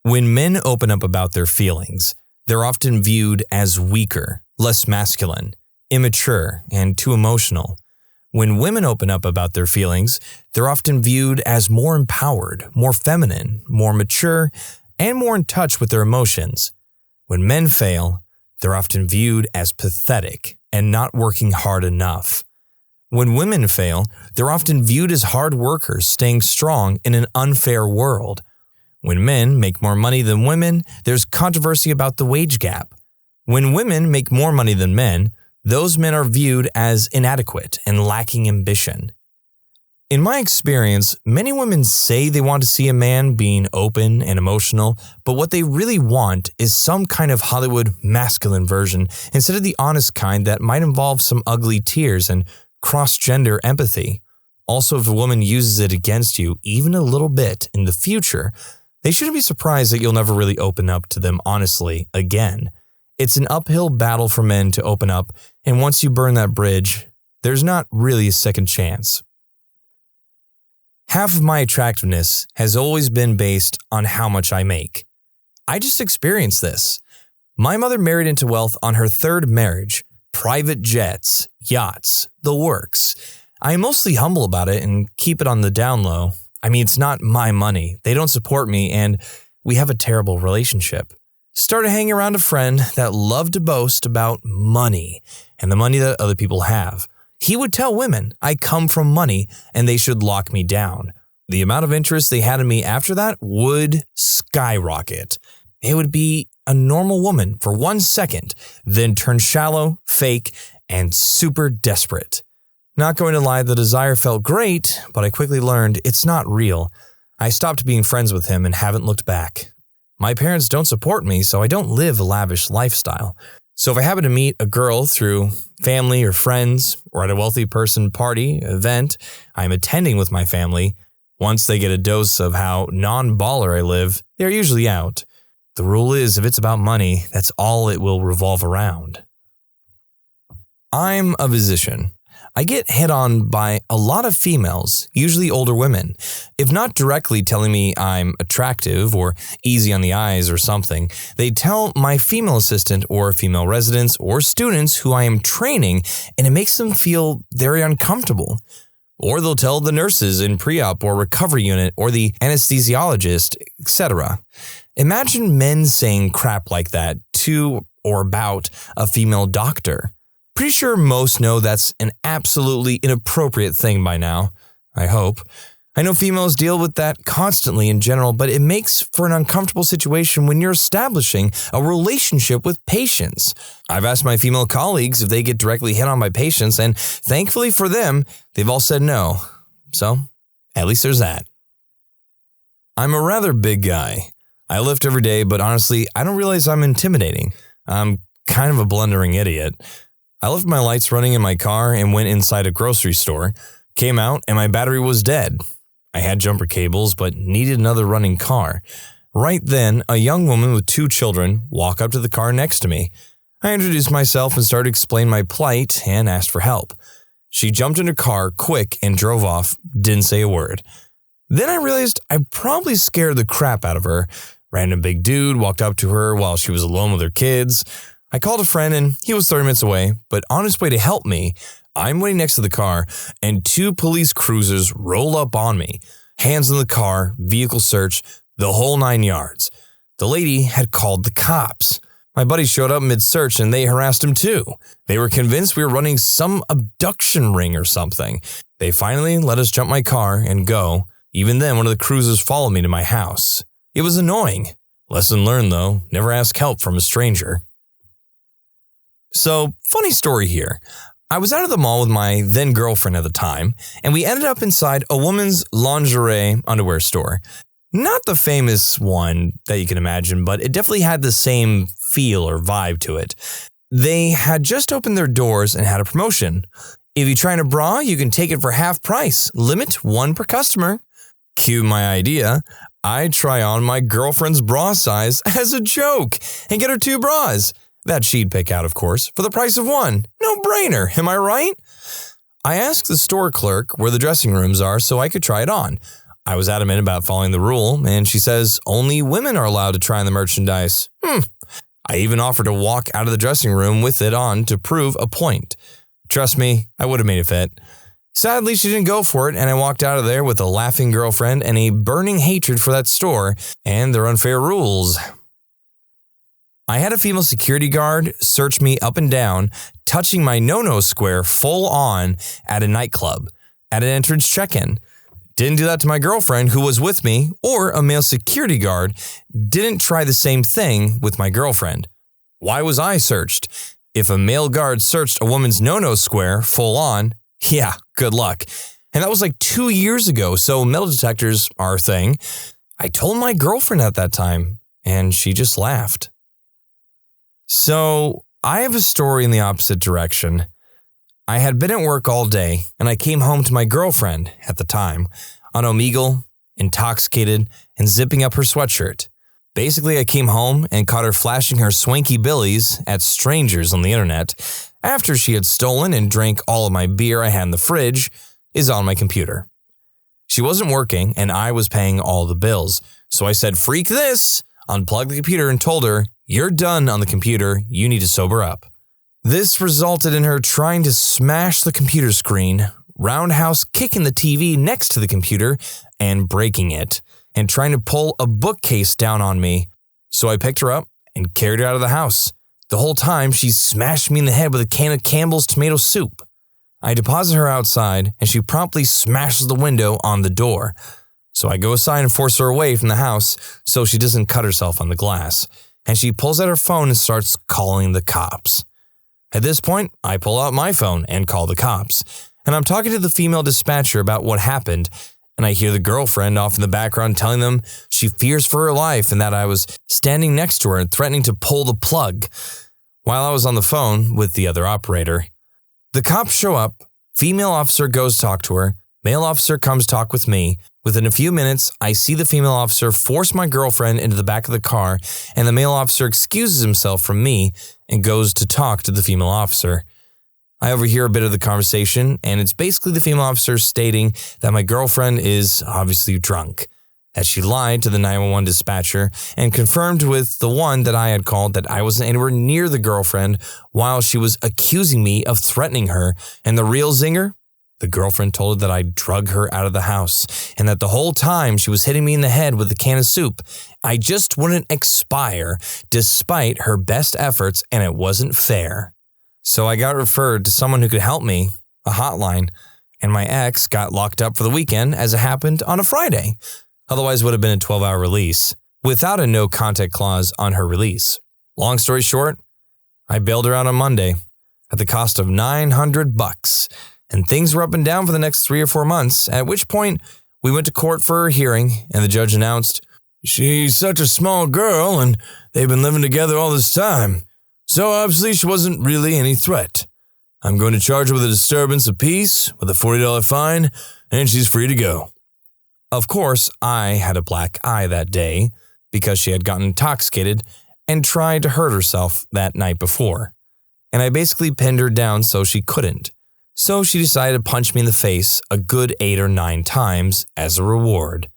When men open up about their feelings, they're often viewed as weaker, less masculine, immature, and too emotional. When women open up about their feelings, they're often viewed as more empowered, more feminine, more mature, and more in touch with their emotions. When men fail, they're often viewed as pathetic and not working hard enough. When women fail, they're often viewed as hard workers staying strong in an unfair world. When men make more money than women, there's controversy about the wage gap. When women make more money than men, those men are viewed as inadequate and lacking ambition. In my experience, many women say they want to see a man being open and emotional, but what they really want is some kind of Hollywood masculine version instead of the honest kind that might involve some ugly tears and cross-gender empathy. Also, if a woman uses it against you even a little bit in the future, they shouldn't be surprised that you'll never really open up to them honestly again. It's an uphill battle for men to open up, and once you burn that bridge, there's not really a second chance. Half of my attractiveness has always been based on how much I make. I just experienced this. My mother married into wealth on her third marriage, private jets, yachts, the works. I am mostly humble about it and keep it on the down low. I mean, it's not my money. They don't support me, and we have a terrible relationship. Started hanging around a friend that loved to boast about money and the money that other people have. He would tell women I come from money and they should lock me down. The amount of interest they had in me after that would skyrocket. It would be a normal woman for 1 second, then turn shallow, fake, and super desperate. Not going to lie, the desire felt great, but I quickly learned it's not real. I stopped being friends with him and haven't looked back. My parents don't support me, so I don't live a lavish lifestyle. So if I happen to meet a girl through family or friends or at a wealthy person party, event I'm attending with my family, once they get a dose of how non-baller I live, they're usually out. The rule is if it's about money, that's all it will revolve around. I'm a physician. I get hit on by a lot of females, usually older women. If not directly telling me I'm attractive or easy on the eyes or something, they tell my female assistant or female residents or students who I am training, and it makes them feel very uncomfortable. Or they'll tell the nurses in pre-op or recovery unit or the anesthesiologist, etc. Imagine men saying crap like that to or about a female doctor. Pretty sure most know that's an absolutely inappropriate thing by now. I hope. I know females deal with that constantly in general, but it makes for an uncomfortable situation when you're establishing a relationship with patients. I've asked my female colleagues if they get directly hit on by patients, and thankfully for them, they've all said no. So, at least there's that. I'm a rather big guy. I lift every day, but honestly, I don't realize I'm intimidating. I'm kind of a blundering idiot. I left my lights running in my car and went inside a grocery store, came out, and my battery was dead. I had jumper cables, but needed another running car. Right then, a young woman with 2 children walked up to the car next to me. I introduced myself and started explaining my plight and asked for help. She jumped in her car quick and drove off, didn't say a word. Then I realized I probably scared the crap out of her. Random big dude walked up to her while she was alone with her kids. I called a friend and he was 30 minutes away, but on his way to help me, I'm waiting next to the car, and 2 police cruisers roll up on me. Hands in the car, vehicle search, the whole 9 yards. The lady had called the cops. My buddy showed up mid-search and they harassed him too. They were convinced we were running some abduction ring or something. They finally let us jump my car and go. Even then, one of the cruisers followed me to my house. It was annoying. Lesson learned though, never ask help from a stranger. So, funny story here. I was out of the mall with my then girlfriend at the time, and we ended up inside a woman's lingerie underwear store. Not the famous one that you can imagine, but it definitely had the same feel or vibe to it. They had just opened their doors and had a promotion. If you try on a bra, you can take it for half price. Limit 1 per customer. Cue my idea. I try on my girlfriend's bra size as a joke and get her 2 bras. That she'd pick out, of course, for the price of 1. No brainer, am I right? I asked the store clerk where the dressing rooms are so I could try it on. I was adamant about following the rule, and she says only women are allowed to try on the merchandise. I even offered to walk out of the dressing room with it on to prove a point. Trust me, I would have made it fit. Sadly, she didn't go for it, and I walked out of there with a laughing girlfriend and a burning hatred for that store and their unfair rules. I had a female security guard search me up and down, touching my no-no square full on at a nightclub, at an entrance check-in. Didn't do that to my girlfriend who was with me, or a male security guard didn't try the same thing with my girlfriend. Why was I searched? If a male guard searched a woman's no-no square full on, yeah, good luck. And that was like 2 years ago, so metal detectors are a thing. I told my girlfriend at that time, and she just laughed. So, I have a story in the opposite direction. I had been at work all day, and I came home to my girlfriend, at the time, on Omegle, intoxicated, and zipping up her sweatshirt. Basically, I came home and caught her flashing her swanky billies at strangers on the internet after she had stolen and drank all of my beer I had in the fridge is on my computer. She wasn't working, and I was paying all the bills, so I said, "Freak this!" Unplugged the computer and told her, "You're done on the computer, you need to sober up." This resulted in her trying to smash the computer screen, roundhouse kicking the TV next to the computer and breaking it, and trying to pull a bookcase down on me. So I picked her up and carried her out of the house. The whole time, she smashed me in the head with a can of Campbell's tomato soup. I deposit her outside, and she promptly smashes the window on the door. So I go aside and force her away from the house so she doesn't cut herself on the glass. And she pulls out her phone and starts calling the cops. At this point, I pull out my phone and call the cops. And I'm talking to the female dispatcher about what happened, and I hear the girlfriend off in the background telling them she fears for her life and that I was standing next to her and threatening to pull the plug while I was on the phone with the other operator. The cops show up, female officer goes talk to her, male officer comes talk with me. Within a few minutes, I see the female officer force my girlfriend into the back of the car, and the male officer excuses himself from me and goes to talk to the female officer. I overhear a bit of the conversation, and it's basically the female officer stating that my girlfriend is obviously drunk, that she lied to the 911 dispatcher and confirmed with the one that I had called that I wasn't anywhere near the girlfriend while she was accusing me of threatening her, and the real zinger? The girlfriend told her that I drug her out of the house and that the whole time she was hitting me in the head with a can of soup. I just wouldn't expire despite her best efforts, and it wasn't fair. So I got referred to someone who could help me, a hotline, and my ex got locked up for the weekend as it happened on a Friday. Otherwise, it would have been a 12-hour release without a no contact clause on her release. Long story short, I bailed her out on Monday at the cost of $900, and things were up and down for the next 3 or 4 months, at which point we went to court for a hearing, and the judge announced, "She's such a small girl, and they've been living together all this time, so obviously she wasn't really any threat. I'm going to charge her with a disturbance of peace with a $40 fine, and she's free to go." Of course, I had a black eye that day because she had gotten intoxicated and tried to hurt herself that night before, and I basically pinned her down so she couldn't. So she decided to punch me in the face a good 8 or 9 times as a reward.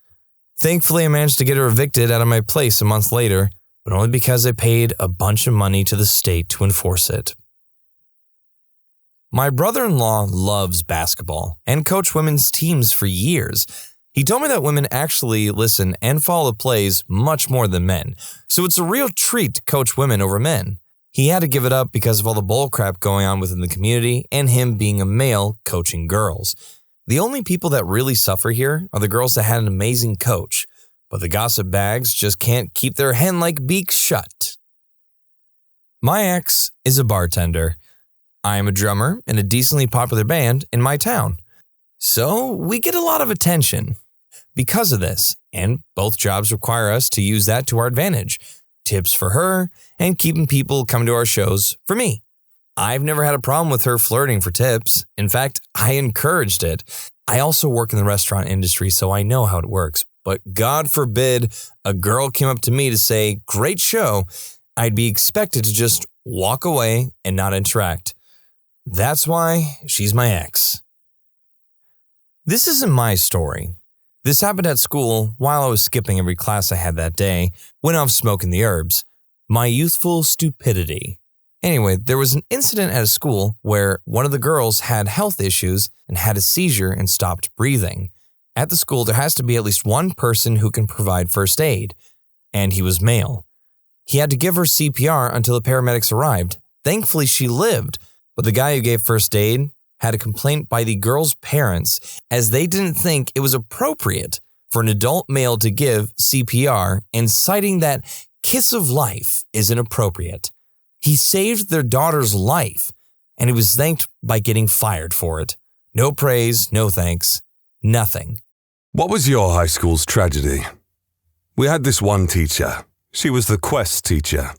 Thankfully, I managed to get her evicted out of my place a month later, but only because I paid a bunch of money to the state to enforce it. My brother-in-law loves basketball and coached women's teams for years. He told me that women actually listen and follow the plays much more than men, so it's a real treat to coach women over men. He had to give it up because of all the bullcrap going on within the community and him being a male coaching girls. The only people that really suffer here are the girls that had an amazing coach, but the gossip bags just can't keep their hen-like beaks shut. My ex is a bartender. I am a drummer in a decently popular band in my town. So we get a lot of attention because of this, and both jobs require us to use that to our advantage. Tips for her and keeping people coming to our shows for me. I've never had a problem with her flirting for tips. In fact, I encouraged it. I also work in the restaurant industry, so I know how it works. But God forbid a girl came up to me to say, "Great show," I'd be expected to just walk away and not interact. That's why she's my ex. This isn't my story. This happened at school while I was skipping every class I had that day, went off smoking the herbs. My youthful stupidity. Anyway, there was an incident at a school where one of the girls had health issues and had a seizure and stopped breathing. At the school, there has to be at least one person who can provide first aid, and he was male. He had to give her CPR until the paramedics arrived. Thankfully, she lived, but the guy who gave first aid had a complaint by the girl's parents as they didn't think it was appropriate for an adult male to give CPR, and citing that kiss of life is inappropriate. He saved their daughter's life, and he was thanked by getting fired for it. No praise, no thanks, nothing. What was your high school's tragedy? We had this one teacher. She was the Quest teacher.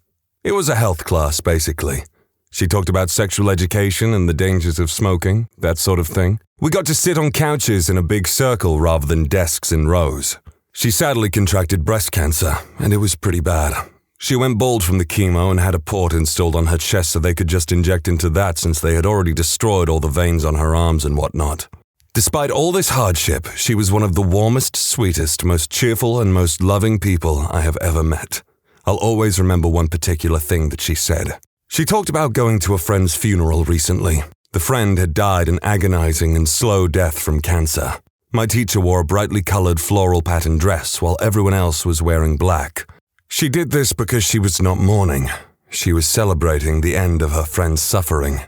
It was a health class, basically. She talked about sexual education and the dangers of smoking, that sort of thing. We got to sit on couches in a big circle rather than desks in rows. She sadly contracted breast cancer, and it was pretty bad. She went bald from the chemo and had a port installed on her chest so they could just inject into that since they had already destroyed all the veins on her arms and whatnot. Despite all this hardship, she was one of the warmest, sweetest, most cheerful, and most loving people I have ever met. I'll always remember one particular thing that she said. She talked about going to a friend's funeral recently. The friend had died an agonizing and slow death from cancer. My teacher wore a brightly colored floral pattern dress while everyone else was wearing black. She did this because she was not mourning. She was celebrating the end of her friend's suffering.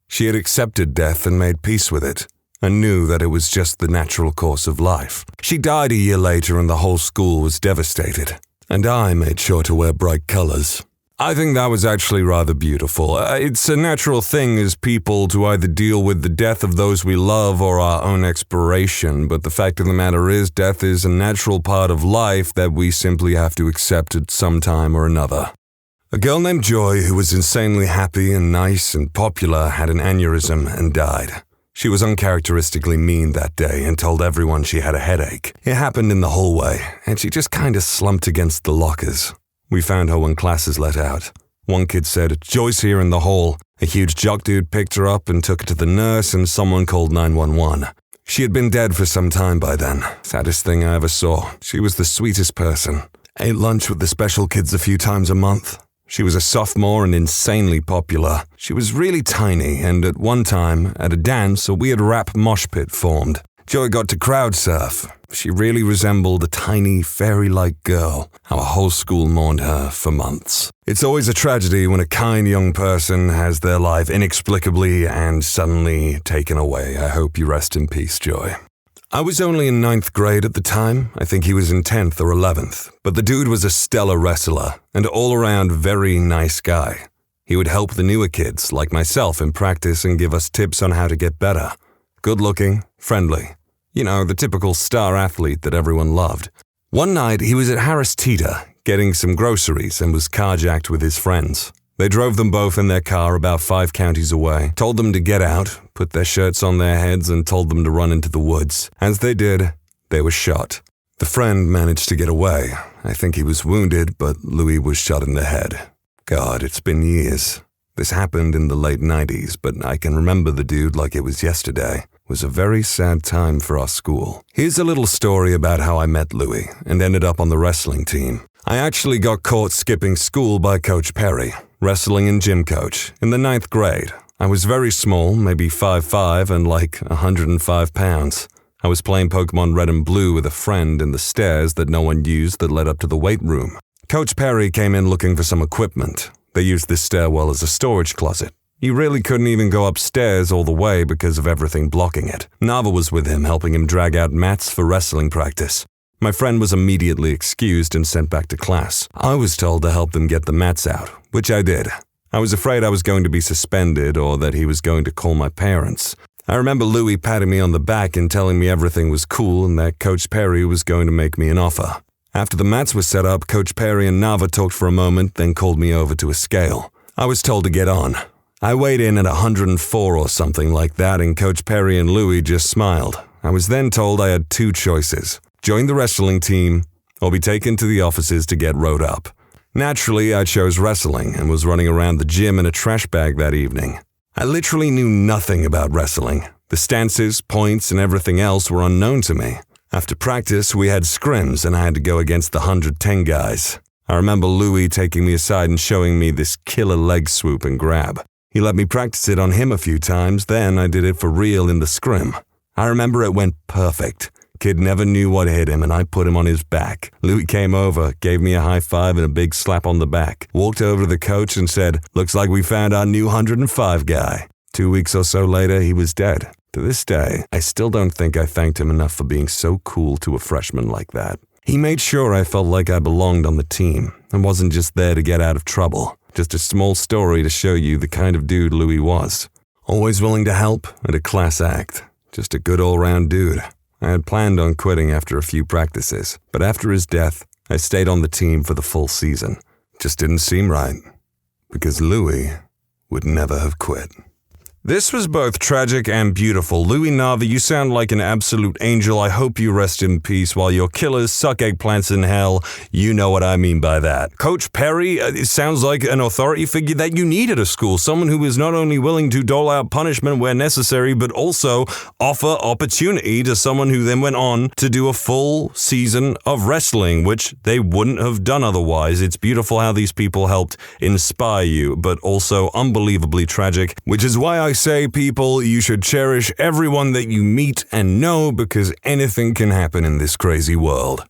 She had accepted death and made peace with it, and knew that it was just the natural course of life. She died a year later and the whole school was devastated, and I made sure to wear bright colors. I think that was actually rather beautiful. It's a natural thing as people to either deal with the death of those we love or our own expiration, but the fact of the matter is death is a natural part of life that we simply have to accept at some time or another. A girl named Joy, who was insanely happy and nice and popular, had an aneurysm and died. She was uncharacteristically mean that day and told everyone she had a headache. It happened in the hallway, and she just kind of slumped against the lockers. We found her when classes let out. One kid said, "Joy's here in the hall." A huge jock dude picked her up and took her to the nurse, and someone called 911. She had been dead for some time by then. Saddest thing I ever saw. She was the sweetest person. Ate lunch with the special kids a few times a month. She was a sophomore and insanely popular. She was really tiny, and at one time, at a dance, a weird rap mosh pit formed. Joy got to crowd surf. She really resembled a tiny, fairy-like girl. Our whole school mourned her for months. It's always a tragedy when a kind young person has their life inexplicably and suddenly taken away. I hope you rest in peace, Joy. I was only in 9th grade at the time. I think he was in 10th or 11th. But the dude was a stellar wrestler and all-around very nice guy. He would help the newer kids, like myself, in practice and give us tips on how to get better. Good-looking, friendly. You know, the typical star athlete that everyone loved. One night, he was at Harris Teeter, getting some groceries and was carjacked with his friends. They drove them both in their car about 5 counties away, told them to get out, put their shirts on their heads and told them to run into the woods. As they did, they were shot. The friend managed to get away. I think he was wounded, but Louis was shot in the head. God, it's been years. This happened in the late 90s, but I can remember the dude like it was yesterday. It was a very sad time for our school. Here's a little story about how I met Louis and ended up on the wrestling team. I actually got caught skipping school by Coach Perry, wrestling and gym coach, in the 9th grade. I was very small, maybe 5'5" and like 105 pounds. I was playing Pokemon Red and Blue with a friend in the stairs that no one used that led up to the weight room. Coach Perry came in looking for some equipment. They used this stairwell as a storage closet. You really couldn't even go upstairs all the way because of everything blocking it. Nava was with him, helping him drag out mats for wrestling practice. My friend was immediately excused and sent back to class. I was told to help them get the mats out, which I did. I was afraid I was going to be suspended or that he was going to call my parents. I remember Louis patting me on the back and telling me everything was cool and that Coach Perry was going to make me an offer. After the mats were set up, Coach Perry and Nava talked for a moment, then called me over to a scale. I was told to get on. I weighed in at 104 or something like that, and Coach Perry and Louis just smiled. I was then told I had 2 choices: join the wrestling team or be taken to the offices to get rode up. Naturally, I chose wrestling and was running around the gym in a trash bag that evening. I literally knew nothing about wrestling. The stances, points, and everything else were unknown to me. After practice, we had scrims and I had to go against the 110 guys. I remember Louis taking me aside and showing me this killer leg swoop and grab. He let me practice it on him a few times, then I did it for real in the scrim. I remember it went perfect. Kid never knew what hit him and I put him on his back. Louis came over, gave me a high five and a big slap on the back, walked over to the coach and said, "Looks like we found our new 105 guy." 2 weeks or so later, he was dead. To this day, I still don't think I thanked him enough for being so cool to a freshman like that. He made sure I felt like I belonged on the team and wasn't just there to get out of trouble. Just a small story to show you the kind of dude Louis was. Always willing to help and a class act. Just a good all-round dude. I had planned on quitting after a few practices, but after his death, I stayed on the team for the full season. Just didn't seem right, because Louis would never have quit. This was both tragic and beautiful. Louis Nava, you sound like an absolute angel. I hope you rest in peace while your killers suck eggplants in hell. You know what I mean by that. Coach Perry, it sounds like an authority figure that you need at a school. Someone who is not only willing to dole out punishment where necessary, but also offer opportunity to someone who then went on to do a full season of wrestling, which they wouldn't have done otherwise. It's beautiful how these people helped inspire you, but also unbelievably tragic, which is why I say, people, you should cherish everyone that you meet and know, because anything can happen in this crazy world.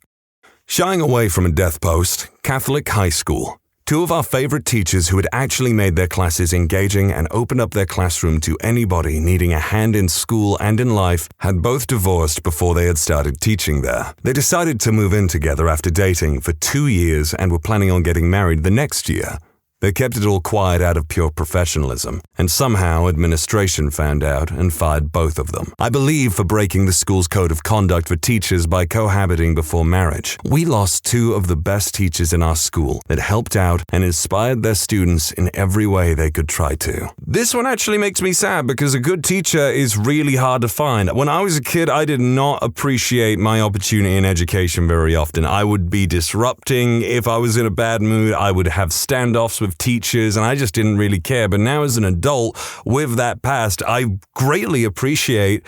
Shying away from a death post, Catholic high school. 2 of our favorite teachers who had actually made their classes engaging and opened up their classroom to anybody needing a hand in school and in life had both divorced before they had started teaching there. They decided to move in together after dating for 2 years and were planning on getting married the next year. They kept it all quiet out of pure professionalism, and somehow administration found out and fired both of them. I believe for breaking the school's code of conduct for teachers by cohabiting before marriage. We lost 2 of the best teachers in our school that helped out and inspired their students in every way they could try to. This one actually makes me sad because a good teacher is really hard to find. When I was a kid, I did not appreciate my opportunity in education very often. I would be disrupting. If I was in a bad mood, I would have standoffs with teachers, and I just didn't really care. But now as an adult with that past, I greatly appreciate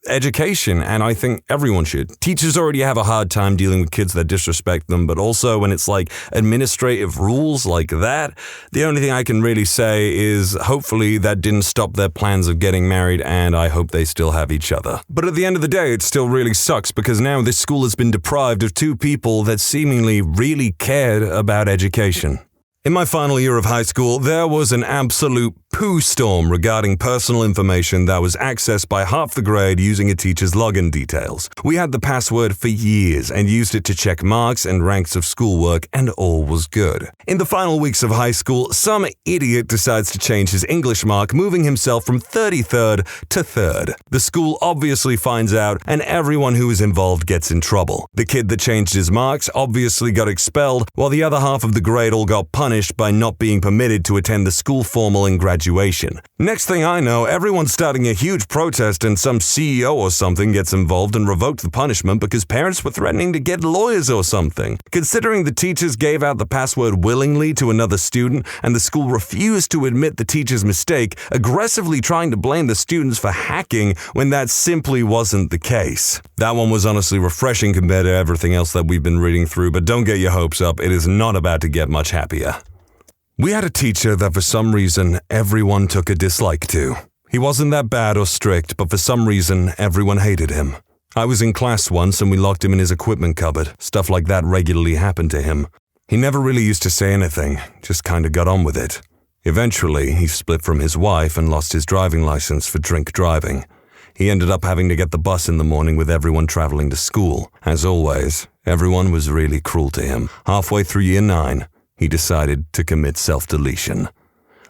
education, and I think everyone should. Teachers already have a hard time dealing with kids that disrespect them, but also when it's like administrative rules like that, the only thing I can really say is hopefully that didn't stop their plans of getting married, and I hope they still have each other. But at the end of the day, it still really sucks because now this school has been deprived of two people that seemingly really cared about education. In my final year of high school, there was an absolute poo storm regarding personal information that was accessed by half the grade using a teacher's login details. We had the password for years and used it to check marks and ranks of schoolwork, and all was good. In the final weeks of high school, some idiot decides to change his English mark, moving himself from 33rd to 3rd. The school obviously finds out, and everyone who is involved gets in trouble. The kid that changed his marks obviously got expelled, while the other half of the grade all got punished by not being permitted to attend the school formal and graduation. Next thing I know, everyone's starting a huge protest and some CEO or something gets involved and revoked the punishment because parents were threatening to get lawyers or something. Considering the teachers gave out the password willingly to another student and the school refused to admit the teacher's mistake, aggressively trying to blame the students for hacking when that simply wasn't the case. That one was honestly refreshing compared to everything else that we've been reading through, but don't get your hopes up, it is not about to get much happier. We had a teacher that for some reason everyone took a dislike to. He wasn't that bad or strict, but for some reason everyone hated him. I was in class once and we locked him in his equipment cupboard. Stuff like that regularly happened to him. He never really used to say anything, just kinda got on with it. Eventually, he split from his wife and lost his driving license for drink driving. He ended up having to get the bus in the morning with everyone traveling to school. As always, everyone was really cruel to him. Halfway through year 9, he decided to commit self-deletion.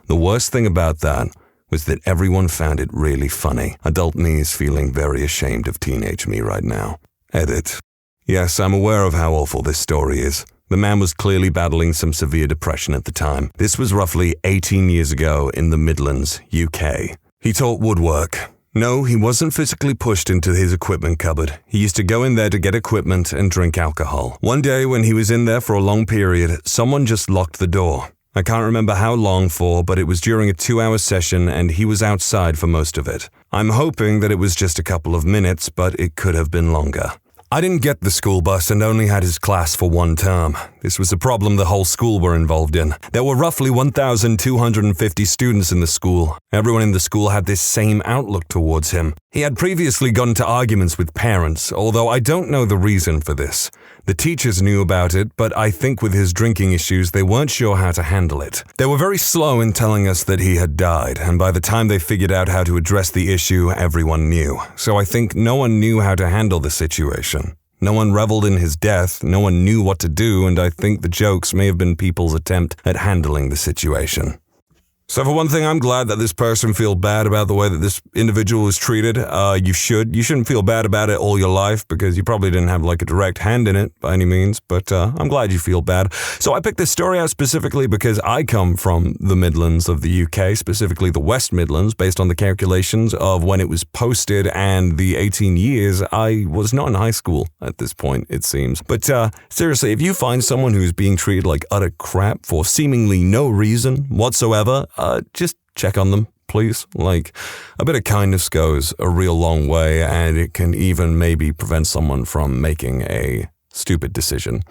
The worst thing about that was that everyone found it really funny. Adult me is feeling very ashamed of teenage me right now. Edit. Yes, I'm aware of how awful this story is. The man was clearly battling some severe depression at the time. This was roughly 18 years ago in the Midlands, UK. He taught woodwork. No, he wasn't physically pushed into his equipment cupboard. He used to go in there to get equipment and drink alcohol. One day when he was in there for a long period, someone just locked the door. I can't remember how long for, but it was during a 2-hour session and he was outside for most of it. I'm hoping that it was just a couple of minutes, but it could have been longer. I didn't get the school bus and only had his class for one term. This was a problem the whole school were involved in. There were roughly 1,250 students in the school. Everyone in the school had this same outlook towards him. He had previously gotten into arguments with parents, although I don't know the reason for this. The teachers knew about it, but I think with his drinking issues, they weren't sure how to handle it. They were very slow in telling us that he had died, and by the time they figured out how to address the issue, everyone knew. So I think no one knew how to handle the situation. No one reveled in his death, no one knew what to do, and I think the jokes may have been people's attempt at handling the situation. So for one thing, I'm glad that this person feels bad about the way that this individual was treated. You shouldn't feel bad about it all your life because you probably didn't have like a direct hand in it by any means, but I'm glad you feel bad. So I picked this story out specifically because I come from the Midlands of the UK, specifically the West Midlands, based on the calculations of when it was posted and the 18 years. I was not in high school at this point, it seems. But seriously, if you find someone who's being treated like utter crap for seemingly no reason whatsoever, just check on them, please. Like, a bit of kindness goes a real long way, and it can even maybe prevent someone from making a stupid decision.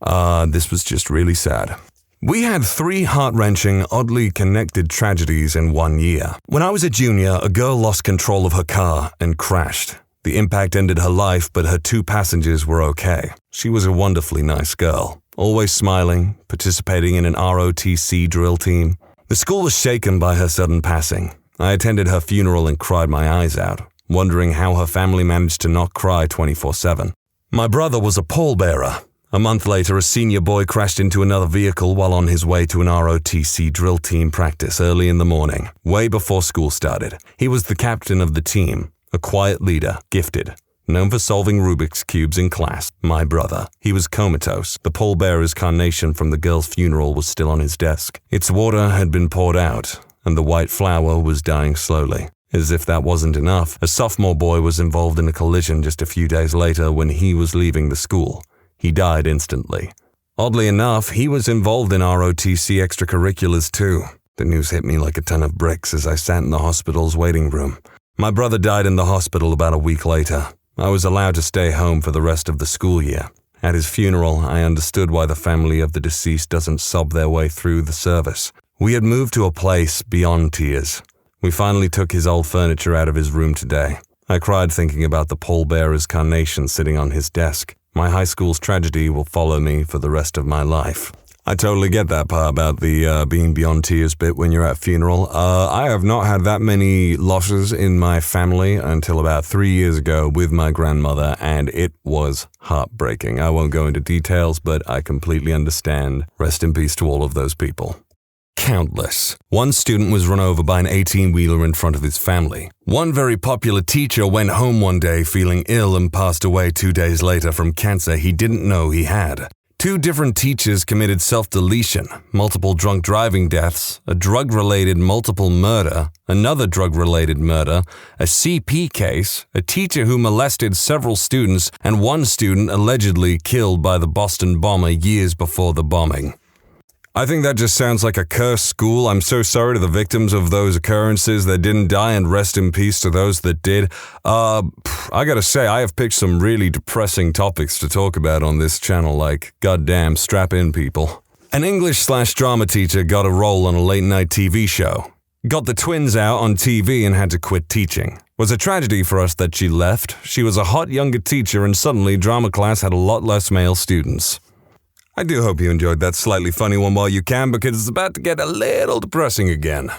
This was just really sad. We had 3 heart-wrenching, oddly connected tragedies in one year. When I was a junior, a girl lost control of her car and crashed. The impact ended her life, but her 2 passengers were okay. She was a wonderfully nice girl, always smiling, participating in an ROTC drill team. The school was shaken by her sudden passing. I attended her funeral and cried my eyes out, wondering how her family managed to not cry 24/7. My brother was a pallbearer. A month later, a senior boy crashed into another vehicle while on his way to an ROTC drill team practice early in the morning, way before school started. He was the captain of the team, a quiet leader, gifted, known for solving Rubik's Cubes in class. My brother. He was comatose. The pallbearer's carnation from the girl's funeral was still on his desk. Its water had been poured out, and the white flower was dying slowly. As if that wasn't enough, a sophomore boy was involved in a collision just a few days later when he was leaving the school. He died instantly. Oddly enough, he was involved in ROTC extracurriculars too. The news hit me like a ton of bricks as I sat in the hospital's waiting room. My brother died in the hospital about a week later. I was allowed to stay home for the rest of the school year. At his funeral, I understood why the family of the deceased doesn't sob their way through the service. We had moved to a place beyond tears. We finally took his old furniture out of his room today. I cried thinking about the pallbearer's carnation sitting on his desk. My high school's tragedy will follow me for the rest of my life. I totally get that part about the being beyond tears bit when you're at a funeral. I have not had that many losses in my family until about 3 years ago with my grandmother, and it was heartbreaking. I won't go into details, but I completely understand. Rest in peace to all of those people. Countless. One student was run over by an 18-wheeler in front of his family. One very popular teacher went home one day feeling ill and passed away 2 days later from cancer he didn't know he had. 2 different teachers committed self-deletion, multiple drunk driving deaths, a drug-related multiple murder, another drug-related murder, a CP case, a teacher who molested several students, and one student allegedly killed by the Boston bomber years before the bombing. I think that just sounds like a cursed school. I'm so sorry to the victims of those occurrences that didn't die, and rest in peace to those that did. I gotta say, I have picked some really depressing topics to talk about on this channel, like, goddamn, strap in, people. An English/drama teacher got a role on a late-night TV show. Got the twins out on TV and had to quit teaching. Was a tragedy for us that she left. She was a hot younger teacher, and suddenly drama class had a lot less male students. I do hope you enjoyed that slightly funny one while you can, because it's about to get a little depressing again.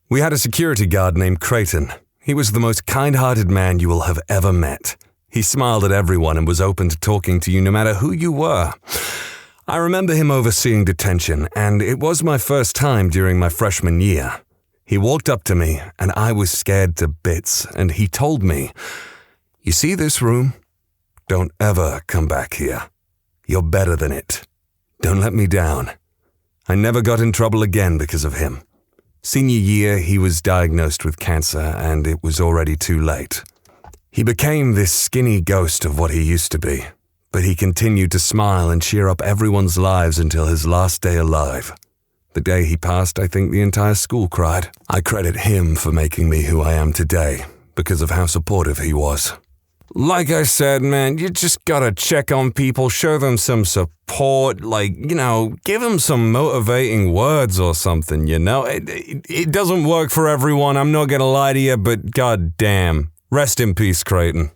We had a security guard named Creighton. He was the most kind-hearted man you will have ever met. He smiled at everyone and was open to talking to you no matter who you were. I remember him overseeing detention, and it was my first time during my freshman year. He walked up to me, and I was scared to bits, and he told me, "You see this room? Don't ever come back here. You're better than it. Don't let me down." I never got in trouble again because of him. Senior year, he was diagnosed with cancer, and it was already too late. He became this skinny ghost of what he used to be, but he continued to smile and cheer up everyone's lives until his last day alive. The day he passed, I think the entire school cried. I credit him for making me who I am today, because of how supportive he was. Like I said, man, you just gotta check on people, show them some support, give them some motivating words or something, you know? It doesn't work for everyone, I'm not gonna lie to you, but goddamn. Rest in peace, Creighton.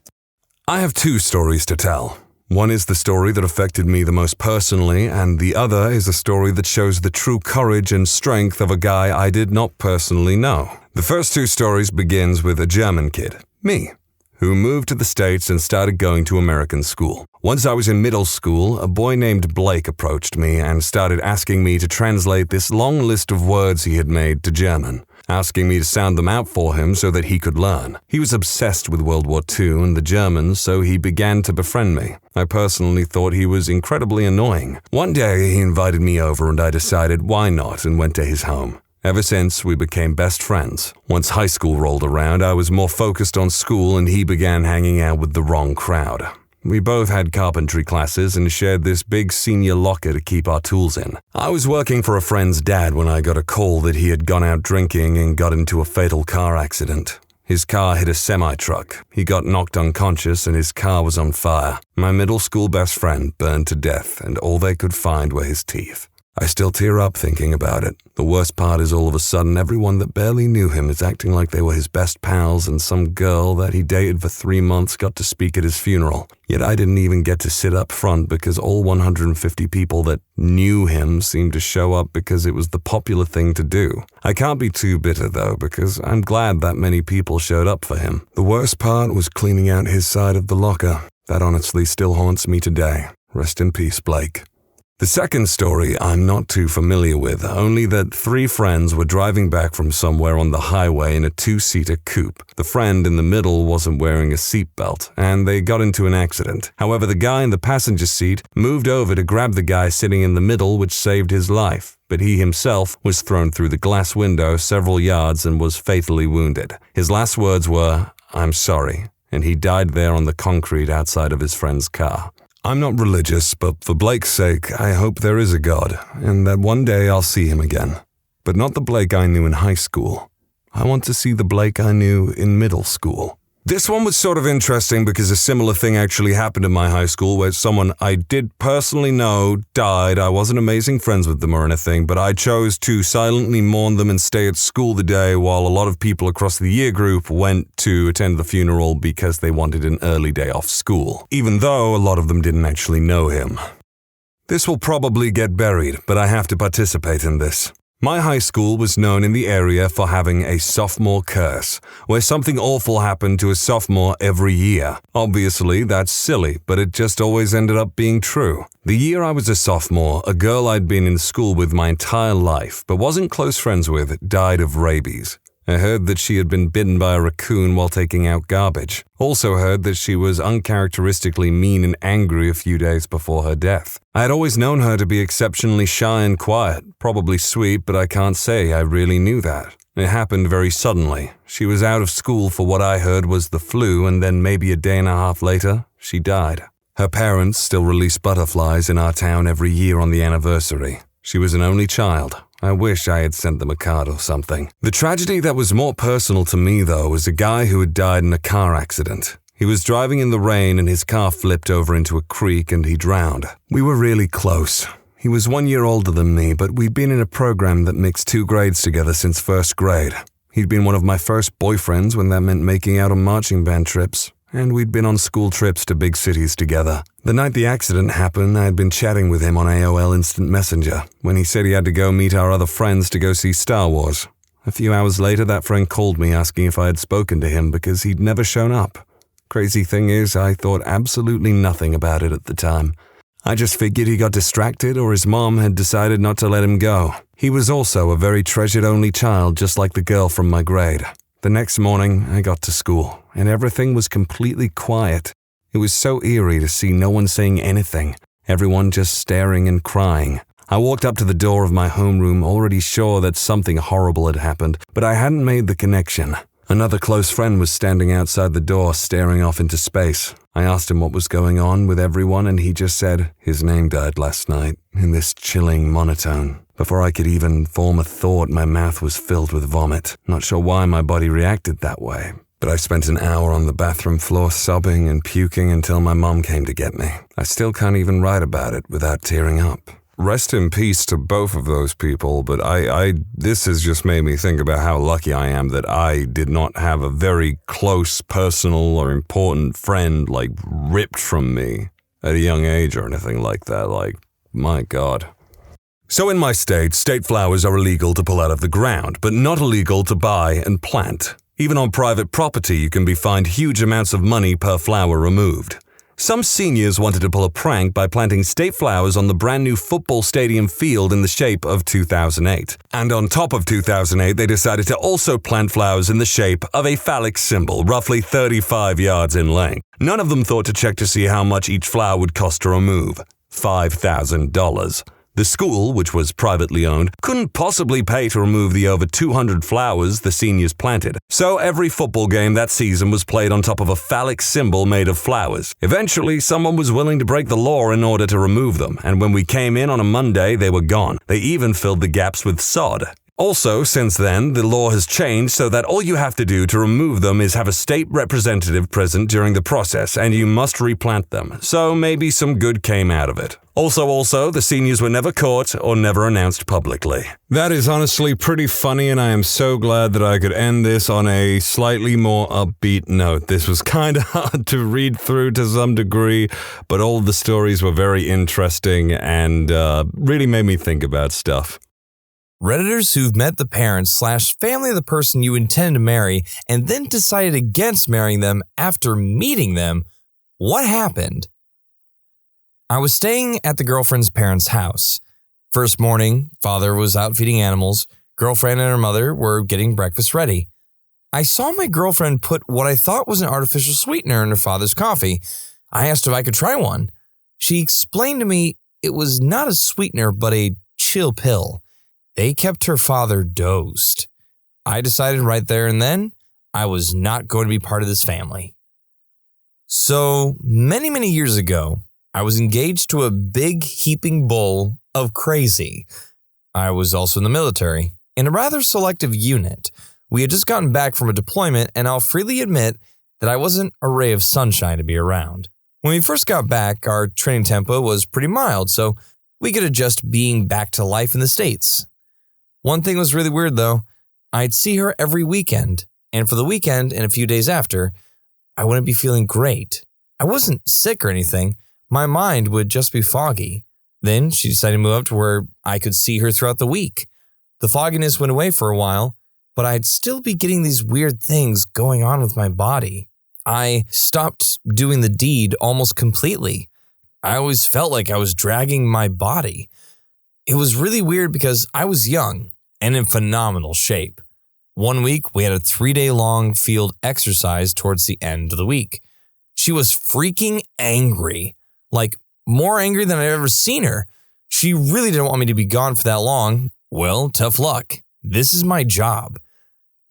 I have 2 stories to tell. One is the story that affected me the most personally, and the other is a story that shows the true courage and strength of a guy I did not personally know. The first 2 stories begins with a German kid, me, who moved to the States and started going to American school. Once I was in middle school, a boy named Blake approached me and started asking me to translate this long list of words he had made to German, asking me to sound them out for him so that he could learn. He was obsessed with World War II and the Germans, so he began to befriend me. I personally thought he was incredibly annoying. One day, he invited me over and I decided why not and went to his home. Ever since, we became best friends. Once high school rolled around, I was more focused on school and he began hanging out with the wrong crowd. We both had carpentry classes and shared this big senior locker to keep our tools in. I was working for a friend's dad when I got a call that he had gone out drinking and got into a fatal car accident. His car hit a semi-truck. He got knocked unconscious and his car was on fire. My middle school best friend burned to death and all they could find were his teeth. I still tear up thinking about it. The worst part is all of a sudden everyone that barely knew him is acting like they were his best pals, and some girl that he dated for 3 months got to speak at his funeral. Yet I didn't even get to sit up front because all 150 people that knew him seemed to show up because it was the popular thing to do. I can't be too bitter though, because I'm glad that many people showed up for him. The worst part was cleaning out his side of the locker. That honestly still haunts me today. Rest in peace, Blake. The second story I'm not too familiar with, only that 3 friends were driving back from somewhere on the highway in a 2-seater coupe. The friend in the middle wasn't wearing a seatbelt, and they got into an accident. However, the guy in the passenger seat moved over to grab the guy sitting in the middle, which saved his life. But he himself was thrown through the glass window several yards and was fatally wounded. His last words were, "I'm sorry," and he died there on the concrete outside of his friend's car. I'm not religious, but for Blake's sake, I hope there is a God, and that one day I'll see him again. But not the Blake I knew in high school. I want to see the Blake I knew in middle school. This one was sort of interesting because a similar thing actually happened in my high school where someone I did personally know died. I wasn't amazing friends with them or anything, but I chose to silently mourn them and stay at school the day while a lot of people across the year group went to attend the funeral because they wanted an early day off school, even though a lot of them didn't actually know him. This will probably get buried, but I have to participate in this. My high school was known in the area for having a sophomore curse, where something awful happened to a sophomore every year. Obviously, that's silly, but it just always ended up being true. The year I was a sophomore, a girl I'd been in school with my entire life, but wasn't close friends with, died of rabies. I heard that she had been bitten by a raccoon while taking out garbage. Also heard that she was uncharacteristically mean and angry a few days before her death. I had always known her to be exceptionally shy and quiet, probably sweet, but I can't say I really knew that. It happened very suddenly. She was out of school for what I heard was the flu, and then maybe a day and a half later, she died. Her parents still release butterflies in our town every year on the anniversary. She was an only child. I wish I had sent them a card or something. The tragedy that was more personal to me, though, was a guy who had died in a car accident. He was driving in the rain and his car flipped over into a creek and he drowned. We were really close. He was 1 year older than me, but we'd been in a program that mixed 2 grades together since first grade. He'd been one of my first boyfriends when that meant making out on marching band trips. And we'd been on school trips to big cities together. The night the accident happened, I had been chatting with him on AOL Instant Messenger when he said he had to go meet our other friends to go see Star Wars. A few hours later, that friend called me asking if I had spoken to him because he'd never shown up. Crazy thing is, I thought absolutely nothing about it at the time. I just figured he got distracted or his mom had decided not to let him go. He was also a very treasured only child, just like the girl from my grade. The next morning, I got to school, and everything was completely quiet. It was so eerie to see no one saying anything, everyone just staring and crying. I walked up to the door of my homeroom already sure that something horrible had happened, but I hadn't made the connection. Another close friend was standing outside the door staring off into space. I asked him what was going on with everyone, and he just said his name died last night, in this chilling monotone. Before I could even form a thought, my mouth was filled with vomit. Not sure why my body reacted that way, but I spent an hour on the bathroom floor sobbing and puking until my mom came to get me. I still can't even write about it without tearing up. Rest in peace to both of those people, but this has just made me think about how lucky I am that I did not have a very close, personal, or important friend, ripped from me at a young age or anything like that. My God. So in my state flowers are illegal to pull out of the ground, but not illegal to buy and plant. Even on private property, you can be fined huge amounts of money per flower removed. Some seniors wanted to pull a prank by planting state flowers on the brand new football stadium field in the shape of 2008. And on top of 2008, they decided to also plant flowers in the shape of a phallic symbol, roughly 35 yards in length. None of them thought to check to see how much each flower would cost to remove. $5,000. The school, which was privately owned, couldn't possibly pay to remove the over 200 flowers the seniors planted, so every football game that season was played on top of a phallic symbol made of flowers. Eventually, someone was willing to break the law in order to remove them, and when we came in on a Monday, they were gone. They even filled the gaps with sod. Also, since then, the law has changed so that all you have to do to remove them is have a state representative present during the process, and you must replant them. So maybe some good came out of it. Also, the seniors were never caught or never announced publicly. That is honestly pretty funny, and I am so glad that I could end this on a slightly more upbeat note. This was kind of hard to read through to some degree, but all the stories were very interesting and really made me think about stuff. Redditors who've met the parents/family of the person you intend to marry and then decided against marrying them after meeting them. What happened? I was staying at the girlfriend's parents' house. First morning, father was out feeding animals. Girlfriend and her mother were getting breakfast ready. I saw my girlfriend put what I thought was an artificial sweetener in her father's coffee. I asked if I could try one. She explained to me it was not a sweetener but a chill pill. They kept her father dosed. I decided right there and then I was not going to be part of this family. So many years ago, I was engaged to a big heaping bowl of crazy. I was also in the military, in a rather selective unit. We had just gotten back from a deployment, and I'll freely admit that I wasn't a ray of sunshine to be around. When we first got back, our training tempo was pretty mild, so we could adjust being back to life in the States. One thing was really weird, though. I'd see her every weekend, and for the weekend and a few days after, I wouldn't be feeling great. I wasn't sick or anything. My mind would just be foggy. Then she decided to move up to where I could see her throughout the week. The fogginess went away for a while, but I'd still be getting these weird things going on with my body. I stopped doing the deed almost completely. I always felt like I was dragging my body. It was really weird because I was young and in phenomenal shape. One week, we had a 3-day-long field exercise towards the end of the week. She was freaking angry, like more angry than I've ever seen her. She really didn't want me to be gone for that long. Well, tough luck. This is my job.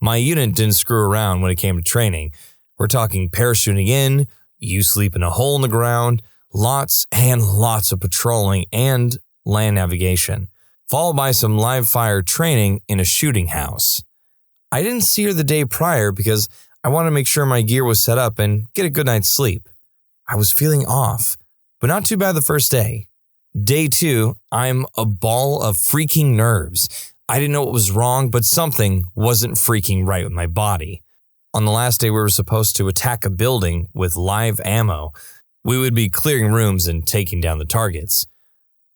My unit didn't screw around when it came to training. We're talking parachuting in, you sleep in a hole in the ground, lots and lots of patrolling and land navigation, followed by some live fire training in a shooting house. I didn't see her the day prior because I wanted to make sure my gear was set up and get a good night's sleep. I was feeling off, but not too bad the first day. Day 2, I'm a ball of freaking nerves. I didn't know what was wrong, but something wasn't freaking right with my body. On the last day, we were supposed to attack a building with live ammo. We would be clearing rooms and taking down the targets.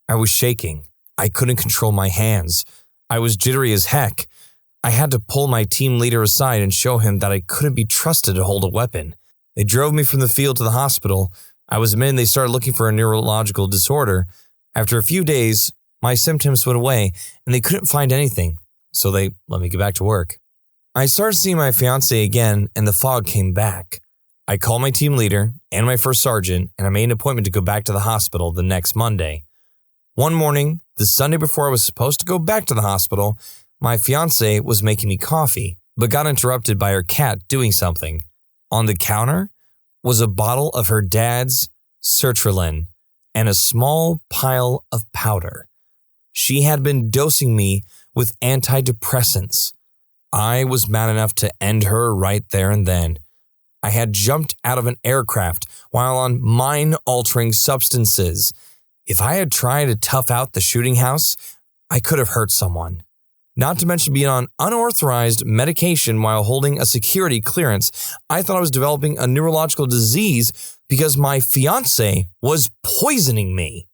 I was shaking. I couldn't control my hands. I was jittery as heck. I had to pull my team leader aside and show him that I couldn't be trusted to hold a weapon. They drove me from the field to the hospital. I was admitted they started looking for a neurological disorder. After a few days, my symptoms went away and they couldn't find anything, so they let me get back to work. I started seeing my fiancée again and the fog came back. I called my team leader and my first sergeant and I made an appointment to go back to the hospital the next Monday. One morning, the Sunday before I was supposed to go back to the hospital, my fiancée was making me coffee, but got interrupted by her cat doing something. On the counter was a bottle of her dad's sertraline and a small pile of powder. She had been dosing me with antidepressants. I was mad enough to end her right there and then. I had jumped out of an aircraft while on mind-altering substances. If I had tried to tough out the shooting house, I could have hurt someone. Not to mention being on unauthorized medication while holding a security clearance, I thought I was developing a neurological disease because my fiancé was poisoning me.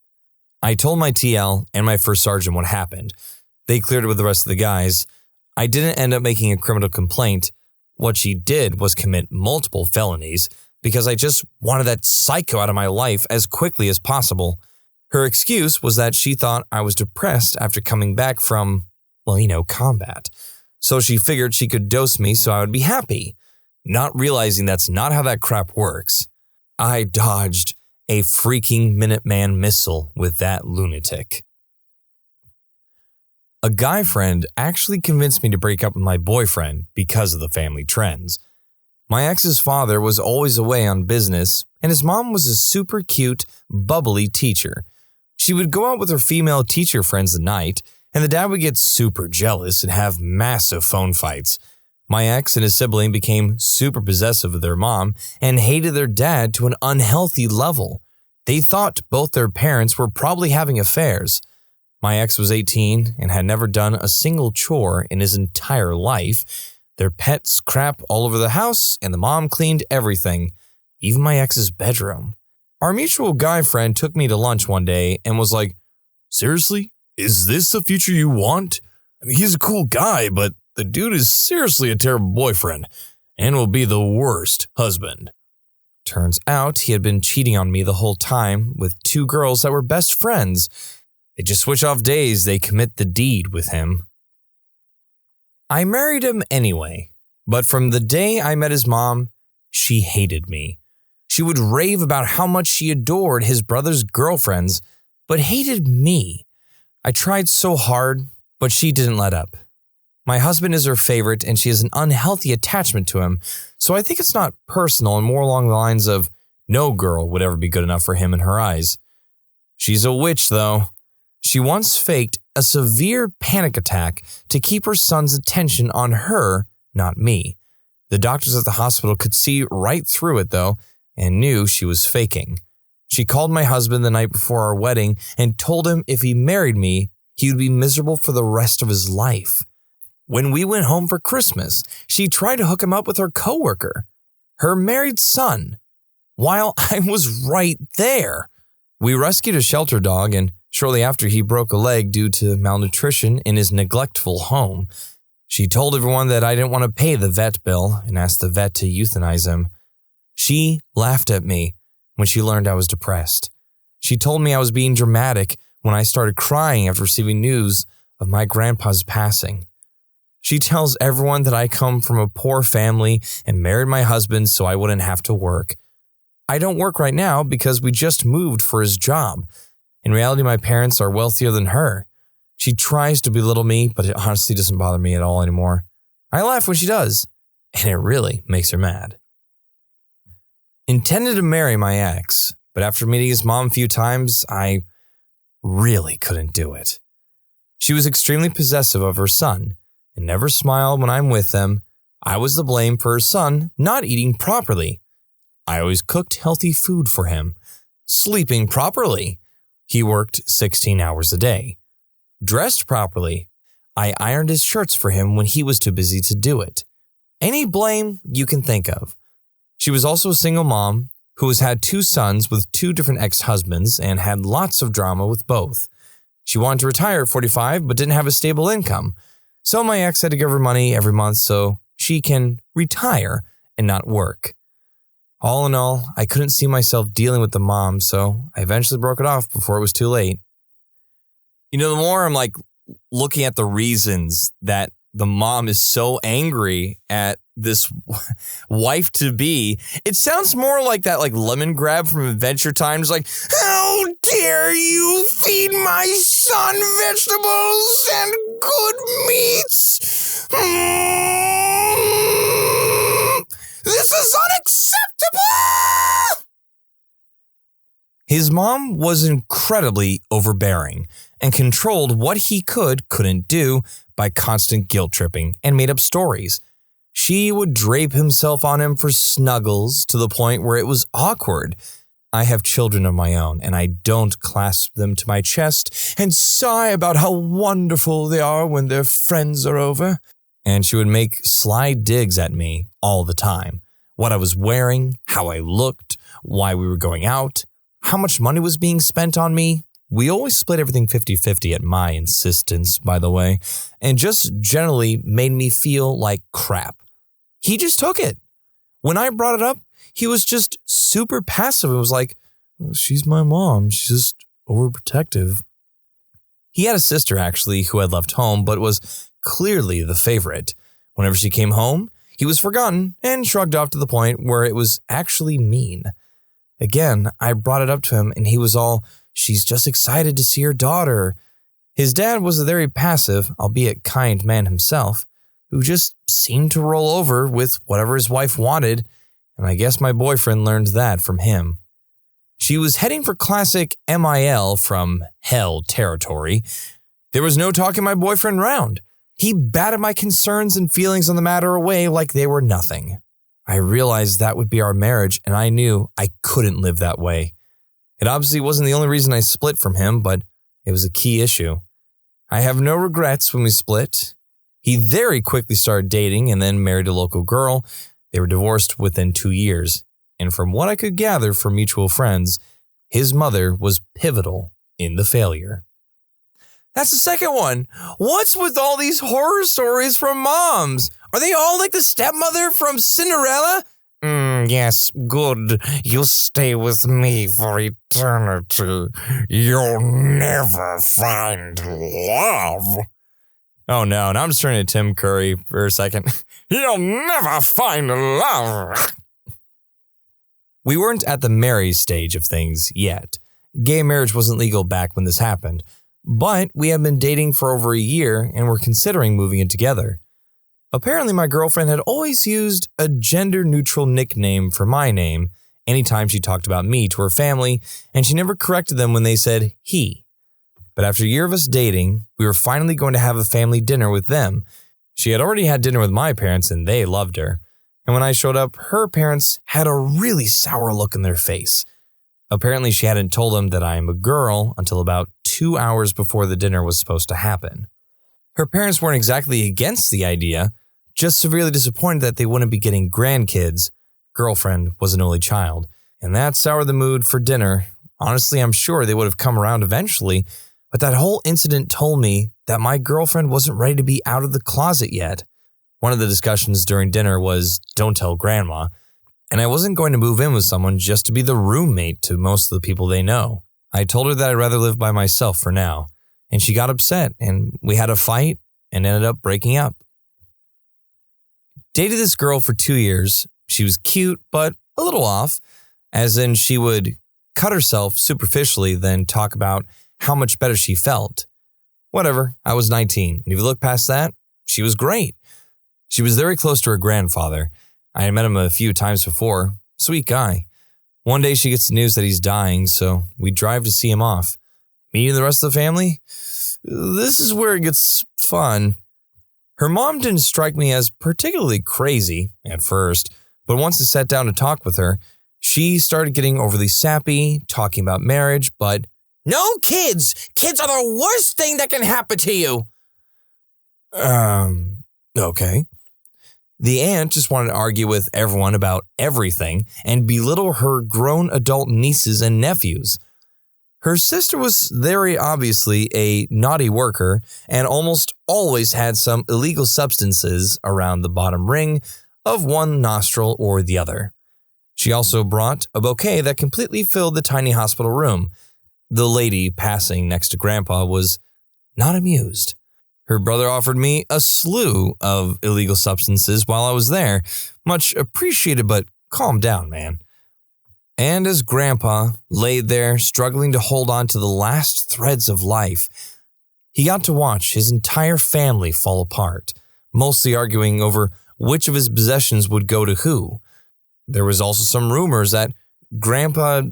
I told my TL and my first sergeant what happened. They cleared it with the rest of the guys. I didn't end up making a criminal complaint. What she did was commit multiple felonies because I just wanted that psycho out of my life as quickly as possible. Her excuse was that she thought I was depressed after coming back from, combat. So she figured she could dose me so I would be happy, not realizing that's not how that crap works. I dodged a freaking Minuteman missile with that lunatic. A guy friend actually convinced me to break up with my boyfriend because of the family trends. My ex's father was always away on business, and his mom was a super cute, bubbly teacher. She would go out with her female teacher friends at night, and the dad would get super jealous and have massive phone fights. My ex and his sibling became super possessive of their mom and hated their dad to an unhealthy level. They thought both their parents were probably having affairs. My ex was 18 and had never done a single chore in his entire life. Their pets crap all over the house, and the mom cleaned everything, even my ex's bedroom. Our mutual guy friend took me to lunch one day and was like, "Seriously? Is this the future you want? I mean, he's a cool guy, but the dude is seriously a terrible boyfriend and will be the worst husband." Turns out he had been cheating on me the whole time with 2 girls that were best friends. They just switch off days they commit the deed with him. I married him anyway, but from the day I met his mom, she hated me. She would rave about how much she adored his brother's girlfriends, but hated me. I tried so hard, but she didn't let up. My husband is her favorite and she has an unhealthy attachment to him, so I think it's not personal and more along the lines of no girl would ever be good enough for him in her eyes. She's a witch though. She once faked a severe panic attack to keep her son's attention on her not me. The doctors at the hospital could see right through it, though, and knew she was faking. She called my husband the night before our wedding and told him if he married me, he would be miserable for the rest of his life. When we went home for Christmas, she tried to hook him up with her coworker, her married son, while I was right there. We rescued a shelter dog, and shortly after he broke a leg due to malnutrition in his neglectful home. She told everyone that I didn't want to pay the vet bill and asked the vet to euthanize him. She laughed at me when she learned I was depressed. She told me I was being dramatic when I started crying after receiving news of my grandpa's passing. She tells everyone that I come from a poor family and married my husband so I wouldn't have to work. I don't work right now because we just moved for his job. In reality, my parents are wealthier than her. She tries to belittle me, but it honestly doesn't bother me at all anymore. I laugh when she does, and it really makes her mad. Intended to marry my ex, but after meeting his mom a few times, I really couldn't do it. She was extremely possessive of her son and never smiled when I'm with them. I was the blame for her son not eating properly. I always cooked healthy food for him, sleeping properly. He worked 16 hours a day. Dressed properly. I ironed his shirts for him when he was too busy to do it. Any blame you can think of. She was also a single mom who has had 2 sons with 2 different ex-husbands and had lots of drama with both. She wanted to retire at 45 but didn't have a stable income. So my ex had to give her money every month so she can retire and not work. All in all, I couldn't see myself dealing with the mom, so I eventually broke it off before it was too late. You know, the more I'm looking at the reasons that the mom is so angry at this wife-to-be, it sounds more like that lemon grab from Adventure Time. It's like, how dare you feed my son vegetables and good meats? This is unacceptable! His mom was incredibly overbearing and controlled what he couldn't do by constant guilt tripping and made up stories. She would drape himself on him for snuggles to the point where it was awkward. I have children of my own, and I don't clasp them to my chest and sigh about how wonderful they are when their friends are over. And she would make sly digs at me all the time. What I was wearing, how I looked, why we were going out, how much money was being spent on me. We always split everything 50-50 at my insistence, by the way, and just generally made me feel like crap. He just took it. When I brought it up, he was just super passive and was like, she's my mom, she's just overprotective. He had a sister, actually, who had left home, but was clearly the favorite. Whenever she came home, he was forgotten and shrugged off to the point where it was actually mean. Again, I brought it up to him and he was all, she's just excited to see her daughter. His dad was a very passive, albeit kind man himself, who just seemed to roll over with whatever his wife wanted, and I guess my boyfriend learned that from him. She was heading for classic MIL from hell territory. There was no talking my boyfriend round. He batted my concerns and feelings on the matter away like they were nothing. I realized that would be our marriage, and I knew I couldn't live that way. It obviously wasn't the only reason I split from him, but it was a key issue. I have no regrets when we split. He very quickly started dating and then married a local girl. They were divorced within 2 years, and from what I could gather from mutual friends, his mother was pivotal in the failure. That's the second one. What's with all these horror stories from moms? Are they all like the stepmother from Cinderella? Yes, good. You'll stay with me for eternity. You'll never find love. Oh no, now I'm just turning to Tim Curry for a second. You'll never find love. We weren't at the marriage stage of things yet. Gay marriage wasn't legal back when this happened. But we had been dating for over a year and were considering moving in together. Apparently, my girlfriend had always used a gender-neutral nickname for my name anytime she talked about me to her family, and she never corrected them when they said he. But after a year of us dating, we were finally going to have a family dinner with them. She had already had dinner with my parents and they loved her. And when I showed up, her parents had a really sour look in their face. Apparently, she hadn't told them that I am a girl until about 2 hours before the dinner was supposed to happen. Her parents weren't exactly against the idea, just severely disappointed that they wouldn't be getting grandkids. Girlfriend was an only child, and that soured the mood for dinner. Honestly, I'm sure they would have come around eventually, but that whole incident told me that my girlfriend wasn't ready to be out of the closet yet. One of the discussions during dinner was, don't tell grandma, and I wasn't going to move in with someone just to be the roommate to most of the people they know. I told her that I'd rather live by myself for now, and she got upset, and we had a fight and ended up breaking up. Dated this girl for 2 years. She was cute, but a little off, as in she would cut herself superficially, then talk about how much better she felt. Whatever, I was 19, and if you look past that, she was great. She was very close to her grandfather. I had met him a few times before. Sweet guy. One day she gets the news that he's dying, so we drive to see him off. Meeting the rest of the family? This is where it gets fun. Her mom didn't strike me as particularly crazy at first, but once I sat down to talk with her, she started getting overly sappy, talking about marriage, but no kids! Kids are the worst thing that can happen to you! Okay. The aunt just wanted to argue with everyone about everything and belittle her grown adult nieces and nephews. Her sister was very obviously a naughty worker and almost always had some illegal substances around the bottom ring of one nostril or the other. She also brought a bouquet that completely filled the tiny hospital room. The lady passing next to Grandpa was not amused. Her brother offered me a slew of illegal substances while I was there. Much appreciated, but calm down, man. And as Grandpa laid there struggling to hold on to the last threads of life, he got to watch his entire family fall apart, mostly arguing over which of his possessions would go to who. There was also some rumors that Grandpa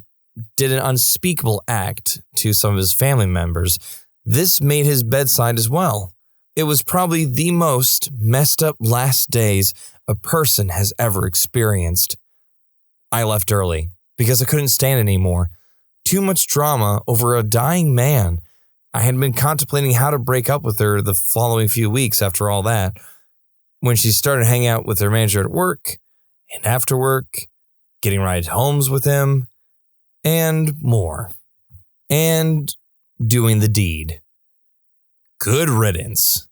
did an unspeakable act to some of his family members. This made his bedside as well. It was probably the most messed up last days a person has ever experienced. I left early because I couldn't stand it anymore. Too much drama over a dying man. I had been contemplating how to break up with her the following few weeks after all that, when she started hanging out with her manager at work, and after work, getting rides homes with him, and more. And doing the deed. Good riddance.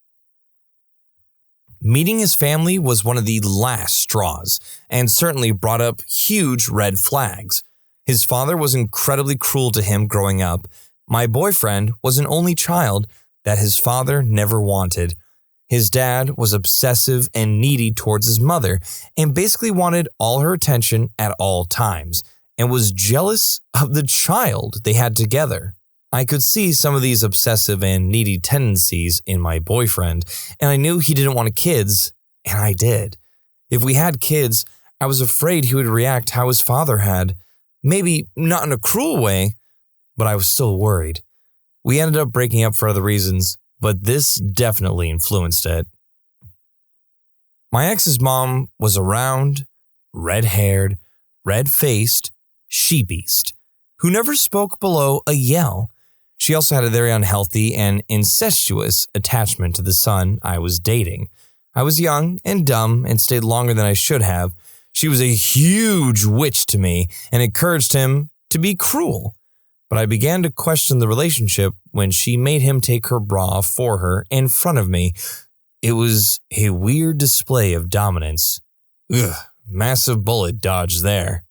Meeting his family was one of the last straws, and certainly brought up huge red flags. His father was incredibly cruel to him growing up. My boyfriend was an only child that his father never wanted. His dad was obsessive and needy towards his mother, and basically wanted all her attention at all times, and was jealous of the child they had together. I could see some of these obsessive and needy tendencies in my boyfriend, and I knew he didn't want kids, and I did. If we had kids, I was afraid he would react how his father had. Maybe not in a cruel way, but I was still worried. We ended up breaking up for other reasons, but this definitely influenced it. My ex's mom was a round, red-haired, red-faced she-beast who never spoke below a yell. She also had a very unhealthy and incestuous attachment to the son I was dating. I was young and dumb and stayed longer than I should have. She was a huge witch to me and encouraged him to be cruel. But I began to question the relationship when she made him take her bra off for her in front of me. It was a weird display of dominance. Ugh, massive bullet dodge there.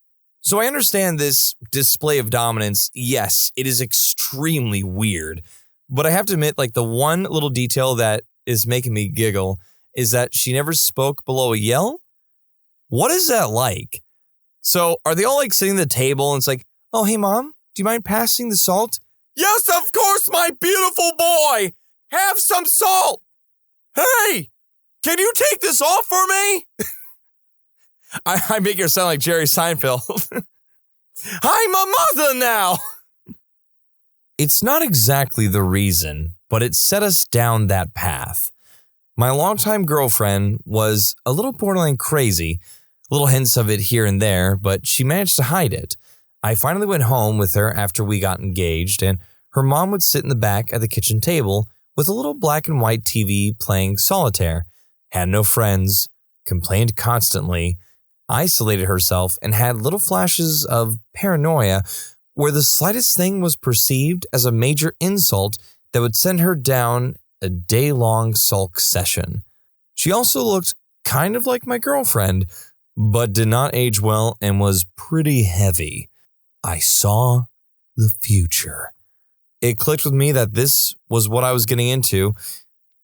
So I understand this display of dominance. Yes, it is extremely weird. But I have to admit, like, the one little detail that is making me giggle is that she never spoke below a yell. What is that like? So are they all like sitting at the table and it's like, oh, hey, Mom, do you mind passing the salt? Yes, of course, my beautiful boy. Have some salt. Hey, can you take this off for me? I make her sound like Jerry Seinfeld. I'm a mother now. It's not exactly the reason, but it set us down that path. My longtime girlfriend was a little borderline crazy, little hints of it here and there, but she managed to hide it. I finally went home with her after we got engaged, and her mom would sit in the back at the kitchen table with a little black and white TV playing solitaire, had no friends, complained constantly, isolated herself, and had little flashes of paranoia where the slightest thing was perceived as a major insult that would send her down a day-long sulk session. She also looked kind of like my girlfriend, but did not age well and was pretty heavy. I saw the future. It clicked with me that this was what I was getting into,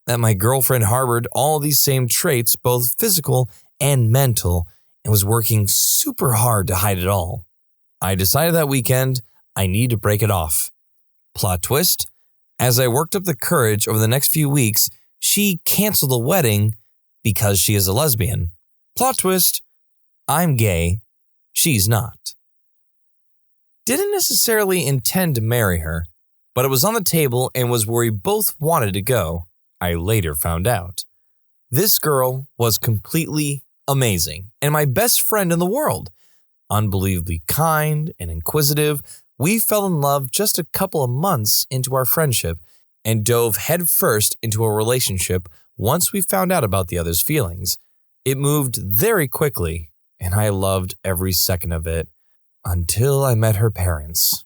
that my girlfriend harbored all these same traits, both physical and mental, and was working super hard to hide it all. I decided that weekend I need to break it off. Plot twist, as I worked up the courage over the next few weeks, she canceled the wedding because she is a lesbian. Plot twist, I'm gay, she's not. Didn't necessarily intend to marry her, but it was on the table and was where we both wanted to go, I later found out. This girl was completely amazing and my best friend in the world. Unbelievably kind and inquisitive, we fell in love just a couple of months into our friendship and dove headfirst into a relationship once we found out about the other's feelings. It moved very quickly, and I loved every second of it until I met her parents.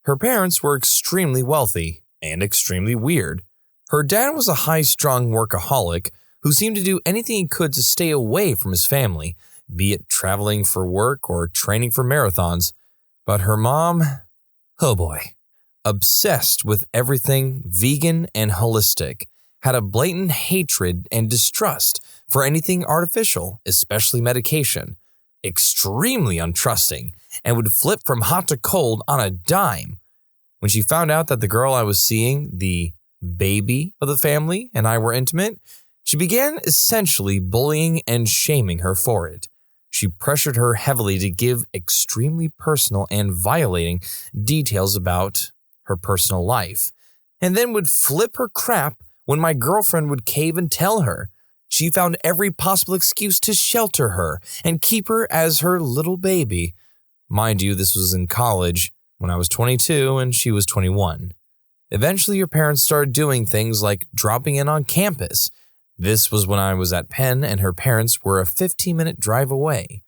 Her parents were extremely wealthy and extremely weird. Her dad was a high-strung workaholic who seemed to do anything he could to stay away from his family, be it traveling for work or training for marathons. But her mom, oh boy, obsessed with everything vegan and holistic, had a blatant hatred and distrust for anything artificial, especially medication, extremely untrusting, and would flip from hot to cold on a dime. When she found out that the girl I was seeing, the baby of the family, and I were intimate, she began essentially bullying and shaming her for it. She pressured her heavily to give extremely personal and violating details about her personal life, and then would flip her crap when my girlfriend would cave and tell her. She found every possible excuse to shelter her and keep her as her little baby. Mind you, this was in college when I was 22 and she was 21. Eventually, her parents started doing things like dropping in on campus. This was when I was at Penn and her parents were a 15-minute drive away.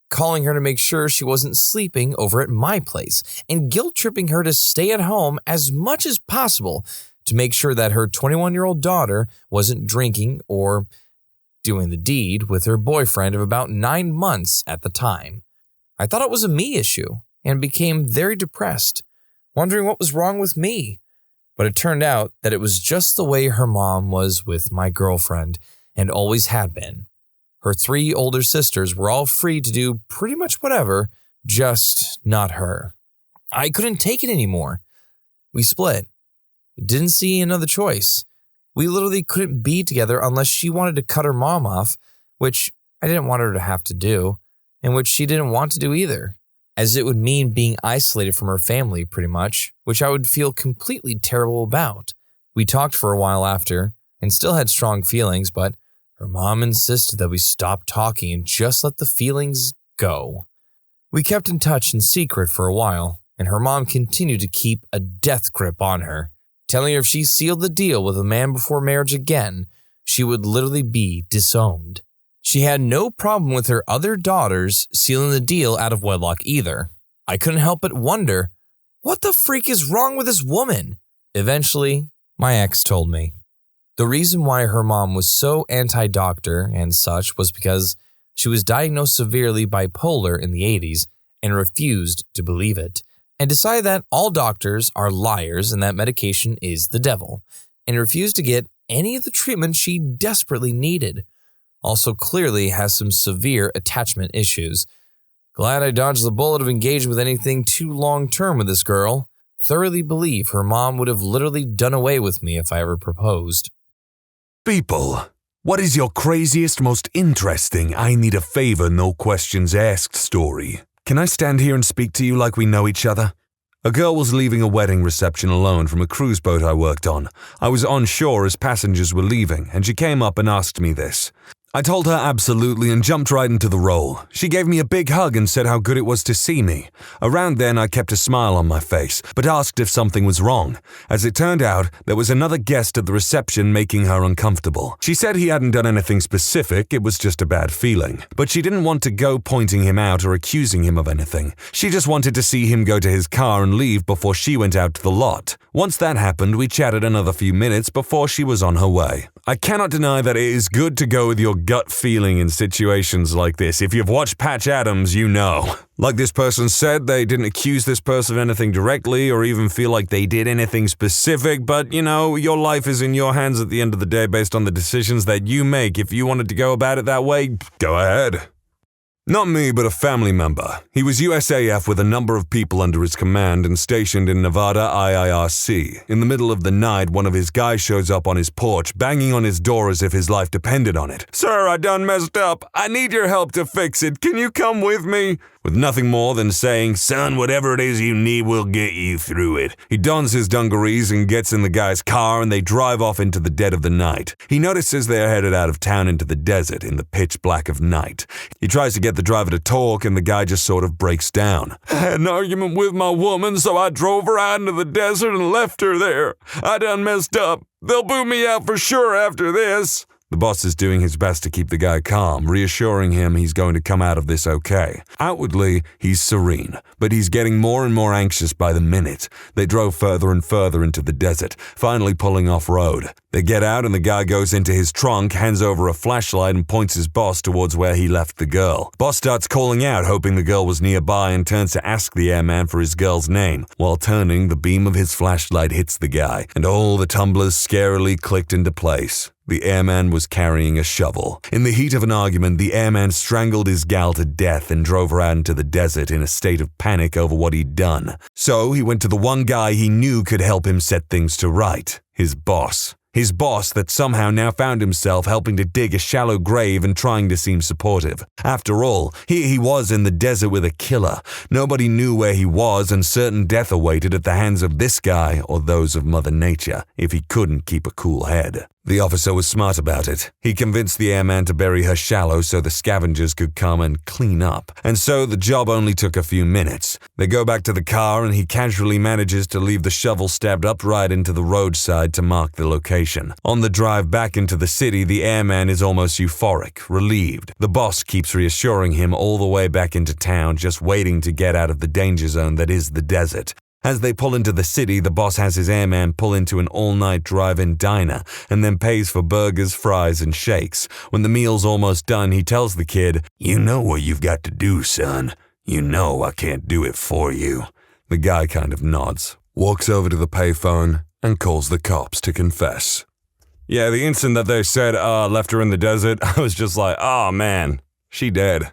Calling her to make sure she wasn't sleeping over at my place and guilt-tripping her to stay at home as much as possible to make sure that her 21-year-old daughter wasn't drinking or doing the deed with her boyfriend of about 9 months at the time. I thought it was a me issue and became very depressed, wondering what was wrong with me. But it turned out that it was just the way her mom was with my girlfriend and always had been. Her 3 older sisters were all free to do pretty much whatever, just not her. I couldn't take it anymore. We split. Didn't see another choice. We literally couldn't be together unless she wanted to cut her mom off, which I didn't want her to have to do, and which she didn't want to do either, as it would mean being isolated from her family pretty much, which I would feel completely terrible about. We talked for a while after and still had strong feelings, but her mom insisted that we stop talking and just let the feelings go. We kept in touch in secret for a while, and her mom continued to keep a death grip on her, telling her if she sealed the deal with a man before marriage again, she would literally be disowned. She had no problem with her other daughters sealing the deal out of wedlock either. I couldn't help but wonder, what the freak is wrong with this woman? Eventually, my ex told me. The reason why her mom was so anti-doctor and such was because she was diagnosed severely bipolar in the 80s and refused to believe it, and decided that all doctors are liars and that medication is the devil, and refused to get any of the treatment she desperately needed. Also clearly has some severe attachment issues. Glad I dodged the bullet of engaging with anything too long-term with this girl. Thoroughly believe her mom would have literally done away with me if I ever proposed. People, what is your craziest, most interesting, I need a favor, no questions asked story? Can I stand here and speak to you like we know each other? A girl was leaving a wedding reception alone from a cruise boat I worked on. I was on shore as passengers were leaving, and she came up and asked me this. I told her absolutely and jumped right into the role. She gave me a big hug and said how good it was to see me. Around then, I kept a smile on my face, but asked if something was wrong. As it turned out, there was another guest at the reception making her uncomfortable. She said he hadn't done anything specific, it was just a bad feeling. But she didn't want to go pointing him out or accusing him of anything. She just wanted to see him go to his car and leave before she went out to the lot. Once that happened, we chatted another few minutes before she was on her way. I cannot deny that it is good to go with your gut feeling in situations like this. If you've watched Patch Adams, you know. Like this person said, they didn't accuse this person of anything directly or even feel like they did anything specific, but your life is in your hands at the end of the day based on the decisions that you make. If you wanted to go about it that way, go ahead. Not me, but a family member. He was USAF with a number of people under his command and stationed in Nevada IIRC. In the middle of the night, one of his guys shows up on his porch, banging on his door as if his life depended on it. "Sir, I done messed up. I need your help to fix it. Can you come with me?" With nothing more than saying, "Son, whatever it is you need, we'll get you through it." He dons his dungarees and gets in the guy's car and they drive off into the dead of the night. He notices they're headed out of town into the desert in the pitch black of night. He tries to get the driver to talk and the guy just sort of breaks down. "I had an argument with my woman, so I drove her out into the desert and left her there. I done messed up. They'll boot me out for sure after this." The boss is doing his best to keep the guy calm, reassuring him he's going to come out of this okay. Outwardly, he's serene, but he's getting more and more anxious by the minute. They drove further and further into the desert, finally pulling off-road. They get out and the guy goes into his trunk, hands over a flashlight and points his boss towards where he left the girl. Boss starts calling out, hoping the girl was nearby, and turns to ask the airman for his girl's name. While turning, the beam of his flashlight hits the guy, and all the tumblers scarily clicked into place. The airman was carrying a shovel. In the heat of an argument, the airman strangled his gal to death and drove her out into the desert in a state of panic over what he'd done. So he went to the one guy he knew could help him set things to right, his boss. His boss that somehow now found himself helping to dig a shallow grave and trying to seem supportive. After all, here he was in the desert with a killer. Nobody knew where he was and certain death awaited at the hands of this guy or those of Mother Nature if he couldn't keep a cool head. The officer was smart about it. He convinced the airman to bury her shallow so the scavengers could come and clean up. And so the job only took a few minutes. They go back to the car and he casually manages to leave the shovel stabbed upright into the roadside to mark the location. On the drive back into the city, the airman is almost euphoric, relieved. The boss keeps reassuring him all the way back into town, just waiting to get out of the danger zone that is the desert. As they pull into the city, the boss has his airman pull into an all-night drive-in diner and then pays for burgers, fries, and shakes. When the meal's almost done, he tells the kid, "You know what you've got to do, son. You know I can't do it for you." The guy kind of nods, walks over to the payphone, and calls the cops to confess. Yeah, the instant that they said, left her in the desert, I was just like, oh man, she dead.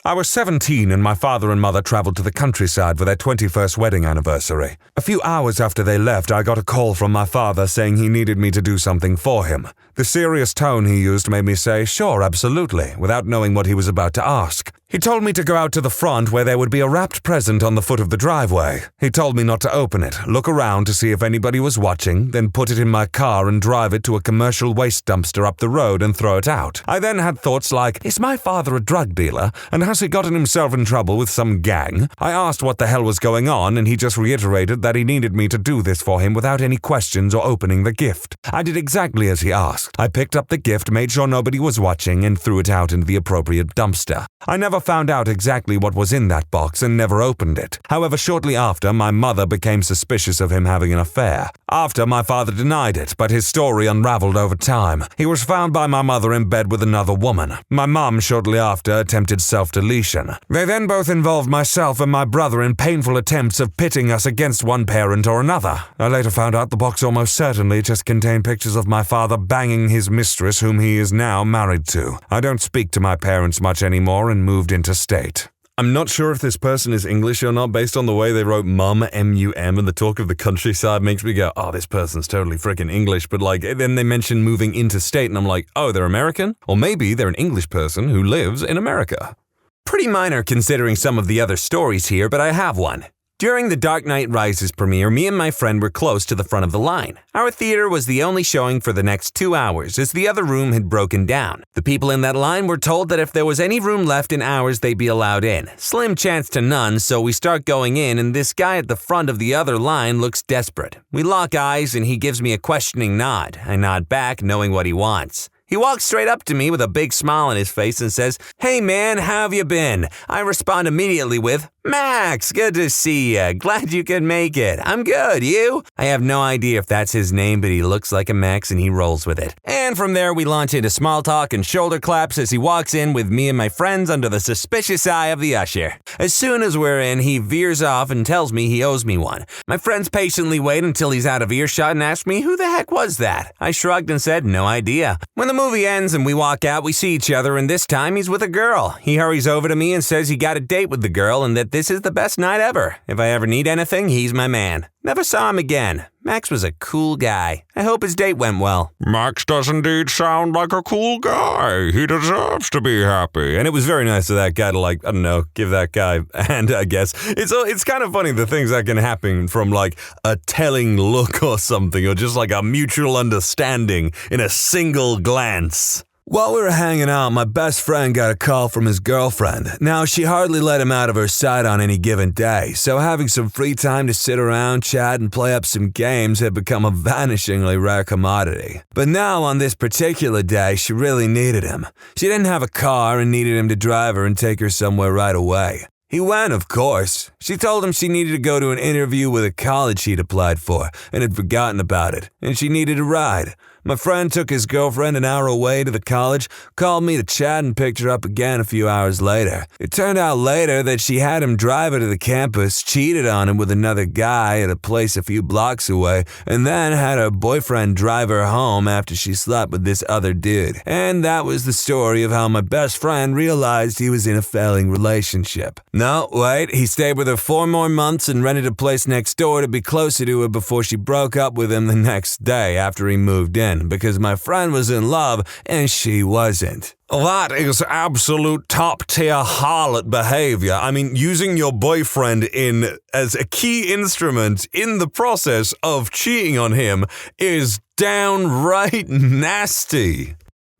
I was 17 and my father and mother traveled to the countryside for their 21st wedding anniversary. A few hours after they left, I got a call from my father saying he needed me to do something for him. The serious tone he used made me say, "Sure, absolutely," without knowing what he was about to ask. He told me to go out to the front where there would be a wrapped present on the foot of the driveway. He told me not to open it, look around to see if anybody was watching, then put it in my car and drive it to a commercial waste dumpster up the road and throw it out. I then had thoughts like, is my father a drug dealer? And has he gotten himself in trouble with some gang? I asked what the hell was going on and he just reiterated that he needed me to do this for him without any questions or opening the gift. I did exactly as he asked. I picked up the gift, made sure nobody was watching, and threw it out into the appropriate dumpster. I never found out exactly what was in that box and never opened it. However, shortly after, my mother became suspicious of him having an affair. After, my father denied it, but his story unraveled over time. He was found by my mother in bed with another woman. My mom, shortly after, attempted self-deletion. They then both involved myself and my brother in painful attempts of pitting us against one parent or another. I later found out the box almost certainly just contained pictures of my father banging his mistress, whom he is now married to. I don't speak to my parents much anymore and moved interstate. I'm not sure if this person is English or not based on the way they wrote mum, M-U-M, and the talk of the countryside makes me go, oh, this person's totally freaking English, but then they mention moving interstate and I'm like, oh, they're American? Or maybe they're an English person who lives in America. Pretty minor considering some of the other stories here, but I have one. During the Dark Knight Rises premiere, me and my friend were close to the front of the line. Our theater was the only showing for the next 2 hours, as the other room had broken down. The people in that line were told that if there was any room left in ours, they'd be allowed in. Slim chance to none, so we start going in, and this guy at the front of the other line looks desperate. We lock eyes, and he gives me a questioning nod. I nod back, knowing what he wants. He walks straight up to me with a big smile on his face and says, "Hey man, how have you been?" I respond immediately with, "Max, good to see ya. Glad you could make it. I'm good, you?" I have no idea if that's his name, but he looks like a Max and he rolls with it. And from there we launch into small talk and shoulder claps as he walks in with me and my friends under the suspicious eye of the usher. As soon as we're in, he veers off and tells me he owes me one. My friends patiently wait until he's out of earshot and ask me who the heck was that. I shrugged and said, no idea. When the movie ends and we walk out, we see each other, and this time he's with a girl. He hurries over to me and says he got a date with the girl and that this is the best night ever. If I ever need anything, he's my man. Never saw him again. Max was a cool guy. I hope his date went well. Max does indeed sound like a cool guy. He deserves to be happy. And it was very nice of that guy to, give that guy a hand, I guess. It's kind of funny the things that can happen from, a telling look or something, or just, a mutual understanding in a single glance. While we were hanging out, my best friend got a call from his girlfriend. Now, she hardly let him out of her sight on any given day, so having some free time to sit around, chat, and play up some games had become a vanishingly rare commodity. But now, on this particular day, she really needed him. She didn't have a car and needed him to drive her and take her somewhere right away. He went, of course. She told him she needed to go to an interview with a college she'd applied for and had forgotten about it, and she needed a ride. My friend took his girlfriend an hour away to the college, called me to chat, and picked her up again a few hours later. It turned out later that she had him drive her to the campus, cheated on him with another guy at a place a few blocks away, and then had her boyfriend drive her home after she slept with this other dude. And that was the story of how my best friend realized he was in a failing relationship. No, wait, he stayed with her 4 more months and rented a place next door to be closer to her before she broke up with him the next day after he moved in. Because my friend was in love and she wasn't. That is absolute top-tier harlot behavior. I mean, using your boyfriend as a key instrument in the process of cheating on him is downright nasty.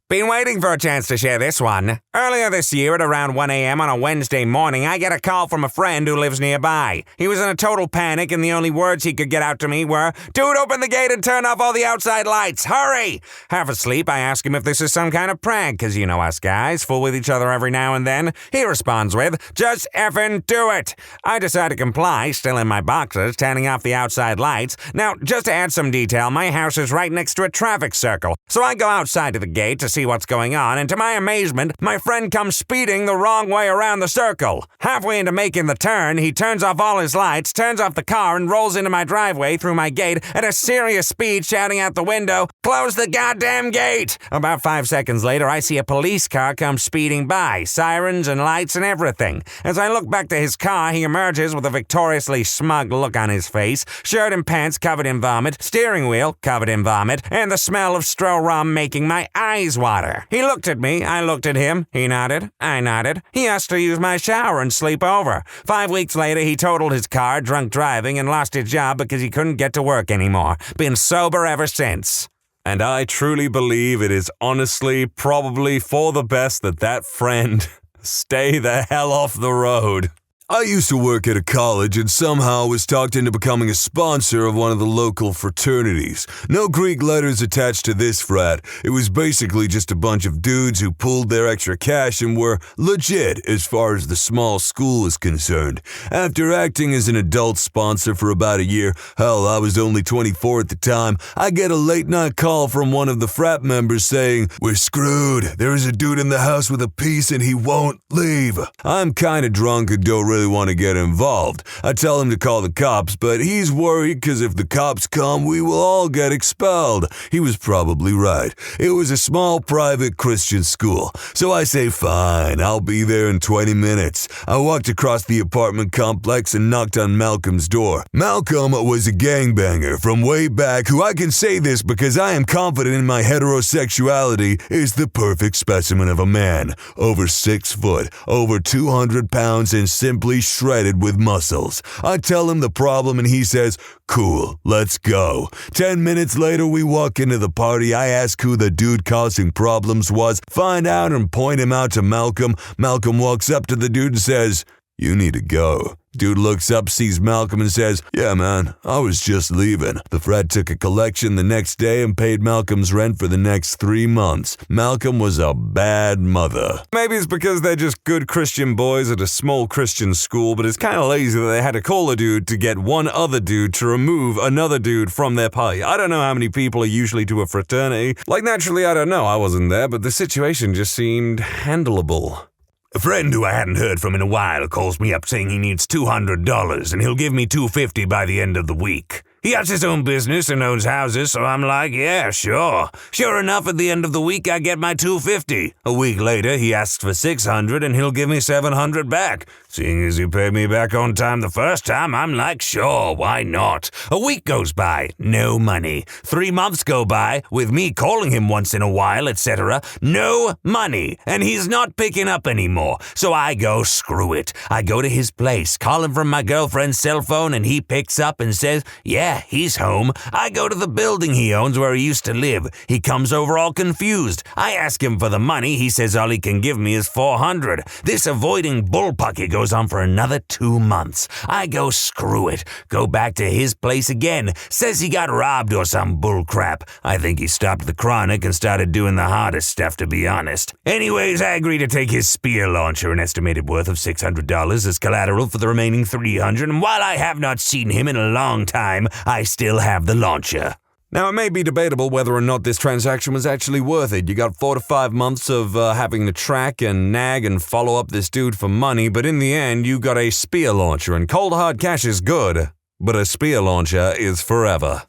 Been waiting for a chance to share this one. Earlier this year at around 1 a.m. on a Wednesday morning, I get a call from a friend who lives nearby. He was in a total panic, and the only words he could get out to me were, "Dude, open the gate and turn off all the outside lights. Hurry!" Half asleep, I ask him if this is some kind of prank, because you know us guys, fool with each other every now and then. He responds with, "Just effing do it." I decide to comply, still in my boxers, turning off the outside lights. Now, just to add some detail, my house is right next to a traffic circle, so I go outside to the gate to see what's going on, and to my amazement, my friend comes speeding the wrong way around the circle. Halfway into making the turn, he turns off all his lights, turns off the car, and rolls into my driveway through my gate at a serious speed, shouting out the window, "Close the goddamn gate!" About 5 seconds later, I see a police car come speeding by, sirens and lights and everything. As I look back to his car, he emerges with a victoriously smug look on his face, shirt and pants covered in vomit, steering wheel covered in vomit, and the smell of Stro rum making my eyes water. He looked at me, I looked at him, he nodded, I nodded. He asked to use my shower and sleep over. 5 weeks later, he totaled his car, drunk driving, and lost his job because he couldn't get to work anymore. Been sober ever since. And I truly believe it is honestly probably for the best that friend stay the hell off the road. I used to work at a college and somehow was talked into becoming a sponsor of one of the local fraternities. No Greek letters attached to this frat. It was basically just a bunch of dudes who pooled their extra cash and were legit as far as the small school is concerned. After acting as an adult sponsor for about a year, hell, I was only 24 at the time, I get a late-night call from one of the frat members saying, "We're screwed. There is a dude in the house with a piece and he won't leave." I'm kinda drunk and don't really want to get involved. I tell him to call the cops, but he's worried because if the cops come, we will all get expelled. He was probably right. It was a small private Christian school, so I say fine, I'll be there in 20 minutes. I walked across the apartment complex and knocked on Malcolm's door. Malcolm was a gangbanger from way back who, I can say this because I am confident in my heterosexuality, is the perfect specimen of a man. Over 6 foot, over 200 pounds, and simply fully shredded with muscles. I tell him the problem and he says, cool, let's go. 10 minutes later, we walk into the party. I ask who the dude causing problems was, find out and point him out to Malcolm. Malcolm walks up to the dude and says, you need to go. Dude looks up, sees Malcolm and says, yeah man, I was just leaving. The frat took a collection the next day and paid Malcolm's rent for the next 3 months. Malcolm was a bad mother. Maybe it's because they're just good Christian boys at a small Christian school, but it's kind of lazy that they had to call a dude to get one other dude to remove another dude from their party. I don't know how many people are usually to a fraternity. Like naturally, I don't know, I wasn't there, but the situation just seemed handleable. A friend who I hadn't heard from in a while calls me up saying he needs $200 and he'll give me $250 by the end of the week. He has his own business and owns houses, so I'm like, yeah, sure. Sure enough, at the end of the week, I get my $250. A week later, he asks for $600 and he'll give me $700 back. Seeing as he paid me back on time the first time, I'm like, sure, why not? A week goes by, no money. 3 months go by, with me calling him once in a while, etc. No money, and he's not picking up anymore. So I go, screw it. I go to his place, call him from my girlfriend's cell phone, and he picks up and says, yeah, he's home. I go to the building he owns where he used to live. He comes over all confused. I ask him for the money. He says all he can give me is $400. This avoiding bullpucky goes on for another 2 months. I go, screw it. Go back to his place again. Says he got robbed or some bullcrap. I think he stopped the chronic and started doing the hardest stuff, to be honest. Anyways, I agree to take his spear launcher, an estimated worth of $600, as collateral for the remaining $300, and while I have not seen him in a long time, I still have the launcher. Now, it may be debatable whether or not this transaction was actually worth it. You got 4 to 5 months of having to track and nag and follow up this dude for money, but in the end, you got a spear launcher, and cold hard cash is good, but a spear launcher is forever.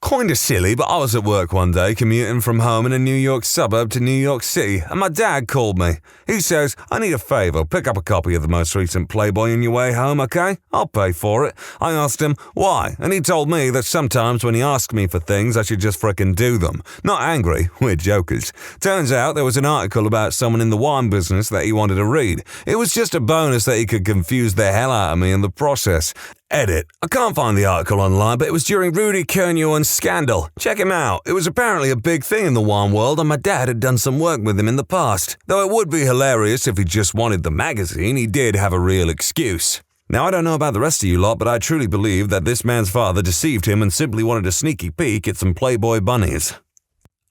Kinda silly, but I was at work one day commuting from home in a New York suburb to New York City, and my dad called me. He says, I need a favor, pick up a copy of the most recent Playboy on your way home, okay? I'll pay for it. I asked him, why? And he told me that sometimes when he asks me for things, I should just frickin' do them. Not angry, we're jokers. Turns out there was an article about someone in the wine business that he wanted to read. It was just a bonus that he could confuse the hell out of me in the process. Edit. I can't find the article online, but it was during Rudy Kurniawan's scandal. Check him out. It was apparently a big thing in the wine world, and my dad had done some work with him in the past. Though it would be hilarious if he just wanted the magazine, he did have a real excuse. Now, I don't know about the rest of you lot, but I truly believe that this man's father deceived him and simply wanted a sneaky peek at some Playboy bunnies.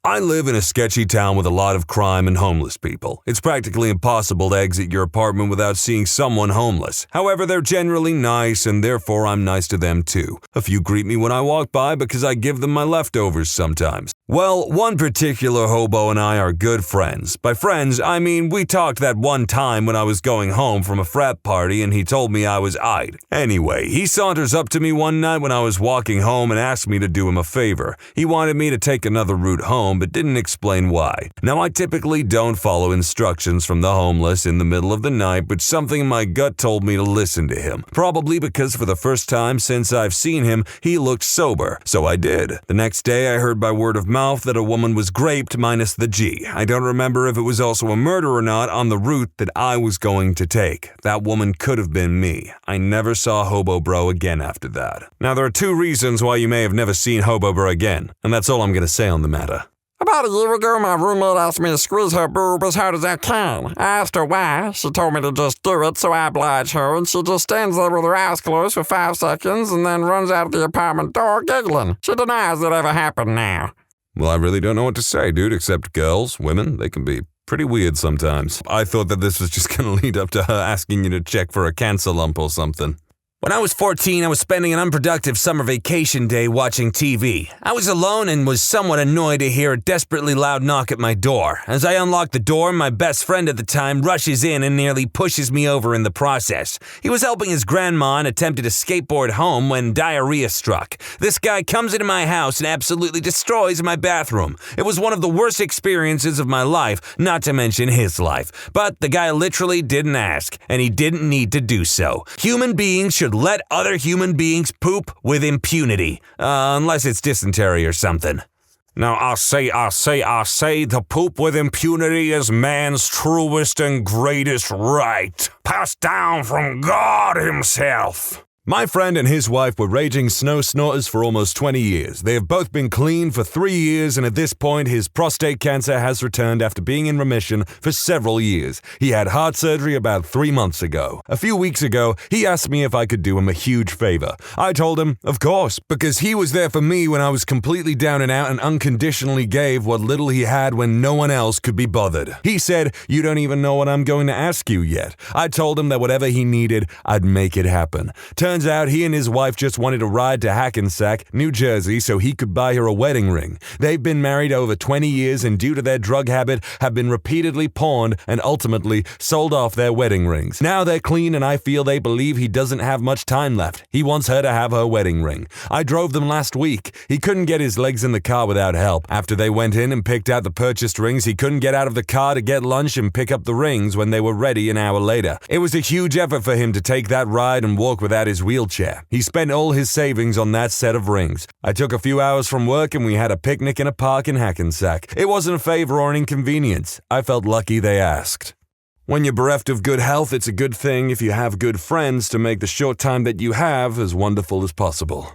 I live in a sketchy town with a lot of crime and homeless people. It's practically impossible to exit your apartment without seeing someone homeless. However, they're generally nice, and therefore I'm nice to them too. A few greet me when I walk by because I give them my leftovers sometimes. Well, one particular hobo and I are good friends. By friends, I mean we talked that one time when I was going home from a frat party and he told me I was eyed. Anyway, he saunters up to me one night when I was walking home and asked me to do him a favor. He wanted me to take another route home, but didn't explain why. Now, I typically don't follow instructions from the homeless in the middle of the night, but something in my gut told me to listen to him. Probably because for the first time since I've seen him, he looked sober. So I did. The next day, I heard by word of mouth that a woman was graped minus the G. I don't remember if it was also a murder or not on the route that I was going to take. That woman could have been me. I never saw Hobo Bro again after that. Now, there are 2 reasons why you may have never seen Hobo Bro again, and that's all I'm going to say on the matter. About a year ago, my roommate asked me to squeeze her boob as hard as I can. I asked her why. She told me to just do it, so I obliged her, and she just stands there with her eyes closed for 5 seconds and then runs out of the apartment door giggling. She denies it ever happened now. Well, I really don't know what to say, dude, except girls, women, they can be pretty weird sometimes. I thought that this was just going to lead up to her asking you to check for a cancer lump or something. When I was 14, I was spending an unproductive summer vacation day watching TV. I was alone and was somewhat annoyed to hear a desperately loud knock at my door. As I unlocked the door, my best friend at the time rushes in and nearly pushes me over in the process. He was helping his grandma and attempted to skateboard home when diarrhea struck. This guy comes into my house and absolutely destroys my bathroom. It was one of the worst experiences of my life, not to mention his life. But the guy literally didn't ask, and he didn't need to do so. Human beings should let other human beings poop with impunity, unless it's dysentery or something. Now I say, the poop with impunity is man's truest and greatest right, passed down from God himself. My friend and his wife were raging snow snorters for almost 20 years. They have both been clean for 3 years, and at this point, his prostate cancer has returned after being in remission for several years. He had heart surgery about 3 months ago. A few weeks ago, he asked me if I could do him a huge favor. I told him, of course, because he was there for me when I was completely down and out and unconditionally gave what little he had when no one else could be bothered. He said, "You don't even know what I'm going to ask you yet." I told him that whatever he needed, I'd make it happen. Turns out he and his wife just wanted a ride to Hackensack, New Jersey, so he could buy her a wedding ring. They've been married over 20 years and due to their drug habit have been repeatedly pawned and ultimately sold off their wedding rings. Now they're clean and I feel they believe he doesn't have much time left. He wants her to have her wedding ring. I drove them last week. He couldn't get his legs in the car without help. After they went in and picked out the purchased rings, he couldn't get out of the car to get lunch and pick up the rings when they were ready an hour later. It was a huge effort for him to take that ride and walk without his wheelchair. He spent all his savings on that set of rings. I took a few hours from work and we had a picnic in a park in Hackensack. It wasn't a favor or an inconvenience. I felt lucky they asked. When you're bereft of good health, it's a good thing if you have good friends to make the short time that you have as wonderful as possible.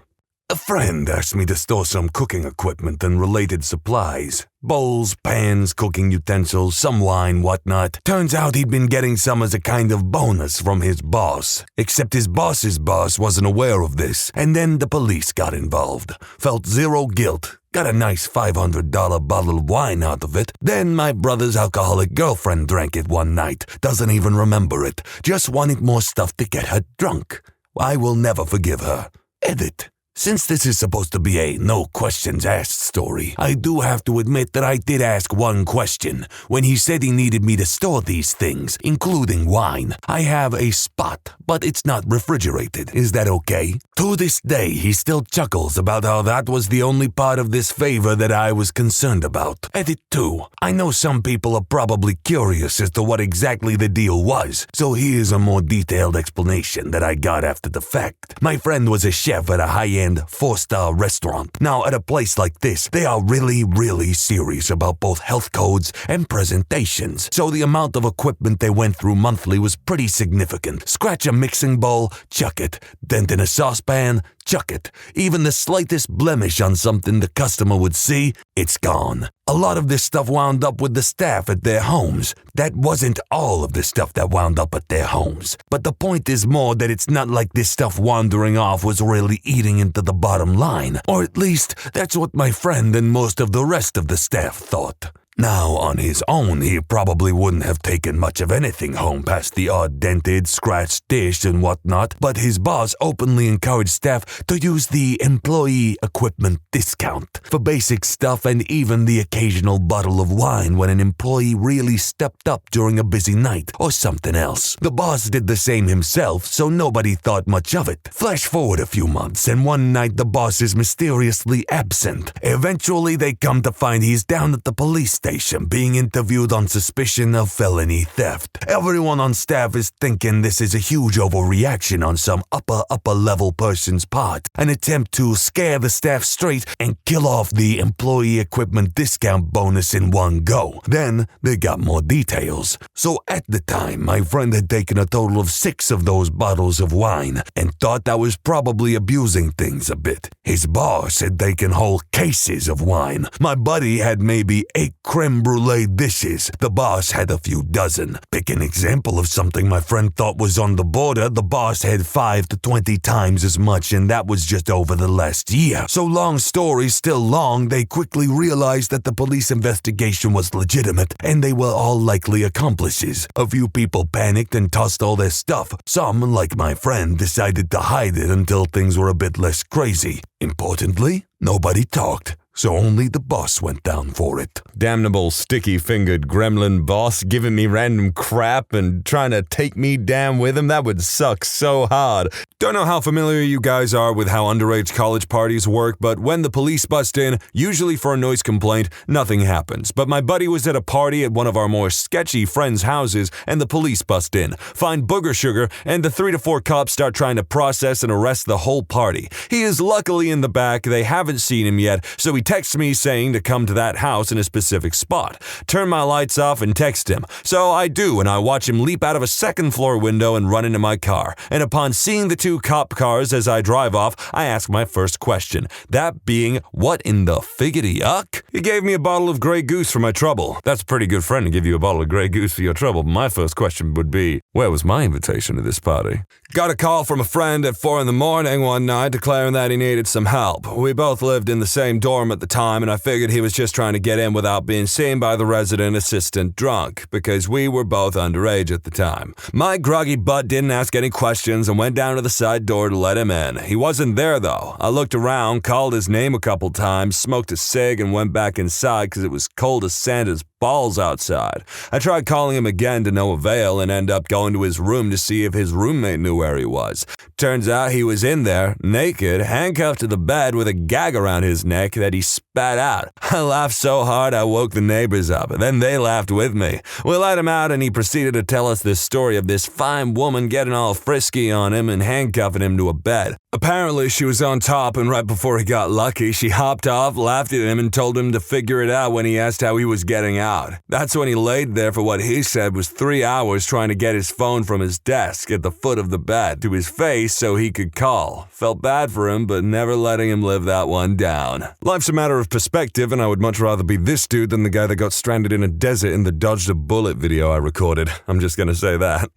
A friend asked me to store some cooking equipment and related supplies. Bowls, pans, cooking utensils, some wine, whatnot. Turns out he'd been getting some as a kind of bonus from his boss. Except his boss's boss wasn't aware of this, and then the police got involved. Felt zero guilt. Got a nice $500 bottle of wine out of it. Then my brother's alcoholic girlfriend drank it one night. Doesn't even remember it. Just wanted more stuff to get her drunk. I will never forgive her. Edit. Since this is supposed to be a no questions asked story, I do have to admit that I did ask one question. When he said he needed me to store these things, including wine, I have a spot, but it's not refrigerated. Is that okay? To this day, he still chuckles about how that was the only part of this favor that I was concerned about. Edit 2. I know some people are probably curious as to what exactly the deal was, so here's a more detailed explanation that I got after the fact. My friend was a chef at a high-end 4-star restaurant. Now, at a place like this, they are really serious about both health codes and presentations, so the amount of equipment they went through monthly was pretty significant. Scratch a mixing bowl, chuck it. Dent in a saucepan, chuck it. Even the slightest blemish on something the customer would see, it's gone. A lot of this stuff wound up with the staff at their homes. That wasn't all of the stuff that wound up at their homes. But the point is more that it's not like this stuff wandering off was really eating into the bottom line. Or at least, that's what my friend and most of the rest of the staff thought. Now, on his own, he probably wouldn't have taken much of anything home past the odd dented, scratched dish and whatnot, but his boss openly encouraged staff to use the employee equipment discount for basic stuff and even the occasional bottle of wine when an employee really stepped up during a busy night or something else. The boss did the same himself, so nobody thought much of it. Flash forward a few months, and one night the boss is mysteriously absent. Eventually, they come to find he's down at the police station being interviewed on suspicion of felony theft. Everyone on staff is thinking this is a huge overreaction on some upper level person's part, an attempt to scare the staff straight and kill off the employee equipment discount bonus in one go. Then they got more details. So at the time, my friend had taken a total of 6 of those bottles of wine and thought that was probably abusing things a bit. His boss had taken whole cases of wine. My buddy had maybe 8 creme brulee dishes. The boss had a few dozen. Pick an example of something my friend thought was on the border. The boss had 5 to 20 times as much, and that was just over the last year. So long story still long, they quickly realized that the police investigation was legitimate, and they were all likely accomplices. A few people panicked and tossed all their stuff. Some, like my friend, decided to hide it until things were a bit less crazy. Importantly, nobody talked. So only the boss went down for it. Damnable sticky-fingered gremlin boss giving me random crap and trying to take me down with him. That would suck so hard. Don't know how familiar you guys are with how underage college parties work, but when the police bust in, usually for a noise complaint, nothing happens. But my buddy was at a party at one of our more sketchy friends' houses, and the police bust in, find booger sugar, and the 3 to 4 cops start trying to process and arrest the whole party. He is luckily in the back. They haven't seen him yet, so he texts me saying to come to that house in a specific spot. Turn my lights off and text him. So I do, and I watch him leap out of a second-floor window and run into my car. And upon seeing the 2 cop cars as I drive off, I ask my first question. That being, what in the figgity yuck? He gave me a bottle of Grey Goose for my trouble. That's a pretty good friend to give you a bottle of Grey Goose for your trouble. My first question would be, where was my invitation to this party? Got a call from a friend at 4 a.m. one night declaring that he needed some help. We both lived in the same dorm at the time, and I figured he was just trying to get in without being seen by the resident assistant drunk, because we were both underage at the time. My groggy butt didn't ask any questions and went down to the side door to let him in. He wasn't there though. I looked around, called his name a couple times, smoked a cig, and went back inside because it was cold as Santa's balls outside. I tried calling him again to no avail and ended up going to his room to see if his roommate knew where he was. Turns out he was in there, naked, handcuffed to the bed with a gag around his neck that he spat out. I laughed so hard I woke the neighbors up, and then they laughed with me. We let him out and he proceeded to tell us this story of this fine woman getting all frisky on him and handcuffing him to a bed. Apparently she was on top, and right before he got lucky, she hopped off, laughed at him, and told him to figure it out when he asked how he was getting out. That's when he laid there for what he said was 3 hours trying to get his phone from his desk at the foot of the bed to his face so he could call. Felt bad for him, but never letting him live that one down. Life's a matter of perspective, and I would much rather be this dude than the guy that got stranded in a desert in the dodged a bullet video I recorded. I'm just gonna say that.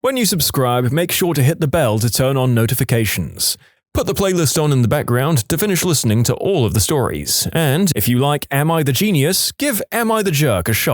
When you subscribe, make sure to hit the bell to turn on notifications. Put the playlist on in the background to finish listening to all of the stories. And if you like Am I the Genius, give Am I the Jerk a shot.